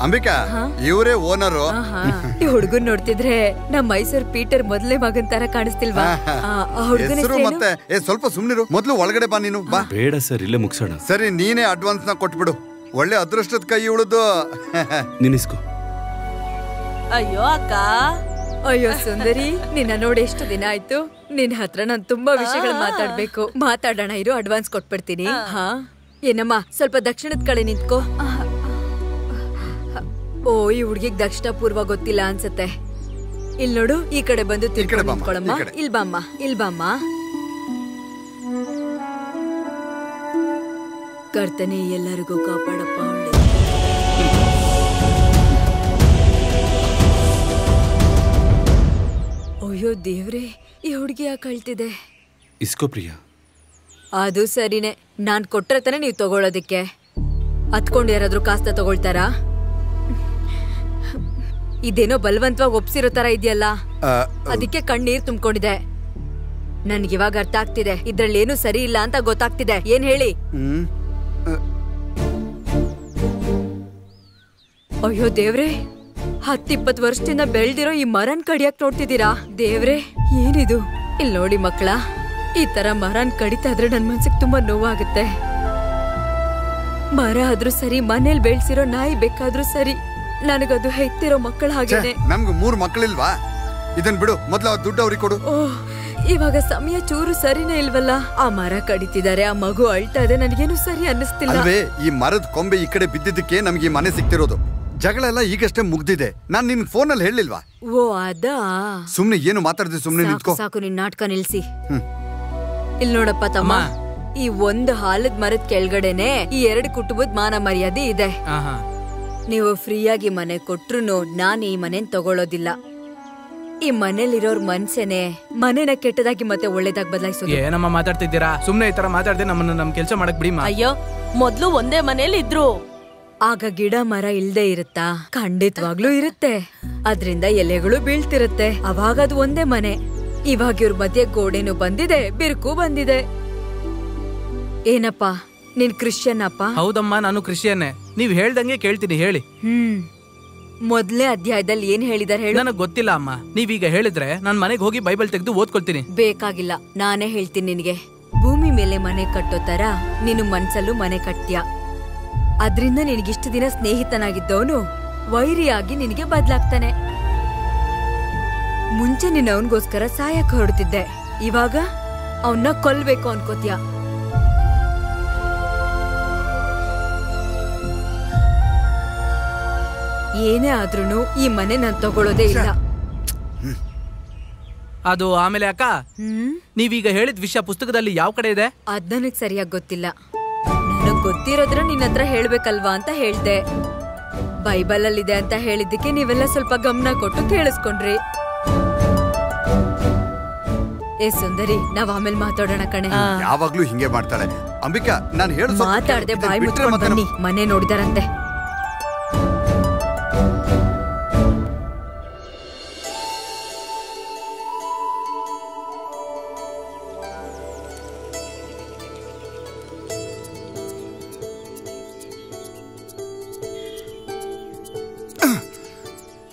ಅಂಬಿಕಾ, ಇವರೇ ಓನರು. ಈ ಹುಡುಗನ್ ನೋಡ್ತಿದ್ರೆ ನಮ್ ಮೈಸೂರ್ ಪೀಟರ್ ಮೊದಲೇ ಮಗನ್ ತರ ಕಾಣಿಸ್ತಿಲ್ವಾ? ಹೆಸರು ಮತ್ತೆ ಸ್ವಲ್ಪ ಸುಮ್ನಿರು. ಮೊದ್ಲು ಒಳಗಡೆ ಬಾ ನೀನು. ಬಾ. ಬೇಡ ಸರ್, ಇಲ್ಲೇ ಮುಗಿಸೋಣ. ಸರಿ, ನೀನೇ ಅಡ್ವಾನ್ಸ್ ನ ಕೊಟ್ಬಿಡು. ಒಳ್ಳೆ ಅದೃಷ್ಟದ ಕೈ ಉಳಿದು ನಿನ್ನಿಸ್ಕೋ. ಅಯ್ಯೋ ಅಕ್ಕ. ಅಯ್ಯೋ ಸುಂದರಿ, ನಿನ್ನ ನೋಡಿ ಎಷ್ಟು ದಿನ ಆಯ್ತು. ನಿನ್ ಹತ್ರ ನಾನ್ ತುಂಬಾ ವಿಷಯಗಳು ಮಾತಾಡ್ಬೇಕು. ಮಾತಾಡೋಣ ಇರು, ಅಡ್ವಾನ್ಸ್ ಕೊಟ್ಬಿಡ್ತೀನಿ. ಏನಮ್ಮ, ಸ್ವಲ್ಪ ದಕ್ಷಿಣದ ಕಡೆ ನಿಂತ್ಕೋ. ಓ, ಈ ಹುಡ್ಗಿಗ್ ದಕ್ಷಿಣ ಪೂರ್ವ ಗೊತ್ತಿಲ್ಲ ಅನ್ಸತ್ತೆ. ಇಲ್ ನೋಡು, ಈ ಕಡೆ ಬಂದು ತಿರ್ಕೊಂಡು ನಿಂತ್ಕೊಳಮ್ಮ. ಇಲ್ ಬಾಮ್ಮ, ಇಲ್ ಬಾಮ್ಮ. ಕರ್ತನೆ ಎಲ್ಲರಿಗೂ ಕಾಪಾಡಪ್ಪ. ಅಯ್ಯೋ ದೇವ್ರೆ, ಈ ಹುಡುಗಿ ಯಾಕೆ ಅಳ್ತಿದೆ? ಇಸ್ಕೋ ಪ್ರಿಯಾ. ಅದು ಸರಿನೇ, ನಾನ್ ಕೊಟ್ರೆ ತಾನೆ ನೀವ್ ತಗೊಳೋದಿಕ್ಕೆ. ಹತ್ಕೊಂಡು ಯಾರಾದ್ರೂ ಕಾಸ್ತ ತಗೊಳ್ತಾರಾ? ಇದೇನೋ ಬಲವಂತವಾಗಿ ಒಪ್ಸಿರೋ ತರ ಇದೆಯಲ್ಲ, ಅದಕ್ಕೆ ಕಣ್ಣೀರ್ ತುಂಬಿಕೊಂಡಿದೆ. ನನ್ಗಿವಾಗ ಅರ್ಥ ಆಗ್ತಿದೆ, ಇದ್ರಲ್ಲಿ ಏನು ಸರಿ ಇಲ್ಲ ಅಂತ ಗೊತ್ತಾಗ್ತಿದೆ. ಏನ್ ಹೇಳಿ? ಅಯ್ಯೋ ದೇವ್ರೆ, 10-20 ವರ್ಷದಿಂದ ಬೆಳ್ದಿರೋ ಈ ಮರನ್ ಕಡಿಯಕ್ ನೋಡ್ತಿದ್ದೀರಾ? ದೇವ್ರೆ, ಏನಿದು? ಇಲ್ ನೋಡಿ ಮಕ್ಕಳ, ಈ ತರ ಮರನ್ ಕಡಿತಾ ಇದ್ರೆ ನನ್ ಮನ್ಸಿಗೆ ತುಂಬಾ ನೋವಾಗುತ್ತೆ. ಮರ ಆದ್ರೂ ಸರಿ, ಮನೇಲಿ ಬೆಳ್ಸಿರೋ ನಾಯಿ ಬೇಕಾದ್ರೂ ಸರಿ, ನನಗದು ಹೆತ್ತಿರೋ ಮಕ್ಕಳ ಹಾಗೇನೆ. ನಮ್ಗೆ 3 ಮಕ್ಕಳಿಲ್ವಾ? ಇದನ್ ಬಿಡು, ಮೊದ್ಲು ದುಡ್ಡು ಅವ್ರಿಗೆ ಕೊಡು. ಇವಾಗ ಸಮಯ ಚೂರು ಸರಿನೇ ಇಲ್ವಲ್ಲ. ಆ ಮರ ಕಡಿತಿದ್ದಾರೆ, ಆ ಮಗು ಅಳ್ತಾ ಇದೆ, ನನಗೇನು ಸರಿ ಅನ್ನಿಸ್ತಿಲ್ಲ. ಅಲ್ವೇ, ಈ ಮರದ ಕೊಂಬೆ ಈ ಕಡೆ ಬಿದ್ದಿದ್ದಕ್ಕೆ ನಮ್ಗೆ ಈ ಮನೆ ಸಿಕ್ತಿರೋದು. ಜಗಳ ಎಲ್ಲ ಈಗಷ್ಟೇ ಮುಗ್ದಿದೆ. ನಾನ್ ನಿನ್ ಫೋನಲ್ಲಿ ಹೇಳಿಲ್ವಾ? ಓ ಅದಾ. ಸುಮ್ನೆ ಏನು ಮಾತಾಡ್ದೆ, ಸುಮ್ನೆ ನಿಂತ್ಕೋ. ಸಾಕು ನಿನ್ ನಾಟಕ ನಿಲ್ಸಿ. ಇಲ್ ನೋಡಪ್ಪ ತಮ್ಮ, ಈ ಒಂದು ಹಾಲದ್ ಮರದ ಕೆಳಗಡೆನೆ ಈ 2 ಕುಟುಂಬದ ಮಾನ ಮರ್ಯಾದೆ ಇದೆ. ನೀವು ಫ್ರೀಯಾಗಿ ಮನೆ ಕೊಟ್ರು ನಾನ್ ಈ ಮನೆನ್ ತಗೊಳ್ಳೋದಿಲ್ಲ. ಈ ಮನೇಲಿರೋರ್ ಮನ್ಸೇನೆ ಮನೆನ ಕೆಟ್ಟದಾಗಿ ಮತ್ತೆ ಒಳ್ಳೇದಾಗಿ ಬದಲಾಯಿಸೋದು. ಏನಮ್ಮ ಮಾತಾಡ್ತಿದ್ದೀರಾ? ಸುಮ್ನೆ ಈ ತರ ಮಾತಾಡ್ದೆ ನಮ್ಮನ್ನ ನಮ್ ಕೆಲ್ಸ ಮಾಡಕ್ ಬಿಡಿ. ಅಯ್ಯೋ, ಮೊದ್ಲು ಒಂದೇ ಮನೇಲಿ ಇದ್ರು. ಆಗ ಗಿಡ ಮರ ಇಲ್ದೇ ಇರುತ್ತಾ? ಖಂಡಿತವಾಗ್ಲೂ ಇರುತ್ತೆ. ಅದ್ರಿಂದ ಎಲೆಗಳು ಬೀಳ್ತಿರುತ್ತೆ. ಅವಾಗ ಅದು ಒಂದೇ ಮನೆ. ಇವಾಗ ಇವ್ರ ಮಧ್ಯೆ ಗೋಡೆನು ಬಂದಿದೆ, ಬಿರುಕು ಬಂದಿದೆ. ಏನಪ್ಪಾ ನೀನ್ ಕ್ರಿಶ್ಚಿಯನ್ ಅಪ್ಪ? ಹೌದಮ್ಮ, ನಾನು ಕ್ರಿಶ್ಚಿಯನ್ನೇ. ನೀವ್ ಹೇಳ್ದಂಗೆ ಕೇಳ್ತೀನಿ, ಹೇಳಿ. ಮೊದ್ಲೇ ಅಧ್ಯಾಯದಲ್ಲಿ ಏನ್ ಹೇಳಿದಾರೆ ಹೇಳು? ನನಗ್ ಗೊತ್ತಿಲ್ಲ ಅಮ್ಮ. ನೀವೀಗ ಹೇಳಿದ್ರೆ ನಾನ್ ಮನೆಗೆ ಹೋಗಿ ಬೈಬಲ್ ತೆಗೆದು ಓದ್ಕೊಳ್ತೀನಿ. ಬೇಕಾಗಿಲ್ಲ, ನಾನೇ ಹೇಳ್ತೀನಿ ನಿನಗೆ. ಭೂಮಿ ಮೇಲೆ ಮನೆ ಕಟ್ಟೋ ತರ ನೀನು ಮನ್ಸಲ್ಲೂ ಮನೆ ಕಟ್ತೀಯ. ಅದ್ರಿಂದ ನಿನಗಿಷ್ಟು ದಿನ ಸ್ನೇಹಿತನಾಗಿದ್ದವನು ವೈರಿಯಾಗಿ ನಿನಗೆ ಬದ್ಲಾಗ್ತಾನೆ. ಮುಂಚೆ ನೀನ್ ಅವನಿಗೋಸ್ಕರ ಸಾಯಕ್ ಹೊರಡ್ತಿದ್ದೆ, ಇವಾಗ ಅವನ್ನ ಕೊಲ್ಬೇಕು ಅನ್ಕೋತೀಯ. ಏನೇ ಆದ್ರೂ ಈ ಮನೆ ನಾನ್ ತಗೊಳ್ಳೋದೇ ಇಲ್ಲ. ಅದು ಆಮೇಲೆ ಅಕ್ಕ, ನೀವೀಗ ಹೇಳಿದ ವಿಷಯ ಪುಸ್ತಕದಲ್ಲಿ ಯಾವ ಕಡೆ ಇದೆ? ಅದ್ ನನಗ್ ಸರಿಯಾಗಿ ಗೊತ್ತಿಲ್ಲ. ನನಗ್ ಗೊತ್ತಿರೋದ್ರ ನಿನ್ನ ಹತ್ರ ಹೇಳ್ಬೇಕಲ್ವಾ ಅಂತ ಹೇಳ್ದೆ. ಬೈಬಲ್ ಅಲ್ಲಿದೆ ಅಂತ ಹೇಳಿದ್ದಕ್ಕೆ ನೀವೆಲ್ಲ ಸ್ವಲ್ಪ ಗಮನ ಕೊಟ್ಟು ಕೇಳಿಸ್ಕೊಂಡ್ರಿ. ಏ ಸುಂದರಿ, ನಾವ್ ಆಮೇಲೆ ಮಾತಾಡೋಣ ಕಣೆ. ಯಾವಾಗ್ಲೂ ಹಿಂಗೆ ಮಾಡ್ತಾಳೆ ಅಂಬಿಕಾ. ನಾನು ಹೇಳ ಮಾತಾಡ್ದೆ ಬಾಯಿ ಮುಚ್ಕೊಂಡು ಬನ್ನಿ, ಮನೆ ನೋಡಿದಾರಂತೆ.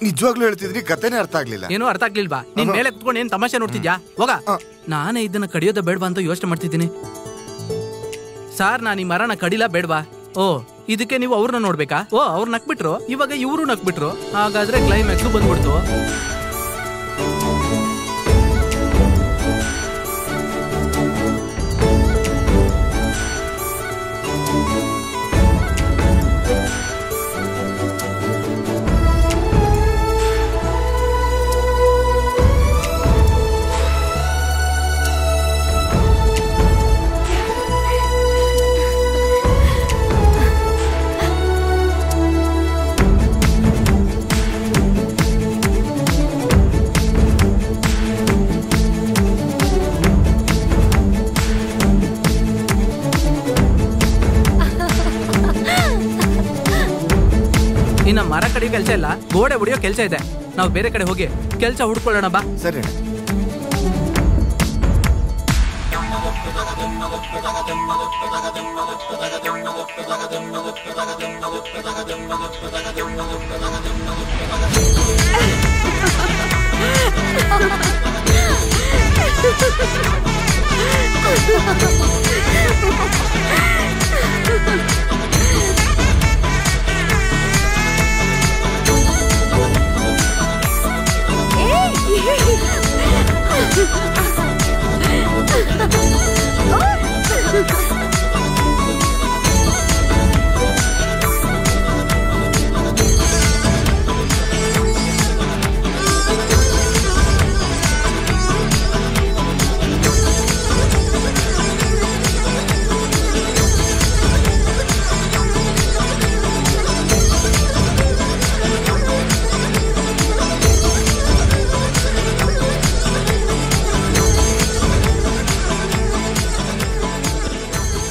ನಿಜವಾಗ್ಲೂ ಹೇಳ್ತಿದ್ರಿ, ಕತೆನೇ ಅರ್ಥ ಆಗ್ಲಿಲ್ಲ. ಏನೋ ಅರ್ಥ ಆಗ್ಲಿಲ್ವಾ? ನೀನ್ ಮೇಲೆ ಕುತ್ಕೊಂಡು ಏನ್ ತಮಾಷೆ ನೋಡ್ತಿದ್ಯಾ? ಹೋಗ. ನಾನೇ ಇದನ್ನ ಕಡಿಯೋದ ಬೇಡವಾ ಅಂತ ಯೋಚನೆ ಮಾಡ್ತಿದ್ದೀನಿ. ಸಾರ್, ನಾನು ಈ ಮರನ ಕಡಿಲ ಬೇಡವಾ? ಓ, ಇದಕ್ಕೆ ನೀವು ಅವ್ರನ್ನ ನೋಡ್ಬೇಕಾ? ಓ, ಅವ್ರು ನಕ್ಬಿಟ್ರು, ಇವಾಗ ಇವರು ನಕ್ಬಿಟ್ರು. ಹಾಗಾದ್ರೆ ಕ್ಲೈಮ್ಯಾಕ್ಸ್ ಬಂದ್ಬಿಡ್ತು. ಇನ್ನ ಮರ ಕಡಿಯೋ ಕೆಲಸ ಇಲ್ಲ, ಗೋಡೆ ಹೊಡಿಯೋ ಕೆಲಸ ಇದೆ. ನಾವು ಬೇರೆ ಕಡೆ ಹೋಗಿ ಕೆಲಸ ಹುಡ್ಕೊಳ್ಳೋಣ ಬಾ. ಸರಿ.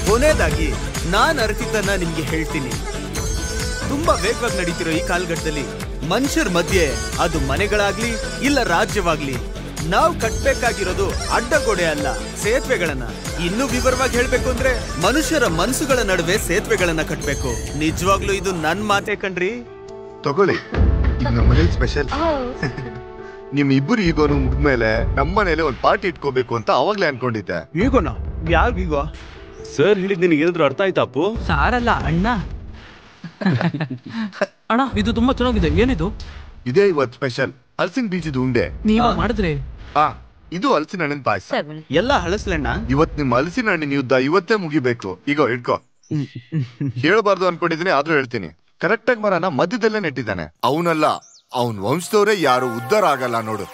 ಕೊನೆಯದಾಗಿ ನಾನ್ ಅರಿತಿದ್ದನ್ನ ನಿಮ್ಗೆ ಹೇಳ್ತೀನಿ. ತುಂಬಾ ವೇಗವಾಗಿ ನಡೀತಿರೋ ಈ ಕಾಲಘಟ್ಟದಲ್ಲಿ ಮನುಷ್ಯರ ಮಧ್ಯೆ, ಅದು ಮನೆಗಳಾಗ್ಲಿ ಇಲ್ಲ ರಾಜ್ಯವಾಗ್ಲಿ, ನಾವು ಕಟ್ಬೇಕಾಗಿರೋದು ಅಡ್ಡಗೋಡೆ ಅಲ್ಲ, ಸೇತುವೆಗಳನ್ನ. ಇನ್ನೂ ವಿವರವಾಗಿ ಹೇಳ್ಬೇಕು ಅಂದ್ರೆ ಮನುಷ್ಯರ ಮನಸ್ಸುಗಳ ನಡುವೆ ಸೇತುವೆಗಳನ್ನ ಕಟ್ಬೇಕು. ನಿಜವಾಗ್ಲೂ ಇದು ನನ್ ಮಾತೆ ಕಣ್ರಿ. ತಗೊಳ್ಳಿ, ನಮ್ಮ ಮನೇಲಿ ಸ್ಪೆಷಲ್. ನಿಮ್ ಇಬ್ಬರು ಈಗೋನು ಮುಗ್ದ್ಮೇಲೆ ನಮ್ಮ ಮನೇಲಿ ಒಂದು ಪಾರ್ಟಿ ಇಟ್ಕೋಬೇಕು ಅಂತ ಅವಾಗ್ಲೇ ಅನ್ಕೊಂಡಿದ್ದೆ. ಈಗೋನಾ? ಯಾರು ಈಗೋ? ಸರ್ ಹೇಳಿದ್ ನಿನಗೆ ಏನಾದ್ರು ಅರ್ಥ ಆಯ್ತಾ ಅಪ್ಪು? ಸಾರಲ್ಲ ಅಣ್ಣ. ಅಣ್ಣ, ಇದು ತುಂಬಾ ಚೆನ್ನಾಗಿದೆ. ಏನಿದು? ಇದೇ ಇವತ್ತು ಸ್ಪೆಷಲ್ ಹಲಸಿನ ಬೀಜದ ಉಂಡೆ. ನೀವು ಮಾಡಿದ್ರೆ? ಇದು ಹಲಸಿನ ಹಣ್ಣಿನ ಪಾಯಸ. ಎಲ್ಲ ಹಳಸ್ಲಣ್ಣ. ಇವತ್ ನಿಮ್ ಹಲಸಿನ ಹಣ್ಣಿನ ಯುದ್ಧ ಇವತ್ತೇ ಮುಗಿಬೇಕು. ಈಗ ಇಟ್ಕೋ. ಹೇಳ್ಬಾರ್ದು ಅನ್ಕೊಂಡಿದೀನಿ, ಆದ್ರೂ ಹೇಳ್ತೀನಿ. ಕರೆಕ್ಟಾಗಿ ಮರನ ಮಧ್ಯದಲ್ಲೇ ನೆಟ್ಟಿದ್ದಾನೆ. ಅವನಲ್ಲ, ಅವನ್ ವಂಶದವರೇ ಯಾರು ಉದ್ಧಾರ ಆಗಲ್ಲ ನೋಡು.